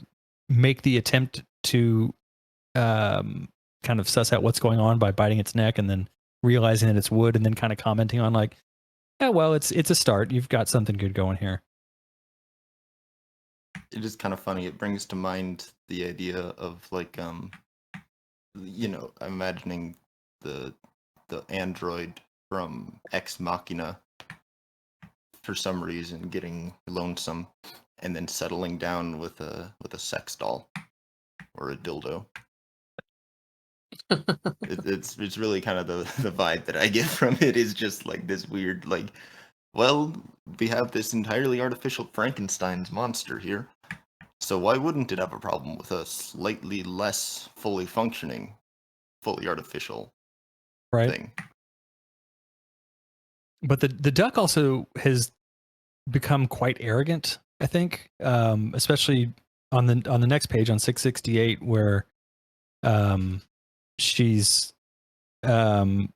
make the attempt to kind of suss out what's going on by biting its neck and then realizing that it's wood and then kind of commenting on like, yeah, well, it's a start. You've got something good going here. It is kind of funny. It brings to mind the idea of like, imagining the android from Ex Machina for some reason getting lonesome and then settling down with a sex doll or a dildo. It's really kind of the vibe that I get from it, is just like this weird, like, well, we have this entirely artificial Frankenstein's monster here, so why wouldn't it have a problem with a slightly less fully functioning, fully artificial thing? But the duck also has become quite arrogant, I think, especially on the next page on 668, where she's who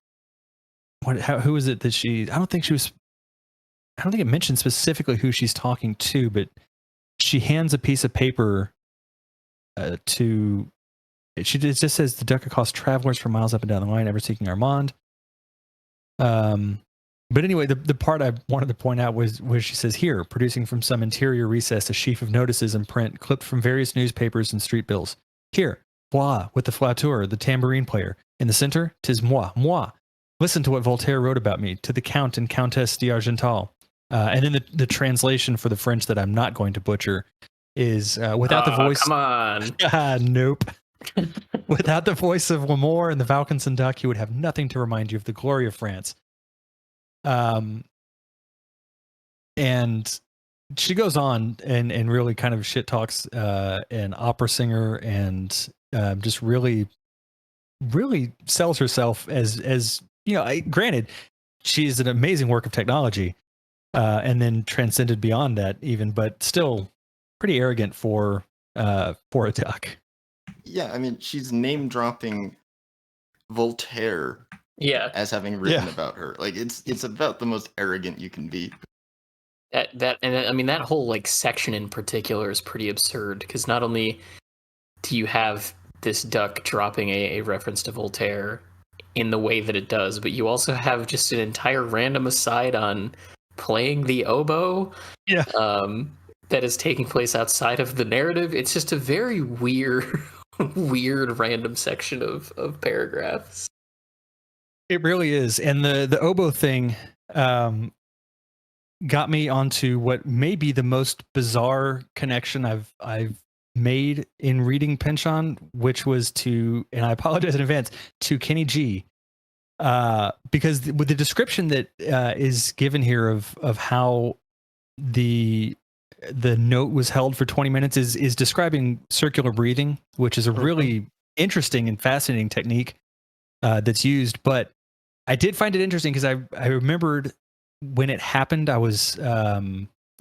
is it that she, I don't think it mentioned specifically who she's talking to, but she hands a piece of paper to, it just says the duck accosts travelers for miles up and down the line, ever seeking Armand. But anyway, the part I wanted to point out was where she says, here, producing from some interior recess a sheaf of notices in print clipped from various newspapers and street bills. Here, voila, with the flatteur, the tambourine player. In the center, 'tis moi. Listen to what Voltaire wrote about me, to the Count and Countess d'Argental. And then the translation for the French that I'm not going to butcher is without the voice. Come on. Nope. Without the voice of Lamore and the Valkenson duck, you would have nothing to remind you of the glory of France. And she goes on and really kind of shit talks an opera singer and just really sells herself as you know. Granted, she's an amazing work of technology, and then transcended beyond that even, but still pretty arrogant for a duck. Yeah, I mean, she's name dropping Voltaire Yeah. as having written about her. Like it's about the most arrogant you can be. I mean that whole like section in particular is pretty absurd because not only do you have this duck dropping a reference to Voltaire in the way that it does, but you also have just an entire random aside on playing the oboe. Yeah. That is taking place outside of the narrative. It's just a very weird random section of paragraphs. It really is. And the oboe thing got me onto what may be the most bizarre connection I've made in reading Pynchon, which was to, and I apologize in advance, to Kenny G. Because with the description that is given here of how the note was held for 20 minutes is describing circular breathing, which is a really interesting and fascinating technique that's used. But I did find it interesting because I remembered when it happened, I was I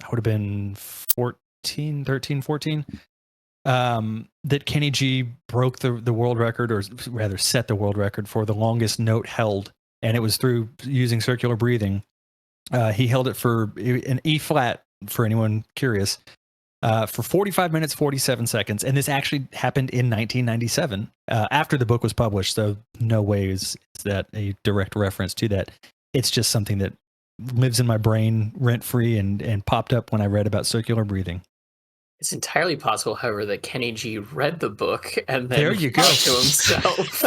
would have been 13, 14. That Kenny G broke the world record, or rather set the world record for the longest note held, and it was through using circular breathing. He held it for an E flat, for anyone curious, for 45 minutes, 47 seconds. And this actually happened in 1997, after the book was published. So no way is that a direct reference to that. It's just something that lives in my brain rent free and popped up when I read about circular breathing. It's entirely possible, however, that Kenny G read the book and then There you go. thought to himself,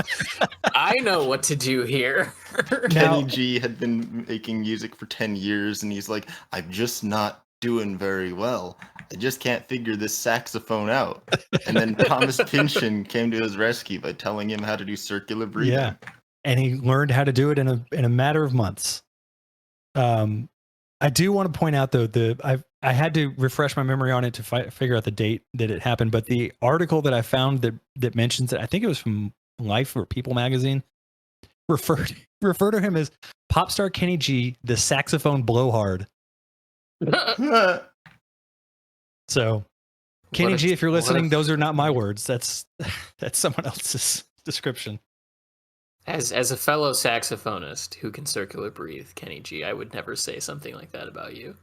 I know what to do here. Kenny G had been making music for 10 years, and he's like, I'm just not doing very well. I just can't figure this saxophone out. And then Thomas Pynchon came to his rescue by telling him how to do circular breathing. Yeah, and he learned how to do it in a matter of months. I do want to point out though, I had to refresh my memory on it to figure out the date that it happened, but the article that I found that mentions it, I think it was from Life or People magazine, refer to him as pop star Kenny G, the saxophone blowhard. So Kenny G, if you're listening, those are not my words. That's someone else's description. As a fellow saxophonist who can circular breathe, Kenny G, I would never say something like that about you.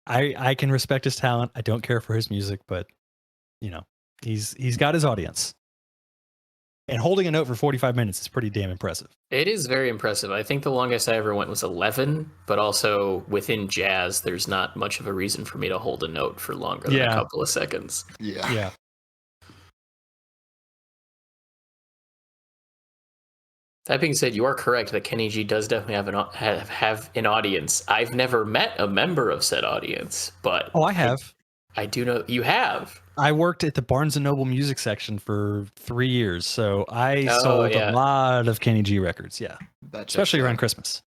I can respect his talent. I don't care for his music, but you know, he's got his audience. And holding a note for 45 minutes is pretty damn impressive. It is very impressive. I think the longest I ever went was 11, but also within jazz, there's not much of a reason for me to hold a note for longer than a couple of seconds. Yeah. That being said, you are correct that Kenny G does definitely have an audience. I've never met a member of said audience, but I have. I do know you have. I worked at the Barnes & Noble music section for 3 years, so I sold a lot of Kenny G records, especially around Christmas.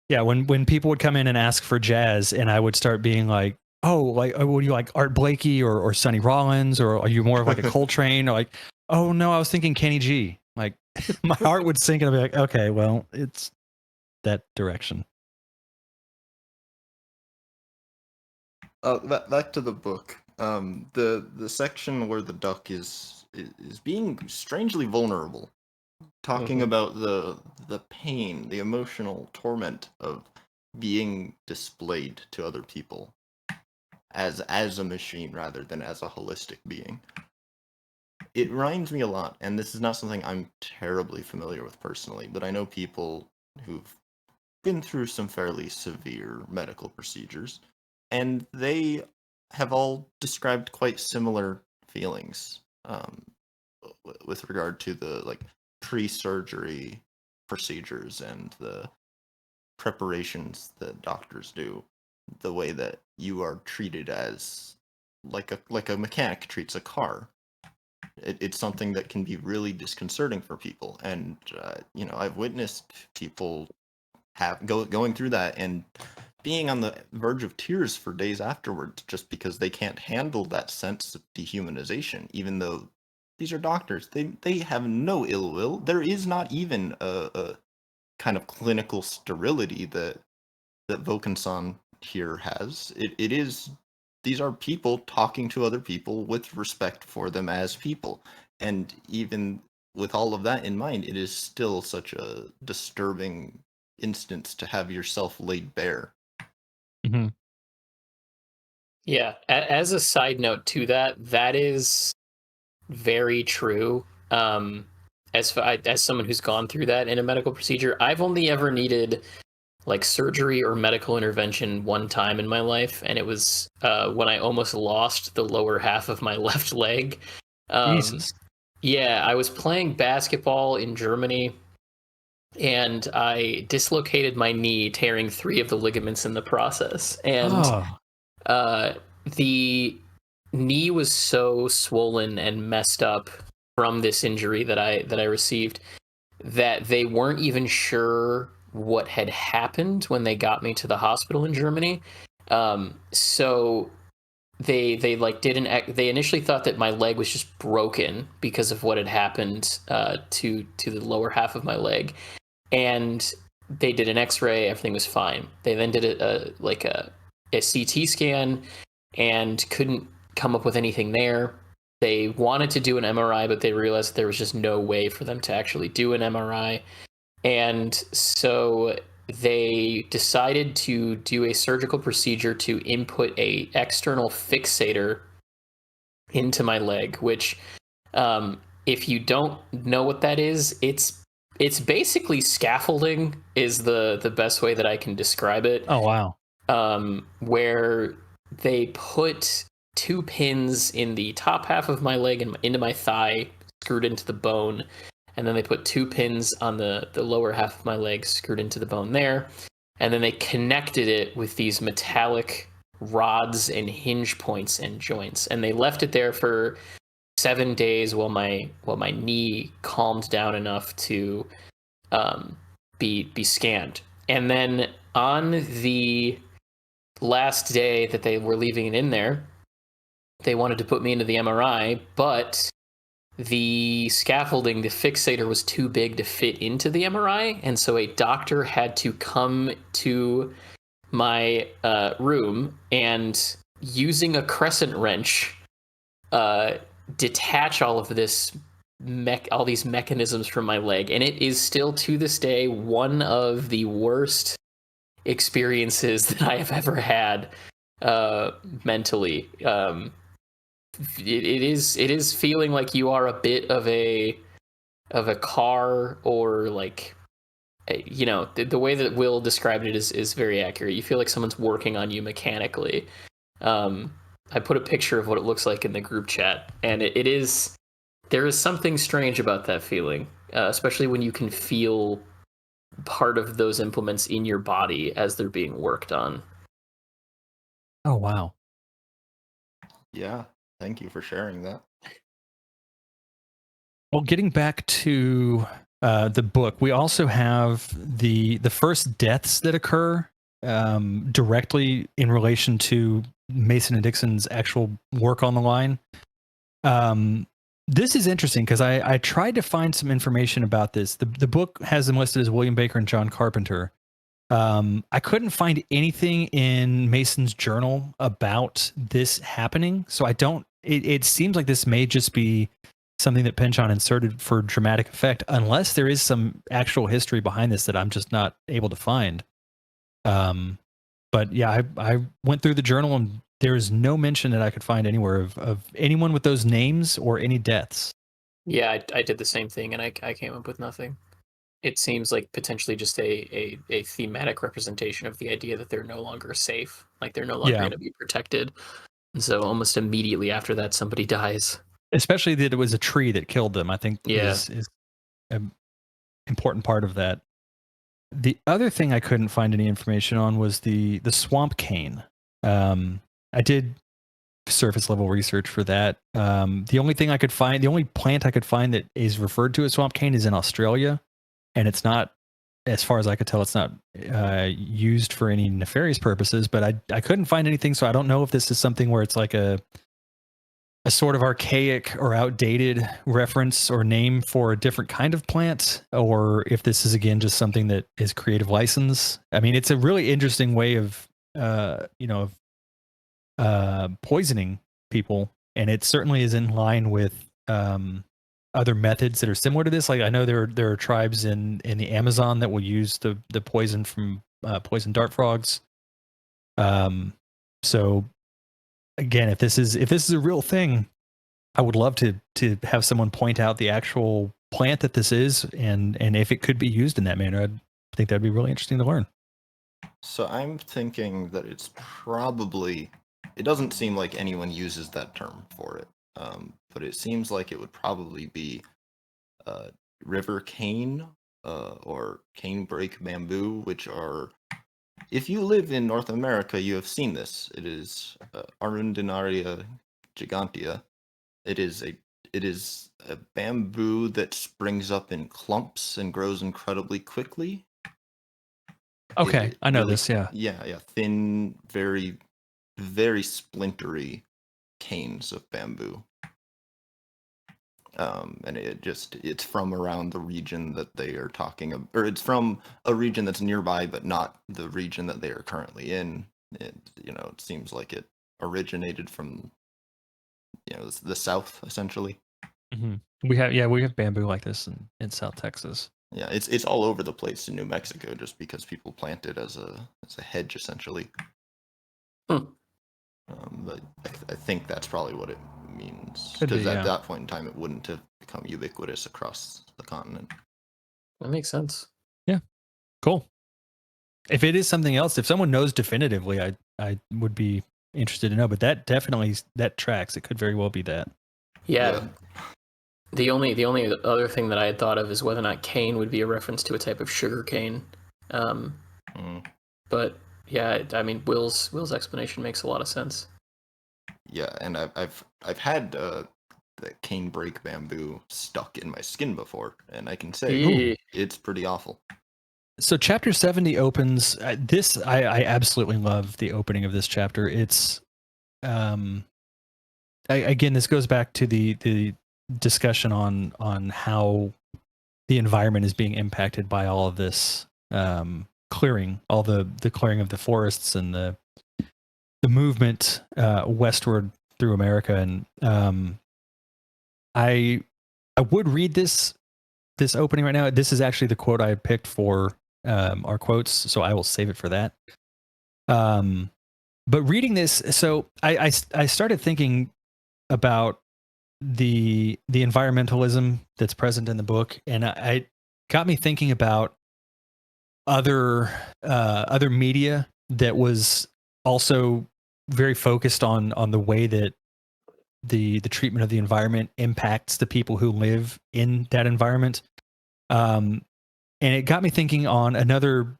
Yeah, when people would come in and ask for jazz, and I would start being like, oh, like, would you like Art Blakey or Sonny Rollins, or are you more of like a Coltrane, or like, oh no, I was thinking Kenny G. Like, my heart would sink, and I'd be like, okay, well, it's that direction. Back to the book. The section where the duck is being strangely vulnerable, talking about the pain, the emotional torment of being displayed to other people as a machine rather than as a holistic being. It reminds me a lot, and this is not something I'm terribly familiar with personally, but I know people who've been through some fairly severe medical procedures, and they have all described quite similar feelings with regard to the like pre-surgery procedures and the preparations that doctors do. the way that you are treated as like a mechanic treats a car. It's something that can be really disconcerting for people, and I've witnessed people going through that and being on the verge of tears for days afterwards, just because they can't handle that sense of dehumanization, even though these are doctors. They have no ill will. There is not even a kind of clinical sterility that Vokensan here has. It is, these are people talking to other people with respect for them as people. And even with all of that in mind, it is still such a disturbing instance to have yourself laid bare. Mm-hmm. Yeah, as a side note to that, that is very true. As someone who's gone through that in a medical procedure, I've only ever needed like surgery or medical intervention one time in my life, and it was when I almost lost the lower half of my left leg. Jesus. Yeah, I was playing basketball in Germany, and I dislocated my knee, tearing 3 of the ligaments in the process. And Oh, the knee was so swollen and messed up from this injury that I received that they weren't even sure what had happened when they got me to the hospital in Germany. So they like didn't they initially thought that my leg was just broken because of what had happened to the lower half of my leg, and they did an X-ray. Everything was fine. They then did a CT scan and couldn't come up with anything there. They wanted to do an MRI, but they realized there was just no way for them to actually do an MRI. And so they decided to do a surgical procedure to input a external fixator into my leg, which if you don't know what that is, it's basically scaffolding is the best way that I can describe it. oh wow. Where they put 2 pins in the top half of my leg and into my thigh, screwed into the bone, and then they put 2 pins on the lower half of my leg, screwed into the bone there, and then they connected it with these metallic rods and hinge points and joints, and they left it there for 7 days while my knee calmed down enough to be scanned. And then on the last day that they were leaving it in there, they wanted to put me into the MRI, but the scaffolding, the fixator, was too big to fit into the MRI, and so a doctor had to come to my room and, using a crescent wrench, detach all of this all these mechanisms from my leg. And it is still to this day one of the worst experiences that I have ever had mentally. It is feeling like you are a bit of a car, or like, the way that Will described it is very accurate. You feel like someone's working on you mechanically. I put a picture of what it looks like in the group chat, and there is something strange about that feeling, especially when you can feel part of those implements in your body as they're being worked on. Oh wow. Yeah, thank you for sharing that. Well, getting back to the book, we also have the first deaths that occur directly in relation to Mason and Dixon's actual work on the line. This is interesting because I tried to find some information about this. The book has them listed as William Baker and John Carpenter. I couldn't find anything in Mason's journal about this happening, so I don't. It seems like this may just be something that Pynchon inserted for dramatic effect, unless there is some actual history behind this that I'm just not able to find. But yeah, I went through the journal and there is no mention that I could find anywhere of anyone with those names or any deaths. Yeah, I did the same thing, and I came up with nothing. It seems like potentially just a thematic representation of the idea that they're no longer safe, like they're no longer going to be protected. And so almost immediately after that, somebody dies. Especially that it was a tree that killed them, I think Yeah. is an important part of that. The other thing I couldn't find any information on was the swamp cane. I did surface level research for that. The only thing I could find, the only plant I could find that is referred to as swamp cane is in Australia, and it's not, as far as I could tell, it's not used for any nefarious purposes. But I couldn't find anything, so I don't know if this is something where it's like a sort of archaic or outdated reference or name for a different kind of plant, or if this is again just something that is creative license. I mean, it's a really interesting way of poisoning people, and it certainly is in line with other methods that are similar to this. Like I know there are tribes in the Amazon that will use the poison from poison dart frogs. So again, if this is a real thing, I would love to have someone point out the actual plant that this is, and if it could be used in that manner. I think that'd be really interesting to learn. So I'm thinking that it's probably, it doesn't seem like anyone uses that term for it, but it seems like it would probably be river cane or canebrake bamboo, which are, if you live in North America, you have seen this. It is Arundinaria gigantea. It is a bamboo that springs up in clumps and grows incredibly quickly. Okay, I know this. Yeah. Yeah. Thin, very, very splintery canes of bamboo. And it's from around the region that they are talking about, or it's from a region that's nearby, but not the region that they are currently in. It seems like it originated from, the South, essentially. Mm-hmm. We have bamboo like this in South Texas. Yeah, it's all over the place in New Mexico, just because people plant it as a hedge, essentially. But I think that's probably what it means, because at that point in time, it wouldn't have become ubiquitous across the continent. That makes sense. Yeah, cool. If it is something else, if someone knows definitively, I would be interested to know. But that definitely, that tracks. It could very well be that. Yeah. The only other thing that I had thought of is whether or not cane would be a reference to a type of sugar cane. But yeah, I mean, Will's explanation makes a lot of sense. Yeah, and I've had the canebrake bamboo stuck in my skin before, and I can say it's pretty awful. So chapter 70 opens this. I absolutely love the opening of this chapter. It's again, this goes back to the discussion on how the environment is being impacted by all of this clearing, all the clearing of the forests and the movement westward through America. And I would read this opening right now. This is actually the quote I picked for our quotes, so I will save it for that. But reading this, so I started thinking about the environmentalism that's present in the book, and I got me thinking about other media that was also very focused on the way that the treatment of the environment impacts the people who live in that environment. And it got me thinking on another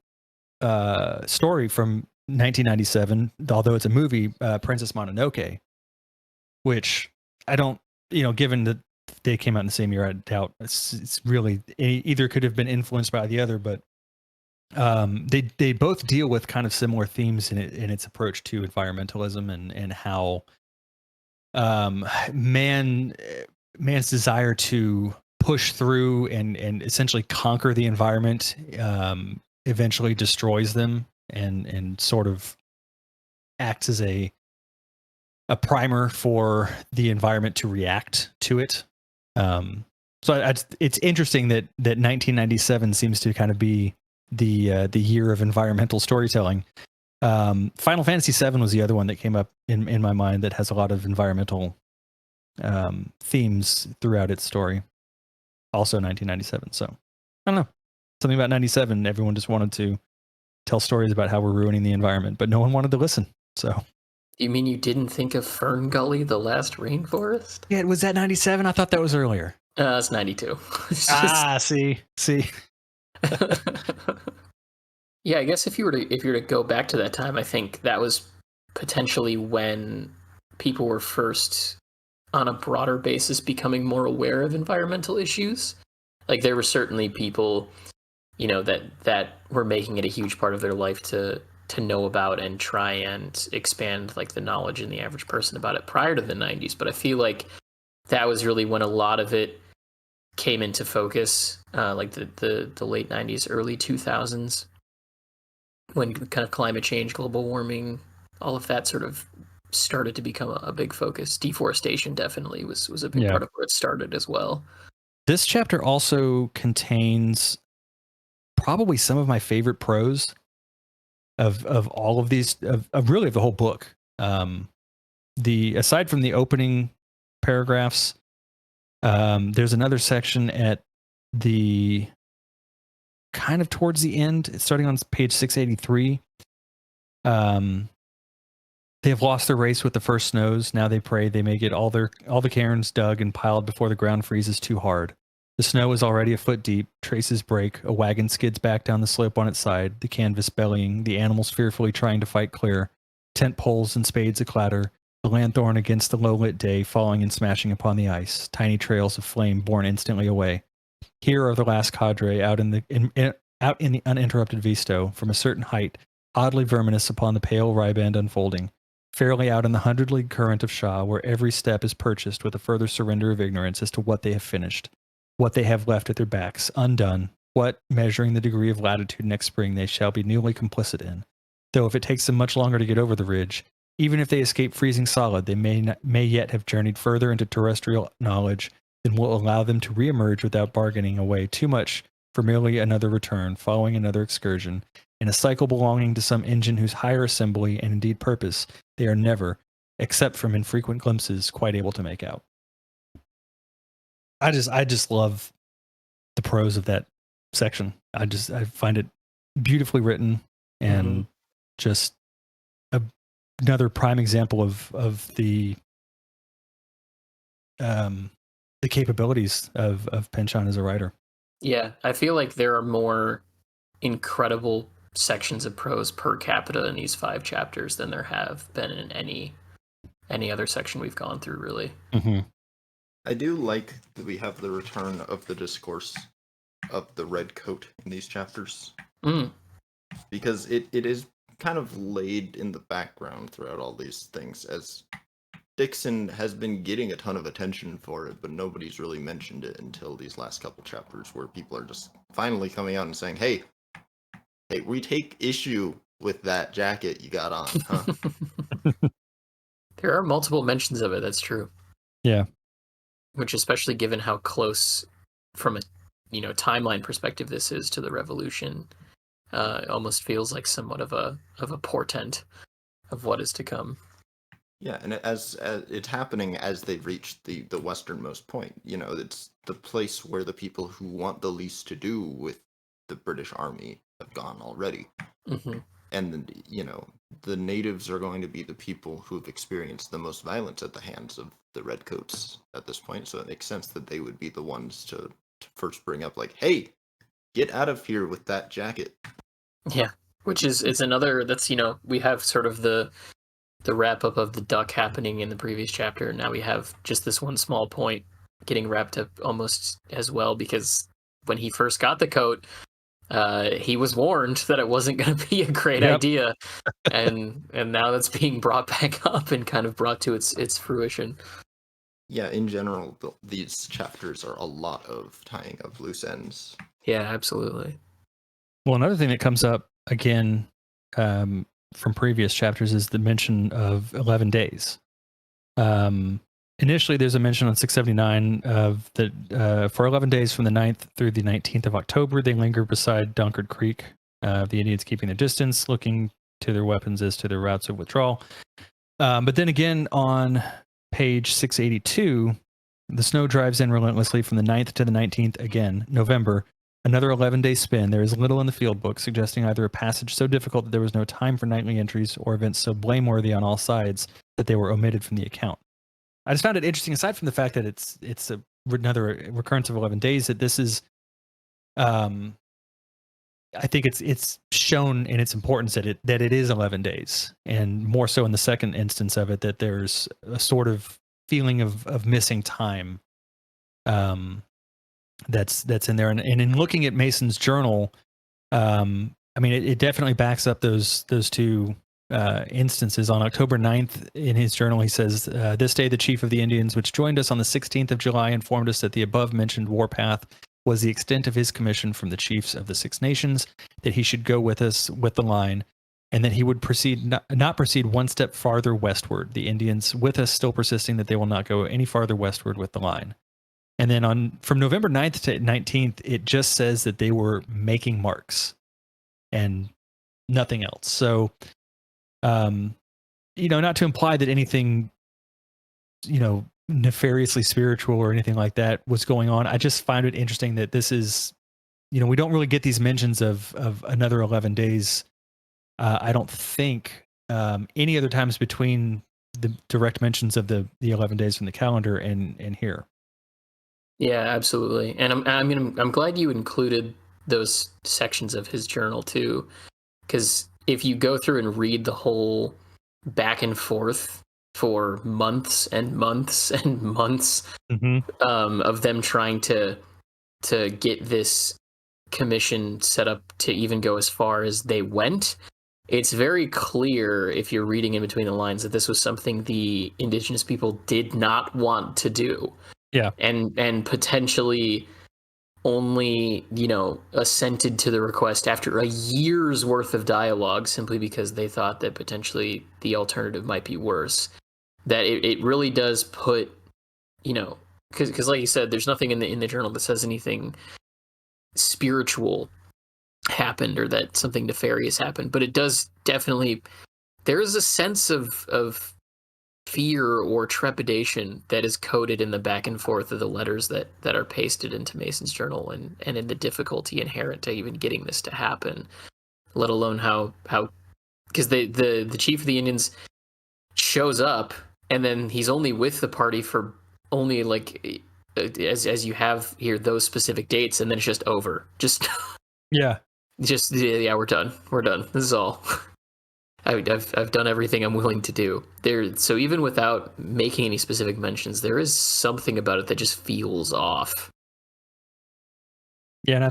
story from 1997, although it's a movie, Princess Mononoke, which I don't, given that they came out in the same year, I doubt it's really, either could have been influenced by the other, but they both deal with kind of similar themes in its approach to environmentalism and how man's desire to push through and essentially conquer the environment eventually destroys them and sort of acts as a primer for the environment to react to it. So it's interesting that 1997 seems to kind of be the year of environmental storytelling. Final Fantasy VII was the other one that came up in my mind that has a lot of environmental themes throughout its story. Also 1997. So I don't know, something about 97. Everyone just wanted to tell stories about how we're ruining the environment, but no one wanted to listen. So. You mean you didn't think of Fern Gully, the last rainforest? Yeah, was that 97? I thought that was earlier. It's 92. See. Yeah, I guess if you were to go back to that time, I think that was potentially when people were first on a broader basis becoming more aware of environmental issues. Like there were certainly people, that were making it a huge part of their life to know about and try and expand like the knowledge in the average person about it prior to the 90s. But I feel like that was really when a lot of it came into focus, like the late 90s, early 2000s, when kind of climate change, global warming, all of that sort of started to become a big focus. Deforestation definitely was a big Yeah. part of where it started as well. This chapter also contains probably some of my favorite prose of all of these, of really of the whole book. Aside from the opening paragraphs, there's another section at the kind of towards the end. It's starting on page 683. They have lost their race with the first snows. Now they pray they may get all the cairns dug and piled before the ground freezes too hard. The snow is already a foot deep. Traces break. A wagon skids back down the slope on its side, the canvas bellying, the animals fearfully trying to fight clear. Tent poles and spades a clatter. The lanthorn against the low-lit day falling and smashing upon the ice. Tiny trails of flame borne instantly away. Here are the last cadre out in the uninterrupted visto from a certain height, oddly verminous upon the pale riband unfolding. Fairly out in the 100 league current of Shaw, where every step is purchased with a further surrender of ignorance as to what they have finished, what they have left at their backs, undone, what, measuring the degree of latitude next spring, they shall be newly complicit in. Though if it takes them much longer to get over the ridge, even if they escape freezing solid, they may yet have journeyed further into terrestrial knowledge than will allow them to reemerge without bargaining away too much for merely another return, following another excursion, in a cycle belonging to some engine whose higher assembly and indeed purpose they are never, except from infrequent glimpses, quite able to make out. I just love the prose of that section. I find it beautifully written and just another prime example of the capabilities of Pynchon as a writer. Yeah, I feel like there are more incredible sections of prose per capita in these 5 chapters than there have been in any other section we've gone through, really. Mm-hmm. I do like that we have the return of the discourse of the red coat in these chapters. Because it is kind of laid in the background throughout all these things, as Dixon has been getting a ton of attention for it, but nobody's really mentioned it until these last couple chapters, where people are just finally coming out and saying, hey, we take issue with that jacket you got on, huh? There are multiple mentions of it, that's true. Yeah. Which, especially given how close from a timeline perspective this is to the revolution, it almost feels like somewhat of a portent of what is to come. Yeah, and as it's happening as they reach the westernmost point. It's the place where the people who want the least to do with the British Army have gone already. And the natives are going to be the people who have experienced the most violence at the hands of the redcoats at this point. So it makes sense that they would be the ones to first bring up, like, hey, get out of here with that jacket. Yeah, which is another, that's, we have sort of the wrap up of the duck happening in the previous chapter. Now we have just this one small point getting wrapped up almost as well, because when he first got the coat, he was warned that it wasn't going to be a great idea, and now that's being brought back up and kind of brought to its fruition. Yeah, in general, these chapters are a lot of tying of loose ends. Yeah, absolutely. Well, another thing that comes up again from previous chapters is the mention of 11 days. Initially, there's a mention on 679 of that for 11 days from the 9th through the 19th of October, they linger beside Dunkard Creek, the Indians keeping their distance, looking to their weapons as to their routes of withdrawal. But then again, on page 682, the snow drives in relentlessly from the 9th to the 19th, again, November. Another 11-day spin. There is little in the field book suggesting either a passage so difficult that there was no time for nightly entries, or events so blameworthy on all sides that they were omitted from the account. I just found it interesting, aside from the fact that it's another recurrence of 11 days, that this is I think it's shown in its importance that it is 11 days, and more so in the second instance of it, that there's a sort of feeling of missing time that's in there. And in looking at Mason's journal, I mean, it definitely backs up those two instances. On October 9th, in his journal, he says, this day the chief of the Indians, which joined us on the 16th of July, informed us that the above mentioned warpath was the extent of his commission from the chiefs of the Six Nations, that he should go with us with the line, and that he would proceed not proceed one step farther westward. The Indians with us still persisting that they will not go any farther westward with the line. And then from November 9th to 19th, it just says that they were making marks and nothing else. So, not to imply that anything, nefariously spiritual or anything like that was going on. I just find it interesting that this is, we don't really get these mentions of another 11 days. I don't think any other times between the direct mentions of the 11 days from the calendar and here. Yeah, absolutely. And I'm glad you included those sections of his journal too, because if you go through and read the whole back and forth for months and months and months of them trying to get this commission set up to even go as far as they went, it's very clear if you're reading in between the lines that this was something the indigenous people did not want to do. Yeah. And potentially only, assented to the request after a year's worth of dialogue, simply because they thought that potentially the alternative might be worse. That it really does put, because like you said, there's nothing in the journal that says anything spiritual happened or that something nefarious happened, but it does definitely, there is a sense of fear or trepidation that is coded in the back and forth of the letters that are pasted into Mason's journal, and in the difficulty inherent to even getting this to happen, let alone how because the chief of the Indians shows up and then he's only with the party for only like as you have here those specific dates, and then it's just over. Yeah, we're done. This is all. I've done everything I'm willing to do there. So even without making any specific mentions, there is something about it that just feels off. Yeah, and I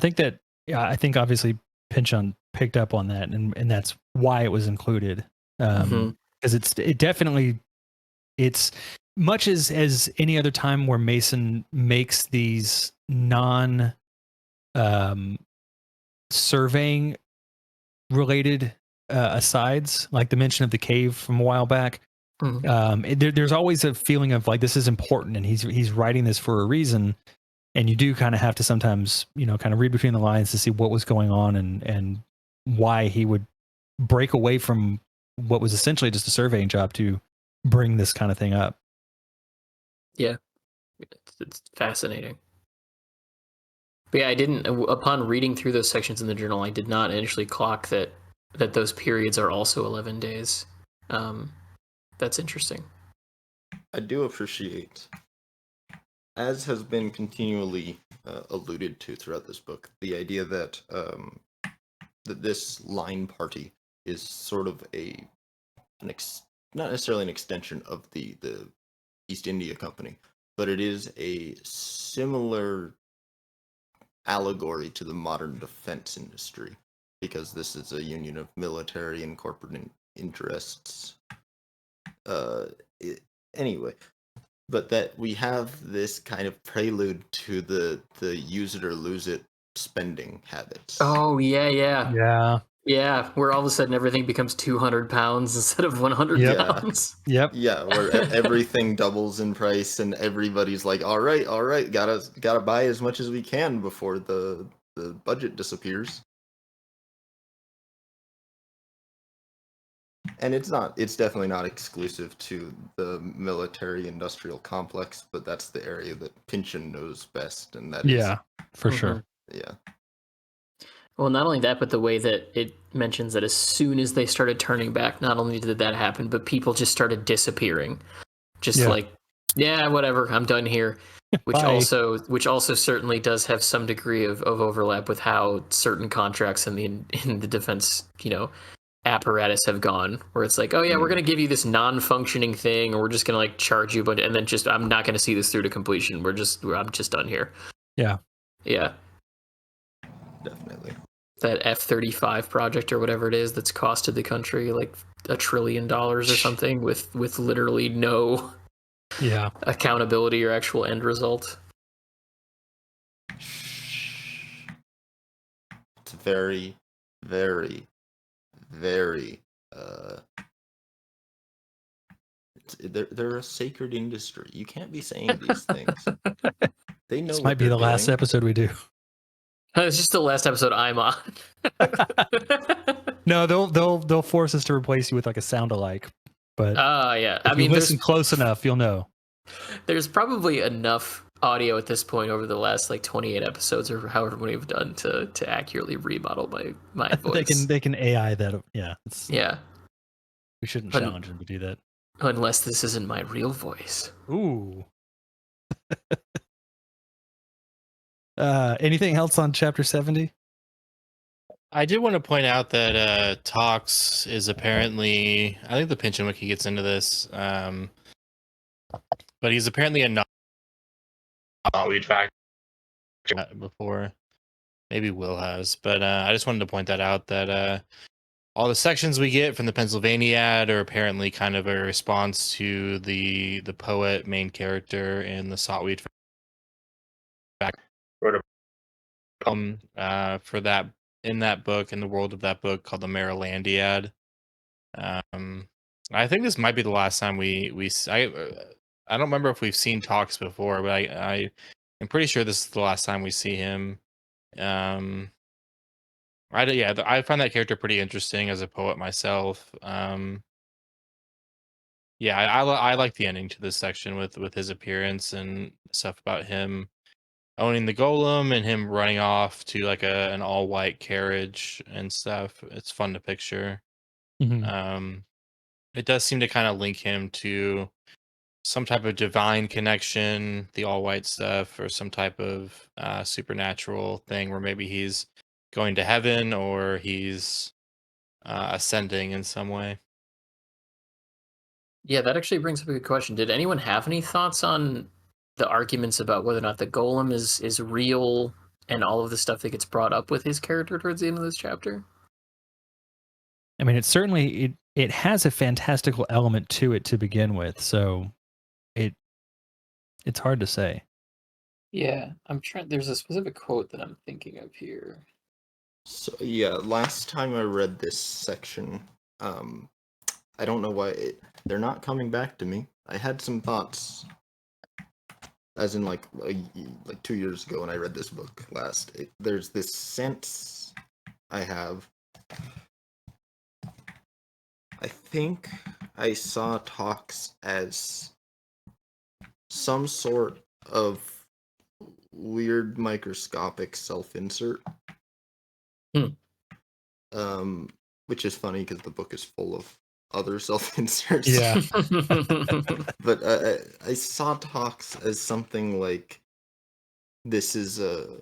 think obviously Pynchon picked up on that, and that's why it was included. Because it's much as any other time where Mason makes these non surveying related asides, like the mention of the cave from a while back. There's always a feeling of like, this is important and he's writing this for a reason, and you do kind of have to sometimes kind of read between the lines to see what was going on and why he would break away from what was essentially just a surveying job to bring this kind of thing up. Yeah, it's fascinating. But yeah, upon reading through those sections in the journal, I did not initially clock that those periods are also 11 days. That's interesting. I do appreciate, as has been continually alluded to throughout this book, the idea that that this line party is sort of not necessarily an extension of the East India Company, but it is a similar allegory to the modern defense industry, because this is a union of military and corporate interests. Anyway, but that we have this kind of prelude to the use it or lose it spending habits. Oh, yeah. Yeah, where all of a sudden everything becomes 200 pounds instead of 100 pounds. Yep. Yeah, where everything doubles in price and everybody's like, all right, gotta buy as much as we can before the budget disappears. And it's definitely not exclusive to the military industrial complex, but that's the area that Pynchon knows best, and that is, for sure. Yeah. Well, not only that, but the way that it mentions that as soon as they started turning back, not only did that happen, but people just started disappearing. Just like yeah, whatever, I'm done here. Which Bye. also certainly does have some degree of overlap with how certain contracts in the defense, apparatus have gone, where it's like, oh yeah, we're gonna give you this non-functioning thing, or we're just gonna like charge you, but and then just I'm not gonna see this through to completion. I'm just done here. Yeah. Yeah. Definitely. That F-35 project or whatever it is that's costed the country like $1 trillion or something with literally no Yeah. accountability or actual end result. It's very, very, very. They're a sacred industry. You can't be saying these things. They know. This what might be they're the last doing. episode we do. It's just the last episode I'm on. No, they'll force us to replace you with like a sound alike. But yeah. if you listen close enough, you'll know. There's probably enough audio at this point over the last like 28 episodes or however many we've done to accurately remodel my voice. They can AI that. Yeah. Yeah. We shouldn't But- challenge them to do that. Unless this isn't my real voice. Ooh. Anything else on chapter 70? I did want to point out that Tox is apparently, I think the Pynchon wiki gets into this, but he's apparently a knowledge factor before. Maybe Will has, but I just wanted to point that out, that all the sections we get from the Pennsylvania are apparently kind of a response to the poet main character in the Saltweed Factory. Wrote a poem for that, in that book, in the world of that book, called the Marylandiad. I think this might be the last time I don't remember if we've seen Talks before, but I'm pretty sure this is the last time we see him. I find that character pretty interesting as a poet myself. I like the ending to this section with his appearance and stuff about him owning the golem and him running off to like an all white carriage and stuff. It's fun to picture. Mhm. It does seem to kind of link him to some type of divine connection, the all white stuff, or some type of supernatural thing where maybe he's going to heaven or he's ascending in some way. Yeah, that actually brings up a good question. Did anyone have any thoughts on the arguments about whether or not the golem is real and all of the stuff that gets brought up with his character towards the end of this chapter? I mean, it has a fantastical element to it to begin with, so it's hard to say. Yeah, I'm trying. There's a specific quote that I'm thinking of here. So yeah, last time I read this section, I don't know why they're not coming back to me. I had some thoughts, as in like 2 years ago when I read this book last. There's this sense I have. I think I saw Talks as some sort of weird microscopic self-insert. Which is funny because the book is full of other self-inserts. Yeah. But I saw Talks as something like this is an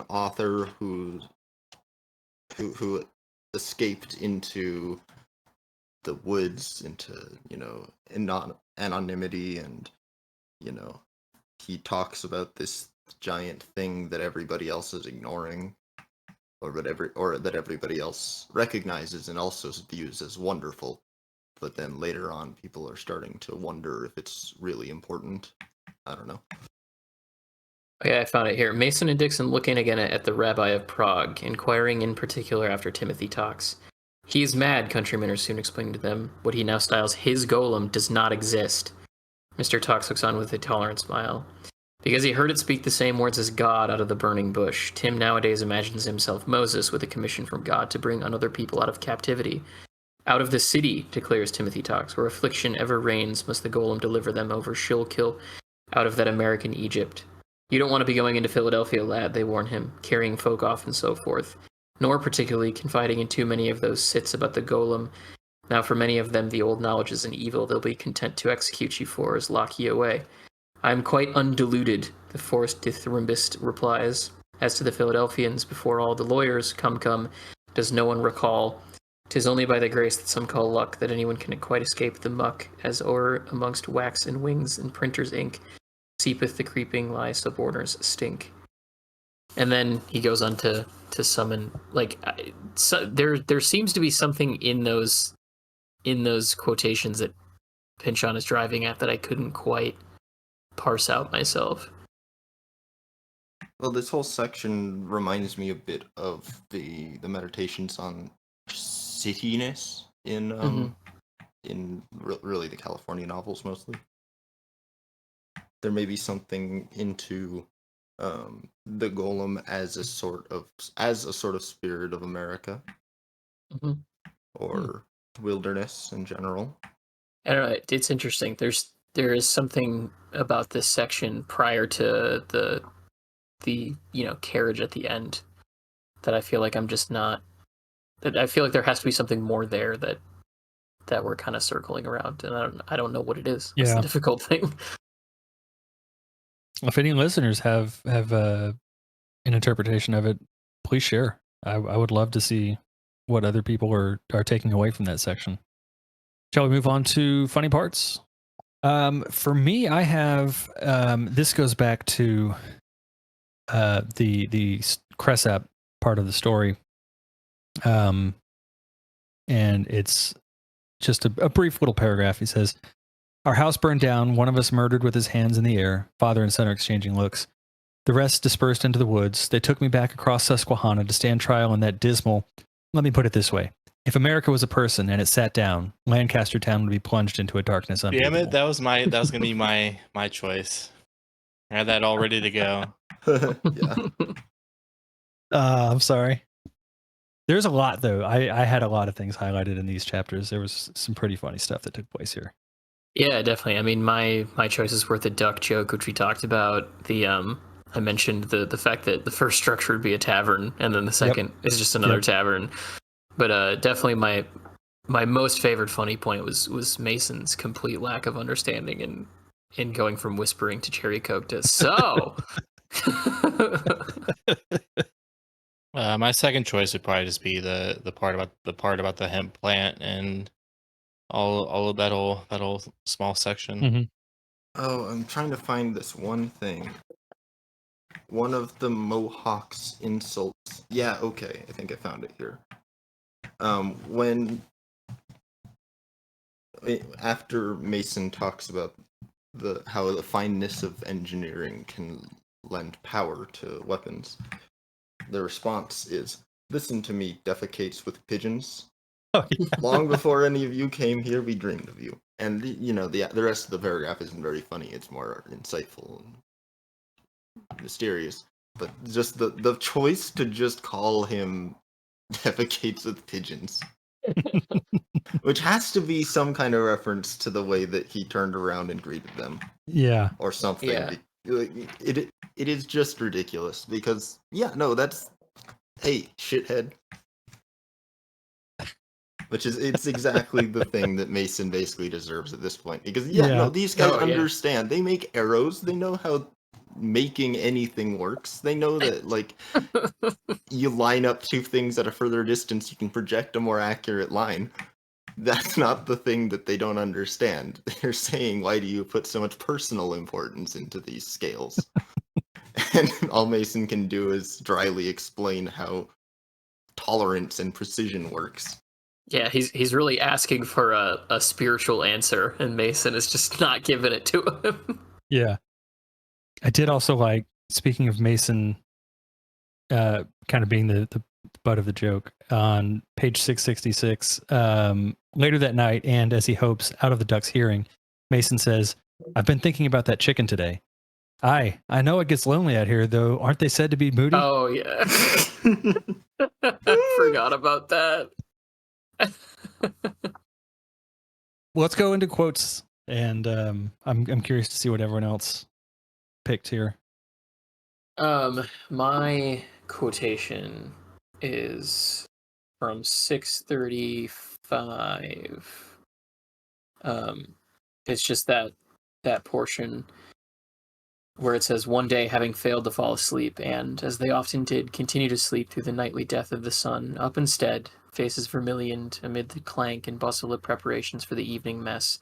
author who escaped into the woods, into anonymity, and he talks about this giant thing that everybody else is ignoring, or that everybody else recognizes and also views as wonderful, but then later on people are starting to wonder if it's really important. I don't know. Okay, I found it here. Mason and Dixon looking again at the Rabbi of Prague, inquiring in particular after Timothy Talks. He is mad, countrymen are soon explaining to them. What he now styles his golem does not exist. Mr. Talks looks on with a tolerant smile. Because he heard it speak the same words as God out of the burning bush, Tim nowadays imagines himself Moses with a commission from God to bring another people out of captivity. Out of the city, declares Timothy Talks, where affliction ever reigns, must the golem deliver them over Schuylkill, out of that American Egypt. You don't want to be going into Philadelphia, lad, they warn him, carrying folk off and so forth, nor particularly confiding in too many of those sits about the golem Now for many of them the old knowledge is an evil they'll be content to execute you for as lock ye away. I am quite undiluted, the forest dithyrambyst replies. As to the Philadelphians, before all the lawyers, come, does no one recall? 'Tis only by the grace that some call luck that anyone can quite escape the muck, as o'er amongst wax and wings and printer's ink seepeth the creeping lie suborners stink. And then he goes on to summon, like, there seems to be something in those quotations that Pynchon is driving at that I couldn't quite parse out myself. Well, this whole section reminds me a bit of the meditations on cityness in really the California novels mostly. There may be something into the golem as a sort of spirit of America, or wilderness in general. I don't know. It's interesting. There is something about this section prior to the carriage at the end that I feel like I'm just not. That I feel like there has to be something more there that we're kind of circling around, and I don't know what it is. That's the difficult thing. If any listeners have an interpretation of it, please share. I would love to see what other people are taking away from that section. Shall we move on to funny parts? For me, I have this goes back to the Cressap part of the story, and it's just a brief little paragraph. He says, "Our house burned down. One of us murdered with his hands in the air. Father and son are exchanging looks. The rest dispersed into the woods. They took me back across Susquehanna to stand trial in that dismal. Let me put it this way. If America was a person and it sat down, Lancaster town would be plunged into a darkness unbelievable." Damn it, that was gonna be my choice. I had that all ready to go. Yeah. I'm sorry. There's a lot though. I had a lot of things highlighted in these chapters. There was some pretty funny stuff that took place here. Yeah, definitely. I mean, my choices were the duck joke, which we talked about. The I mentioned the fact that the first structure would be a tavern, and then the second is just another tavern. But definitely my most favorite funny point was Mason's complete lack of understanding in going from whispering to cherry coke to so. My second choice would probably just be the part about the hemp plant and all of that whole small section. Mm-hmm. Oh, I'm trying to find this one thing. One of the Mohawks' insults. Yeah, okay, I think I found it here. After Mason talks about how the fineness of engineering can lend power to weapons, the response is, "Listen to me, defecates with pigeons. Oh, yeah. Long before any of you came here, we dreamed of you." And the rest of the paragraph isn't very funny. It's more insightful and mysterious. But just the choice to just call him defecates with pigeons, which has to be some kind of reference to the way that he turned around and greeted them. Yeah. Or something. Yeah. It is just ridiculous because that's, hey, shithead. Which is, it's exactly the thing that Mason basically deserves at this point. Because these guys understand. They make arrows. They know how making anything works. They know that, like, you line up two things at a further distance, you can project a more accurate line. That's not the thing that they don't understand. They're saying, why do you put so much personal importance into these scales? And all Mason can do is dryly explain how tolerance and precision works. Yeah, he's really asking for a spiritual answer, and Mason is just not giving it to him. Yeah. I did also like, speaking of Mason kind of being the butt of the joke, on page 666, later that night, and as he hopes, out of the duck's hearing, Mason says, "I've been thinking about that chicken today. I know it gets lonely out here, though. Aren't they said to be moody?" Oh, yeah. Forgot about that. Let's go into quotes, and I'm curious to see what everyone else picked here. My quotation is from 634 5. It's just that portion where it says, one day having failed to fall asleep, and, as they often did, continue to sleep through the nightly death of the sun, up instead, faces vermillioned amid the clank and bustle of preparations for the evening mess,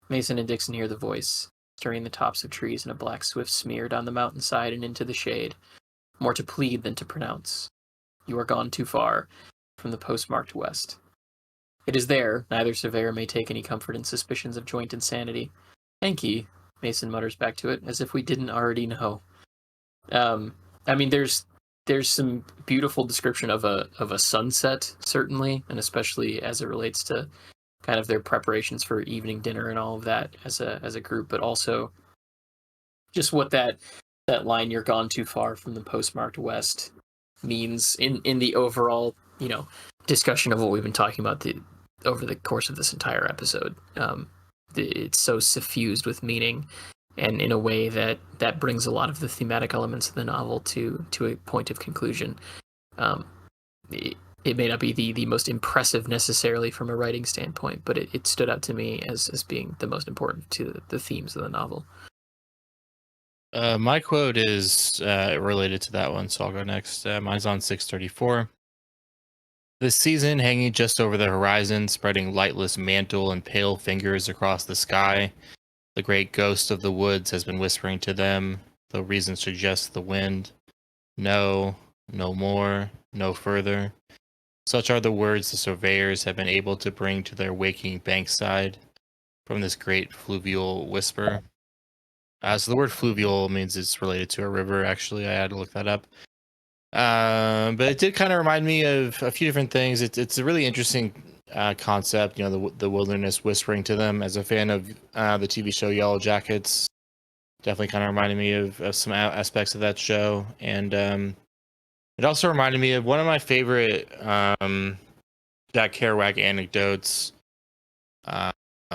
Mason and Dixon hear the voice, stirring the tops of trees in a black swift smear down the mountainside and into the shade, more to plead than to pronounce. You are gone too far, from the postmarked west. It is there, neither surveyor may take any comfort in suspicions of joint insanity. Enki, Mason mutters back to it, as if we didn't already know. I mean, there's some beautiful description of a sunset, certainly, and especially as it relates to kind of their preparations for evening dinner and all of that as a group, but also just what that line, "You're gone too far from the postmarked west," means in the overall, discussion of what we've been talking about over the course of this entire episode. It's so suffused with meaning, and in a way that brings a lot of the thematic elements of the novel to a point of conclusion. It may not be the most impressive necessarily from a writing standpoint, but it stood out to me as being the most important to the themes of the novel. My quote is related to that one, so I'll go next. Mine's on 634. The season hanging just over the horizon, spreading lightless mantle and pale fingers across the sky. The great ghost of the woods has been whispering to them, though reason suggests the wind. No, no more, no further. Such are the words the surveyors have been able to bring to their waking bankside from this great fluvial whisper. So the word fluvial means it's related to a river, actually. I had to look that up. But it did kind of remind me of a few different things. It's a really interesting concept, the wilderness whispering to them. As a fan of the TV show Yellow Jackets, definitely kind of reminded me of some aspects of that show. And it also reminded me of one of my favorite Jack Kerouac anecdotes,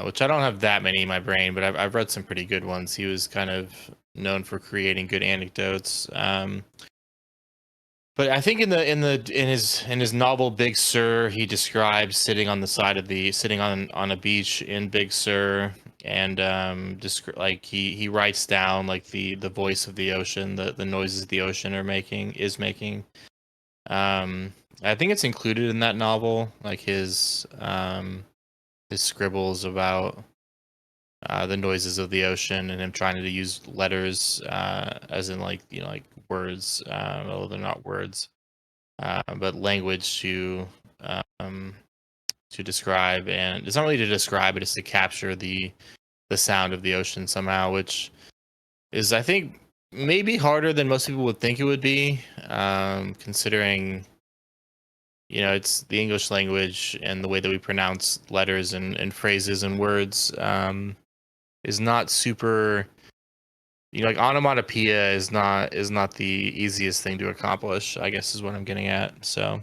which I don't have that many in my brain, but I've read some pretty good ones. He was kind of known for creating good anecdotes. But I think in his novel Big Sur, he describes sitting on a beach in Big Sur, and he writes down like the voice of the ocean, the noises the ocean is making. I think it's included in that novel, like his scribbles about the noises of the ocean, and him trying to use letters as in like words, although they're not words, but language to describe. And it's not really to describe it, it's to capture the sound of the ocean somehow, which is, I think, maybe harder than most people would think it would be, considering it's the English language, and the way that we pronounce letters and phrases and words is not super, like onomatopoeia is not the easiest thing to accomplish, I guess, is what I'm getting at. So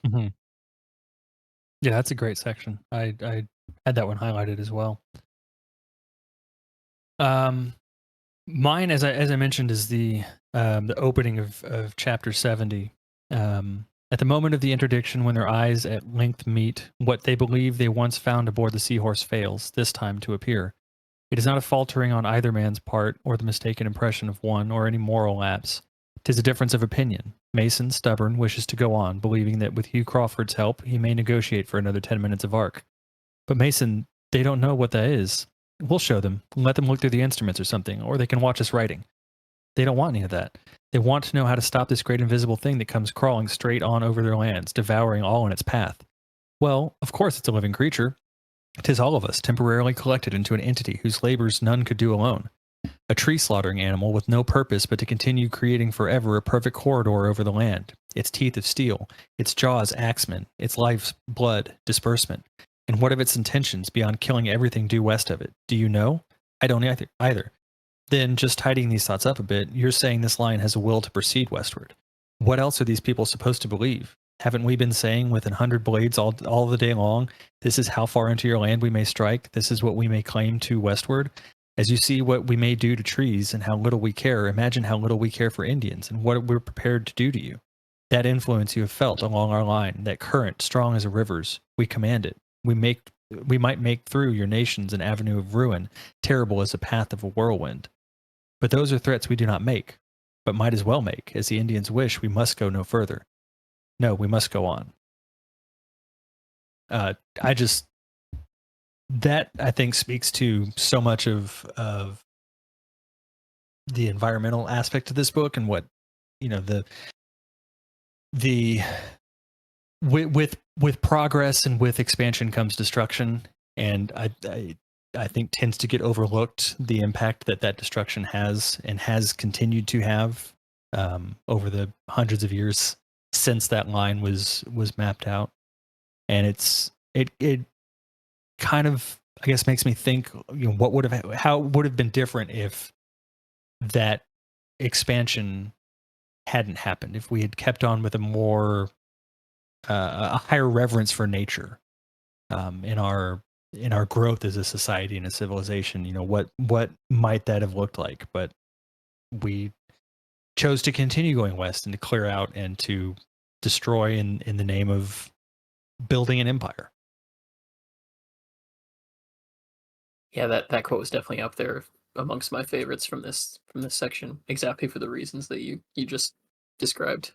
Mm-hmm. Yeah, that's a great section. I had that one highlighted as well. Mine, as I mentioned, is the opening of chapter 70. At the moment of the interdiction, when their eyes at length meet, what they believe they once found aboard the Seahorse fails, this time to appear. It is not a faltering on either man's part, or the mistaken impression of one, or any moral lapse. 'Tis a difference of opinion. Mason, stubborn, wishes to go on, believing that with Hugh Crawford's help, he may negotiate for another 10 minutes of arc. But Mason, they don't know what that is. We'll show them. Let them look through the instruments or something, or they can watch us writing. They don't want any of that. They want to know how to stop this great invisible thing that comes crawling straight on over their lands, devouring all in its path. Well, of course it's a living creature. 'Tis all of us, temporarily collected into an entity whose labors none could do alone. A tree-slaughtering animal with no purpose but to continue creating forever a perfect corridor over the land, its teeth of steel, its jaws axemen, its life's blood disbursement. And what of its intentions beyond killing everything due west of it? Do you know? I don't either. Then, just tidying these thoughts up a bit, you're saying this line has a will to proceed westward. What else are these people supposed to believe? Haven't we been saying with 100 blades all the day long, this is how far into your land we may strike, this is what we may claim to westward? As you see what we may do to trees and how little we care, imagine how little we care for Indians and what we're prepared to do to you. That influence you have felt along our line, that current strong as a river's, we command it. We might make through your nations an avenue of ruin, terrible as the path of a whirlwind. But those are threats we do not make, but might as well make. As the Indians wish, we must go no further. No, we must go on. That I think speaks to so much of the environmental aspect of this book, and what, you know, the with progress and with expansion comes destruction, and I think tends to get overlooked the impact that destruction has and has continued to have over the hundreds of years since that line was mapped out. And it kind of, I guess, makes me think, you know, how would have been different if that expansion hadn't happened, if we had kept on with a higher reverence for nature in our growth as a society and a civilization. You know, what might that have looked like? But we chose to continue going west and to clear out and to destroy in the name of building an empire. Yeah, that quote was definitely up there amongst my favorites from this section, exactly for the reasons that you just described.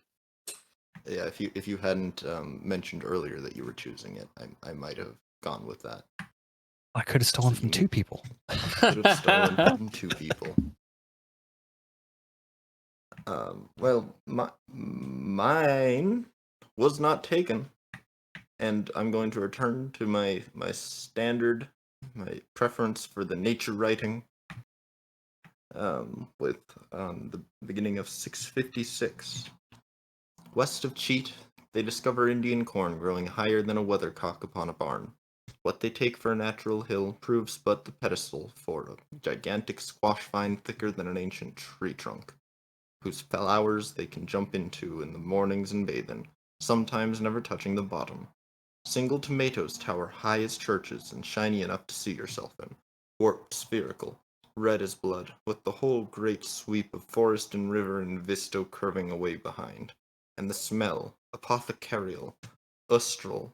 Yeah, if you hadn't mentioned earlier that you were choosing it, I might have gone with that. I could have stolen from two people. Could have stolen from two people. Well, mine was not taken, and I'm going to return to my standard, my preference for the nature writing. With the beginning of 656. West of Cheat, they discover Indian corn growing higher than a weathercock upon a barn. What they take for a natural hill proves but the pedestal for a gigantic squash vine thicker than an ancient tree trunk, whose flowers they can jump into in the mornings and bathe in, sometimes never touching the bottom. Single tomatoes tower high as churches and shiny enough to see yourself in, warped spherical, red as blood, with the whole great sweep of forest and river and visto curving away behind. And the smell, apothecarial, ustral,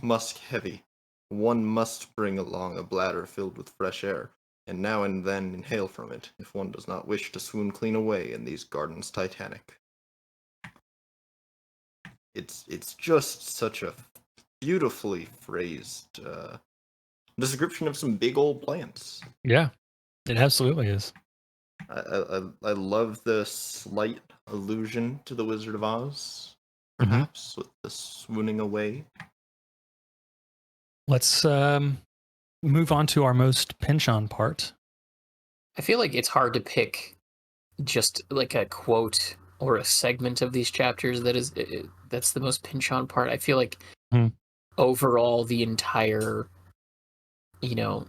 musk-heavy. One must bring along a bladder filled with fresh air, and now and then inhale from it, if one does not wish to swoon clean away in these gardens titanic. It's just such a beautifully phrased description of some big old plants. Yeah, it absolutely is. I love the slight allusion to the Wizard of Oz, perhaps, with the swooning away. Let's move on to our most Pynchon part. I feel like it's hard to pick just like a quote or a segment of these chapters that's the most Pynchon part. I feel like overall the entire, you know,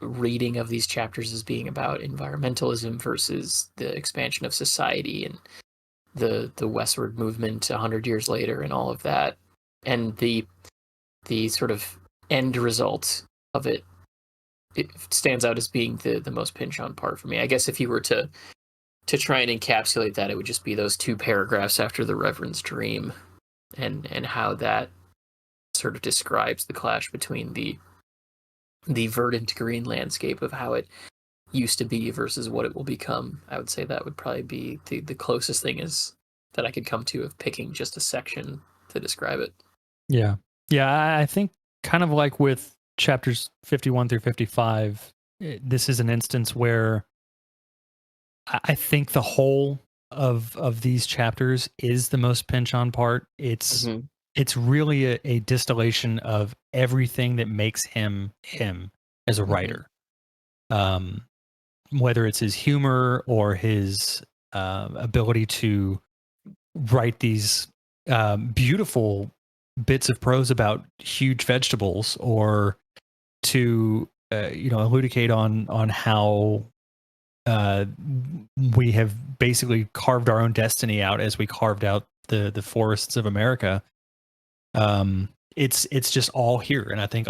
reading of these chapters is being about environmentalism versus the expansion of society and the westward movement 100 years later and all of that, and the sort of end result of it stands out as being the most Pynchon part for me. I guess if you were to try and encapsulate that, it would just be those two paragraphs after the Reverend's dream, and how that sort of describes the clash between the verdant green landscape of how it used to be versus what it will become. I would say that would probably be the closest thing is that I could come to of picking just a section to describe it. Yeah. I think kind of like with chapters 51 through 55, this is an instance where I think the whole of these chapters is the most Pynchon part. It's really a distillation of everything that makes him as a writer. Whether it's his humor or his ability to write these beautiful bits of prose about huge vegetables, or to elucidate on how we have basically carved our own destiny out as we carved out the forests of America. It's just all here, and I think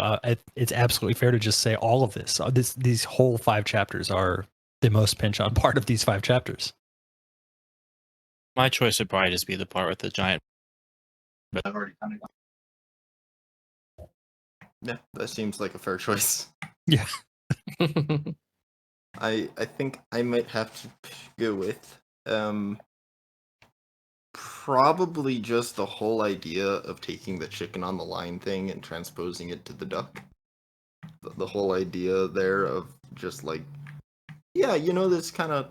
it's absolutely fair to just say all of this. These whole 5 chapters are the most Pynchon part of these 5 chapters. My choice would probably just be the part with the giant But Yeah, that seems like a fair choice. Yeah. I think I might have to go with probably just the whole idea of taking the chicken on the line thing and transposing it to the duck. The whole idea there of just like, yeah, this kind of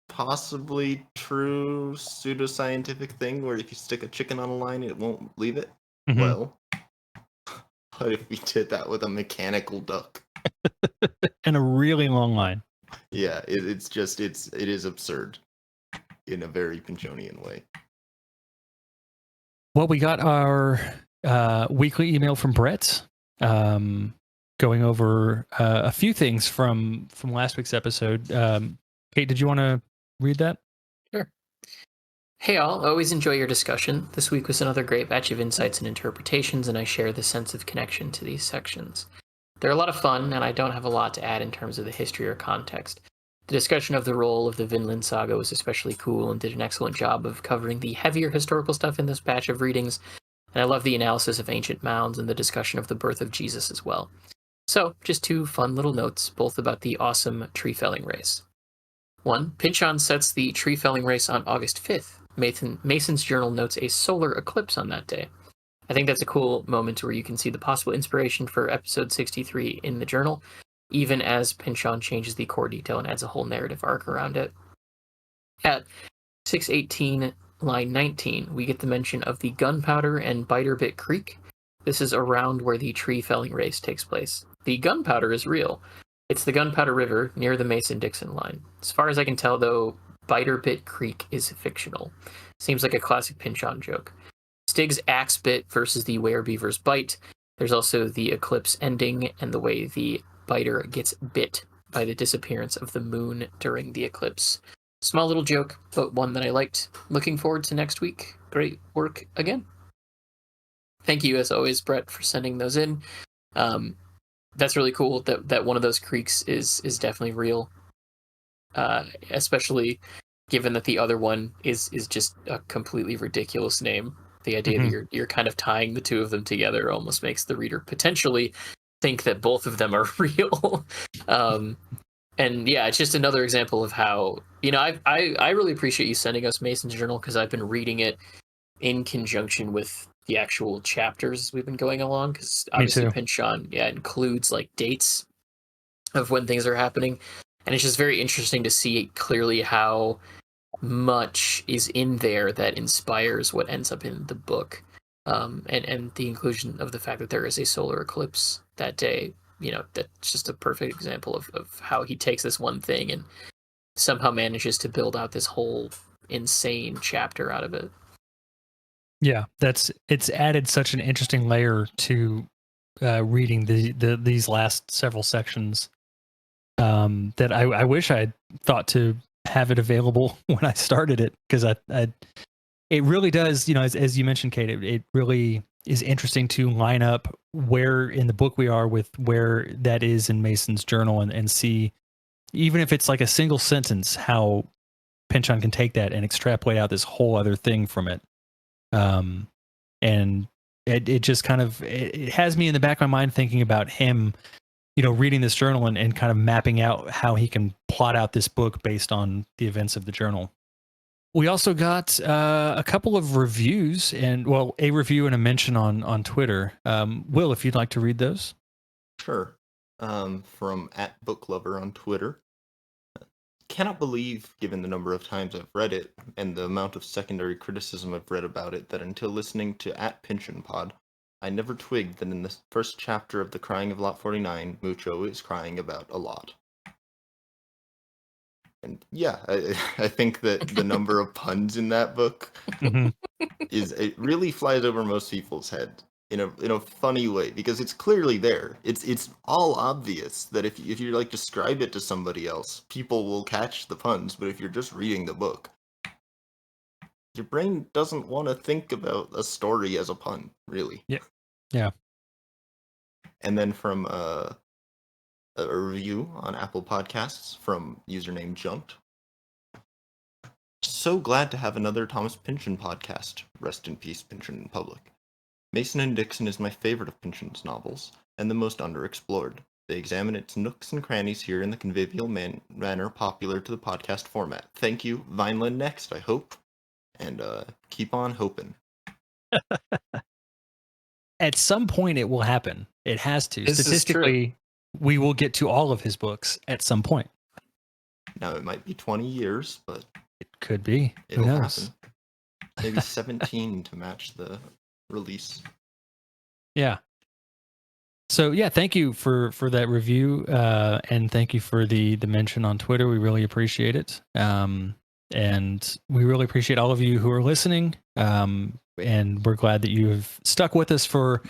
possibly true pseudoscientific thing where if you stick a chicken on a line, it won't leave it. Mhm. Well, what if we did that with a mechanical duck? And a really long line. Yeah, it is absurd in a very Pynchonian way. Well, we got our weekly email from Brett, going over a few things from last week's episode. Kate, did you want to read that? Sure. Hey all, always enjoy your discussion. This week was another great batch of insights and interpretations, and I share the sense of connection to these sections. They're a lot of fun, and I don't have a lot to add in terms of the history or context. The discussion of the role of the Vinland Saga was especially cool and did an excellent job of covering the heavier historical stuff in this batch of readings, and I love the analysis of ancient mounds and the discussion of the birth of Jesus as well. So, just two fun little notes, both about the awesome tree felling race. 1. Pynchon sets the tree felling race on August 5th. Mason's journal notes a solar eclipse on that day. I think that's a cool moment where you can see the possible inspiration for episode 63 in the journal, even as Pynchon changes the core detail and adds a whole narrative arc around it. At 618, line 19, we get the mention of the Gunpowder and Biter Creek. This is around where the tree felling race takes place. The gunpowder is real. It's the Gunpowder River near the Mason-Dixon line. As far as I can tell, though, Biter Creek is fictional. Seems like a classic Pynchon joke. Stig's axe bit versus the werebeaver's bite. There's also the eclipse ending and the way the biter gets bit by the disappearance of the moon during the eclipse. Small little joke, but one that I liked. Looking forward to next week. Great work again. Thank you, as always, Brett, for sending those in. That's really cool that one of those creeks is definitely real, especially given that the other one is just a completely ridiculous name. The idea that you're kind of tying the two of them together almost makes the reader potentially think that both of them are real. And yeah, it's just another example of how, I really appreciate you sending us Mason's Journal, because I've been reading it in conjunction with the actual chapters we've been going along, because obviously Pynchon includes like dates of when things are happening, and it's just very interesting to see clearly how much is in there that inspires what ends up in the book, and the inclusion of the fact that there is a solar eclipse that day. That's just a perfect example of how he takes this one thing and somehow manages to build out this whole insane chapter out of it. Yeah, it's added such an interesting layer to reading these last several sections, that I wish I had thought to have it available when I started it, because it really does, as you mentioned, Kate, it really is interesting to line up where in the book we are with where that is in Mason's journal, and see, even if it's like a single sentence, how Pynchon can take that and extrapolate out this whole other thing from it. And it just kind of, it has me in the back of my mind thinking about him, reading this journal and kind of mapping out how he can plot out this book based on the events of the journal. We also got a couple of reviews, a review and a mention on Twitter. Will, if you'd like to read those. Sure. From @booklover on Twitter. Cannot believe, given the number of times I've read it and the amount of secondary criticism I've read about it, that until listening to @PynchonPod, I never twigged that in the first chapter of The Crying of Lot 49, Mucho is crying about a lot. And yeah, I think that the number of puns in that book it really flies over most people's head in a funny way, because it's clearly there. It's all obvious that if you like describe it to somebody else, people will catch the puns. But if you're just reading the book, your brain doesn't want to think about a story as a pun, really. Yeah. And then from a review on Apple Podcasts from username Jumped. So glad to have another Thomas Pynchon podcast. Rest in peace, Pynchon in public. Mason and Dixon is my favorite of Pynchon's novels, and the most underexplored. They examine its nooks and crannies here in the convivial manner popular to the podcast format. Thank you. Vineland next, I hope. And keep on hoping. At some point, it will happen. It has to. This is true. Statistically, we will get to all of his books at some point. Now, it might be 20 years, but It could be. Who it'll knows? happen. Maybe 17 to match the release. Yeah. So yeah, thank you for that review, and thank you for the mention on Twitter. We really appreciate it, and we really appreciate all of you who are listening. And we're glad that you have stuck with us for.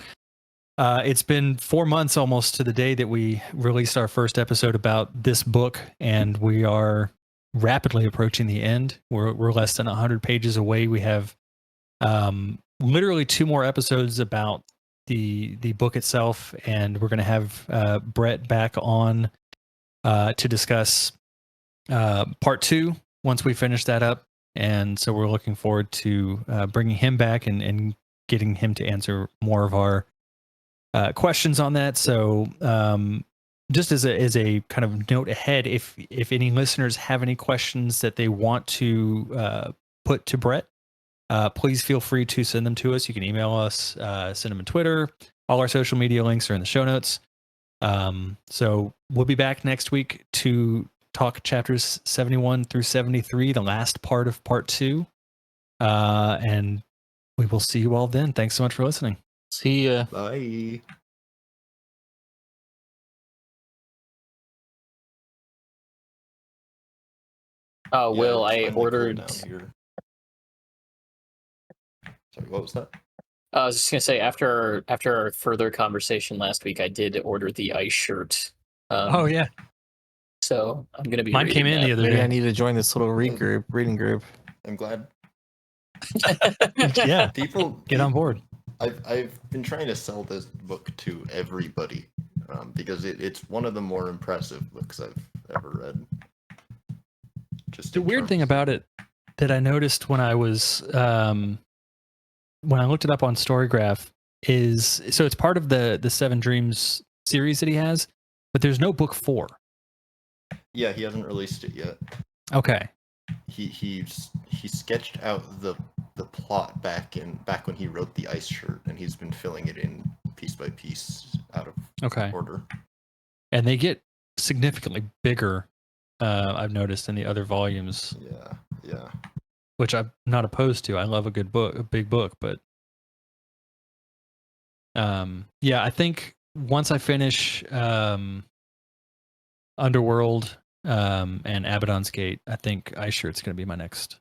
It's been 4 months almost to the day that we released our first episode about this book, and we are rapidly approaching the end. We're less than 100 pages away. We have literally 2 more episodes about the book itself, and we're going to have Brett back on to discuss part 2 once we finish that up. And so we're looking forward to bringing him back and getting him to answer more of our questions on that. So just as a kind of note ahead, if any listeners have any questions that they want to put to Brett, please feel free to send them to us. You can email us, send them on Twitter. All our social media links are in the show notes. So we'll be back next week to talk chapters 71 through 73, the last part of part 2. And we will see you all then. Thanks so much for listening. See ya. Bye. Oh, Yeah, Will, it's I finally cooled ordered. down here. Sorry, what was that? I was just gonna say after our further conversation last week, I did order the ice shirt. Yeah. So I'm gonna be. Mine came in the other Maybe I day. need to join this little reading group. I'm glad. Yeah. People Get on board. I've been trying to sell this book to everybody because it's one of the more impressive books I've ever read. Just The in weird thing terms- about it that I noticed when I was when I looked it up on Storygraph is so it's part of the Seven Dreams series that he has, but there's no book 4. Yeah, he hasn't released it yet. Okay. He sketched out the plot back when he wrote the Ice Shirt, and he's been filling it in piece by piece out of Okay. order. And they get significantly bigger, I've noticed, in the other volumes, Yeah. which I'm not opposed to. I love a good book, a big book, but yeah, I think once I finish Underworld and Abaddon's Gate, I think Ice Shirt's going to be my next.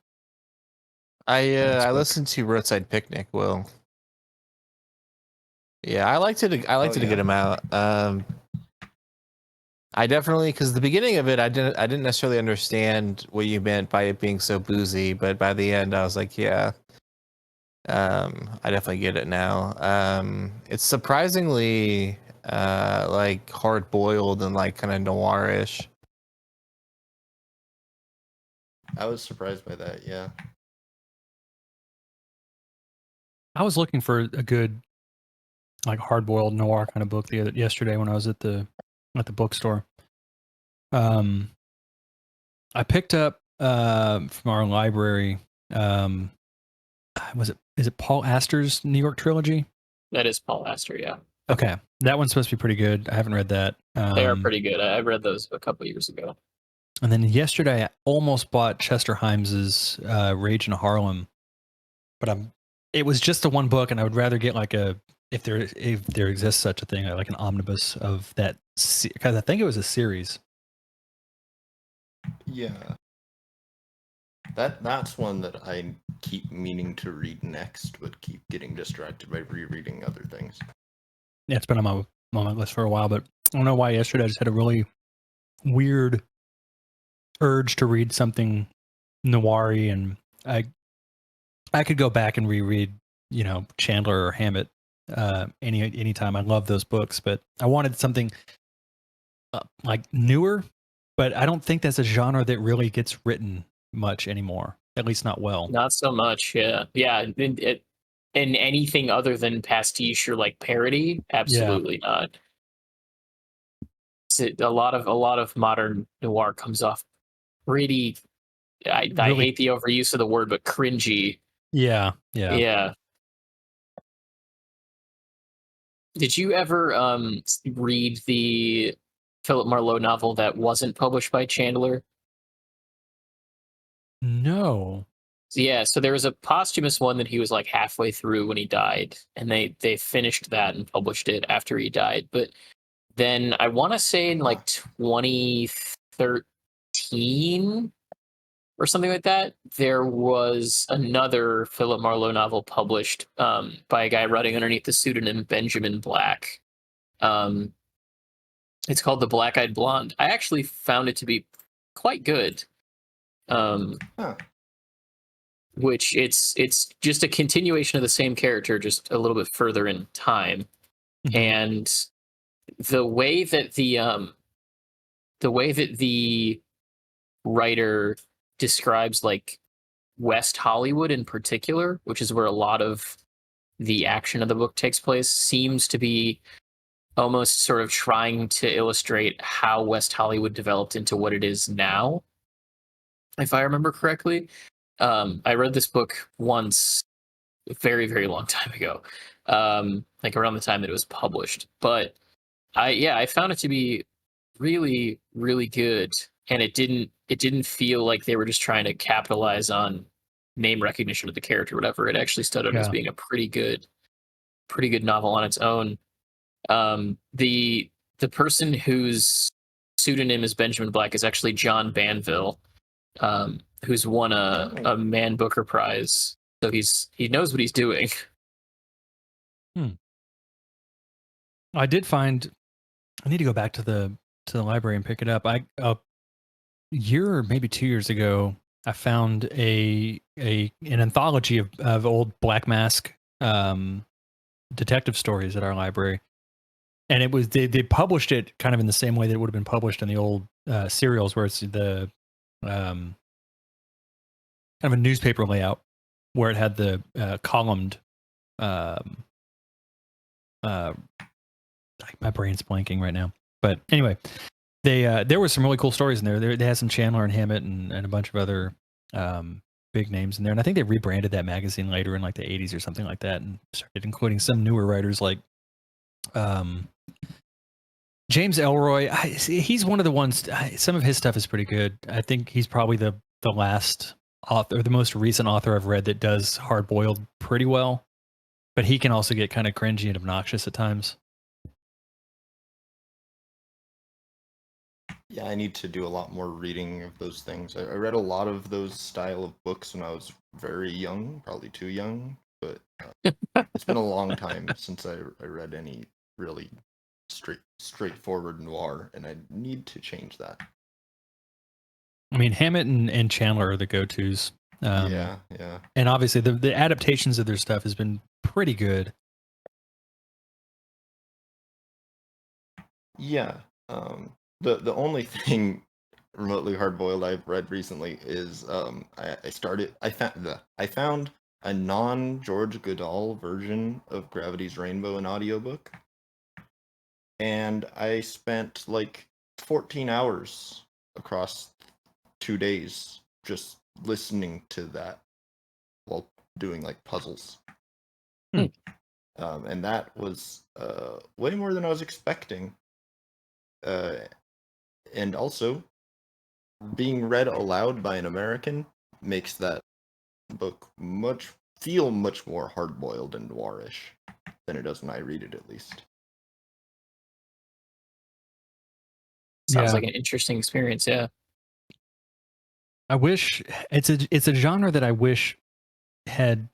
I book. listened to Roadside Picnic. Will. Yeah, I liked it. I liked it a good amount. I definitely, because the beginning of it, I didn't necessarily understand what you meant by it being so boozy, but by the end, I was like, yeah, I definitely get it now. It's surprisingly like hard boiled and like kind of noirish. I was surprised by that. Yeah. I was looking for a good, like, hard-boiled noir kind of book yesterday when I was at the bookstore. I picked up from our library. Is it Paul Astor's New York trilogy? That is Paul Astor, yeah. Okay, that one's supposed to be pretty good. I haven't read that. They are pretty good. I read those a couple years ago. And then yesterday, I almost bought Chester Himes's Rage in Harlem, but it was just the one book, and I would rather get like if there exists such a thing, like an omnibus of that, because I think it was a series. Yeah. That's one that I keep meaning to read next, but keep getting distracted by rereading other things. Yeah, it's been on my list for a while, but I don't know why yesterday I just had a really weird urge to read something noir-y, and I could go back and reread, Chandler or Hammett anytime. I love those books, but I wanted something like newer, but I don't think that's a genre that really gets written much anymore, at least not well. Not so much, yeah. Yeah, in anything other than pastiche or like parody, absolutely not. A lot of modern noir comes off pretty. I Really? hate the overuse of the word, but cringy. Yeah. Yeah. Did you ever read the Philip Marlowe novel that wasn't published by Chandler? No. Yeah, so there was a posthumous one that he was like halfway through when he died, and they finished that and published it after he died. But then I want to say in like 2013 or something like that, there was another Philip Marlowe novel published by a guy writing underneath the pseudonym Benjamin Black. Um, it's called The Black-Eyed Blonde. I actually found it to be quite good. Huh. Which it's just a continuation of the same character, just a little bit further in time. Mhm. And the way that the writer describes like West Hollywood in particular, which is where a lot of the action of the book takes place, seems to be almost sort of trying to illustrate how West Hollywood developed into what it is now, if I remember correctly. I read this book once, a very, very long time ago, like around the time that it was published. But I found it to be really, really good, and it didn't feel like they were just trying to capitalize on name recognition of the character, or whatever. It actually stood out as Yeah. being a pretty good novel on its own. The person whose pseudonym is Benjamin Black is actually John Banville, who's won a Man Booker Prize. So he knows what he's doing. I did find. I need to go back to the library and pick it up. A year or maybe 2 years ago, I found an anthology of old Black Mask detective stories at our library, and it was they published it kind of in the same way that it would have been published in the old serials, where it's the kind of a newspaper layout, where it had the columned. My brain's blanking right now, but anyway, there were some really cool stories in there. They had some Chandler and Hammett and a bunch of other big names in there. And I think they rebranded that magazine later in like the 80s or something like that, and started including some newer writers like James Elroy. He's one of the ones. Some of his stuff is pretty good. I think he's probably the last author, the most recent author I've read that does hard boiled pretty well. But he can also get kind of cringy and obnoxious at times. Yeah, I need to do a lot more reading of those things. I read a lot of those style of books when I was very young, probably too young, but it's been a long time since I read any really straightforward noir, and I need to change that. I mean, Hammett and Chandler are the go-tos. Yeah. And obviously, the adaptations of their stuff has been pretty good. Yeah. The only thing remotely hard-boiled I've read recently is I found a non-George Goodall version of Gravity's Rainbow in audiobook, and I spent like 14 hours across 2 days just listening to that while doing like puzzles. And that was way more than I was expecting. And also, being read aloud by an American makes that book feel much more hard-boiled and noirish than it does when I read it, at least. Sounds like an interesting experience. Yeah. I wish it's a genre that I wish had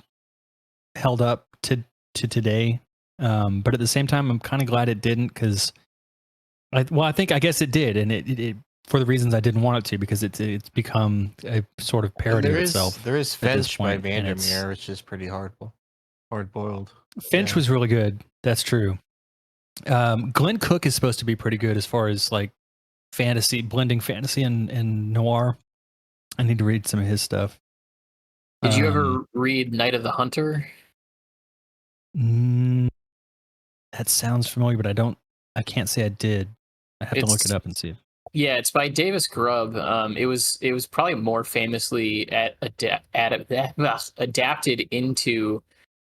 held up to today, but at the same time, I'm kind of glad it didn't, because I guess it did, and it for the reasons I didn't want it to, because it's become a sort of parody of itself. There is at this Finch by point, and Vandermeer, which is pretty hard boiled. Finch was really good. That's true. Glenn Cook is supposed to be pretty good as far as like blending fantasy and noir. I need to read some of his stuff. Did you ever read Night of the Hunter? Mm, that sounds familiar, but I can't say I did. I have to look it It's up and see. Yeah, it's by Davis Grubb. It was probably more famously adapted into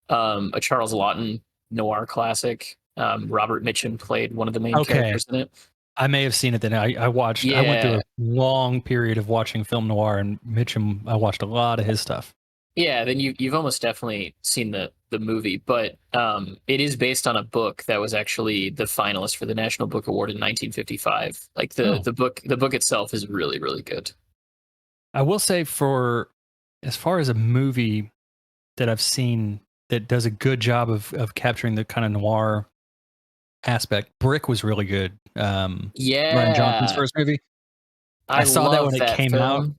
a Charles Laughton noir classic. Robert Mitchum played one of the main Okay. characters in it. I may have seen it then. I went through Yeah, a long period of watching film noir, and Mitchum, I watched a lot of his stuff. yeah. Then you've almost definitely seen the movie, but it is based on a book that was actually the finalist for the National Book Award in 1955. Like Oh. the book itself is really really good. I will say, for as far as a movie that I've seen that does a good job of capturing the kind of noir aspect, Brick was really good. Ryan Johnson's Yeah, first movie. I saw that love when it that came out. film.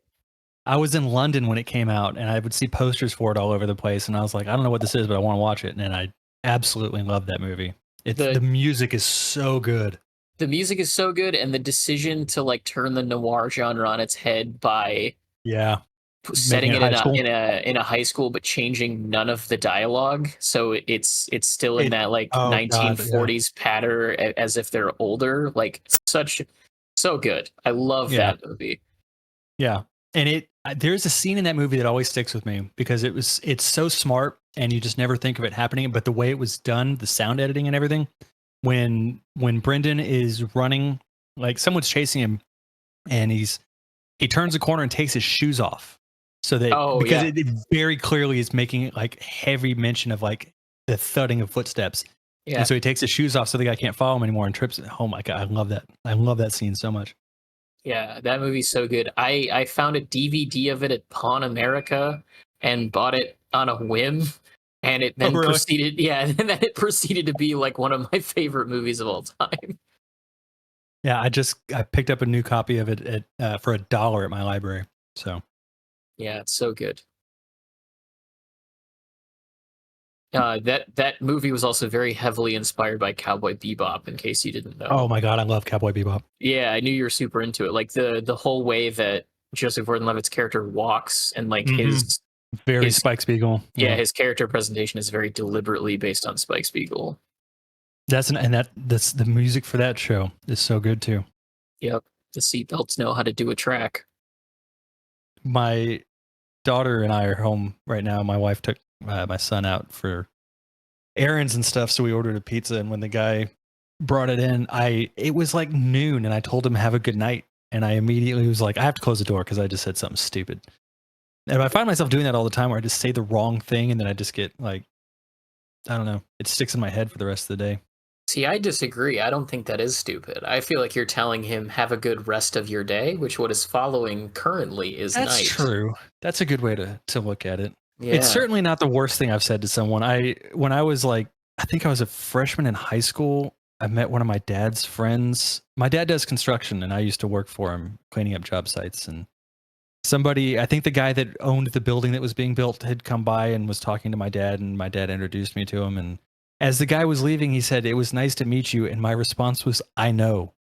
I was in London when it came out, and I would see posters for it all over the place, and I was like, I don't know what this is, but I want to watch it. And I absolutely love that movie. The music is so good. The music is so good, and the decision to like turn the noir genre on its head by setting Making it high school. in a high school, but changing none of the dialogue, so it's still in that like 1940s patter as if they're older. Like so good. I love that movie. Yeah, and there's a scene in that movie that always sticks with me because it's so smart, and you just never think of it happening. But the way it was done, the sound editing and everything, when Brendan is running, like someone's chasing him, and he turns the corner and takes his shoes off. So that it very clearly is making like heavy mention of like the thudding of footsteps. Yeah. And so he takes his shoes off so the guy can't follow him anymore and trips. Oh my God, I love that. I love that scene so much. Yeah, that movie's so good. I found a DVD of it at Pawn America and bought it on a whim, and it then proceeded. Yeah, and then it proceeded to be like one of my favorite movies of all time. Yeah, I picked up a new copy of it for $1 at my library. So. Yeah, it's so good. That movie was also very heavily inspired by Cowboy Bebop, in case you didn't know. Oh my God, I love Cowboy Bebop. Yeah, I knew you were super into it. Like the whole way that Joseph Gordon-Levitt's character walks, and like his Spike Spiegel. Yeah, his character presentation is very deliberately based on Spike Spiegel. That's the music for that show is so good too. Yep, the seatbelts know how to do a track. My daughter and I are home right now. My wife took my son out for errands and stuff, so we ordered a pizza. And when the guy brought it in, it was like noon, and I told him have a good night, and I immediately was like, I have to close the door because I just said something stupid. And I find myself doing that all the time, where I just say the wrong thing, and then I just get like, I don't know, it sticks in my head for the rest of the day. See, I disagree. I don't think that is stupid. I feel like you're telling him have a good rest of your day, which what is following currently is night. That's true. That's a good way to look at it. Yeah. It's certainly not the worst thing I've said to someone. When I was like, I think I was a freshman in high school, I met one of my dad's friends. My dad does construction, and I used to work for him, cleaning up job sites. And I think the guy that owned the building that was being built had come by and was talking to my dad, and my dad introduced me to him. And as the guy was leaving, he said, "It was nice to meet you." And my response was, "I know."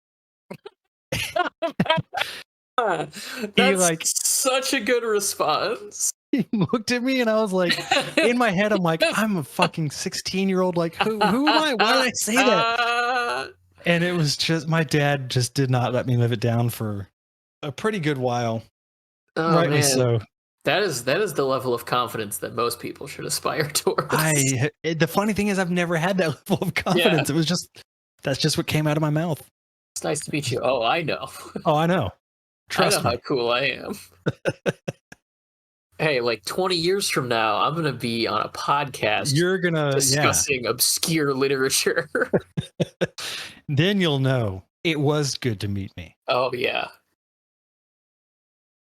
That's such a good response. He looked at me, and I was like, in my head, I'm like, I'm a fucking 16-year-old. Like, who am I? Why did I say that? And it was just, my dad just did not let me live it down for a pretty good while. Oh, Rightly man. so. That is the level of confidence that most people should aspire towards. The funny thing is, I've never had that level of confidence. Yeah. That's just what came out of my mouth. It's nice to meet you. Oh, I know. Oh, I know. Trust me. How cool I am. Hey, like 20 years from now, I'm going to be on a podcast. You're going to discussing obscure literature. Then you'll know it was good to meet me. Oh, yeah.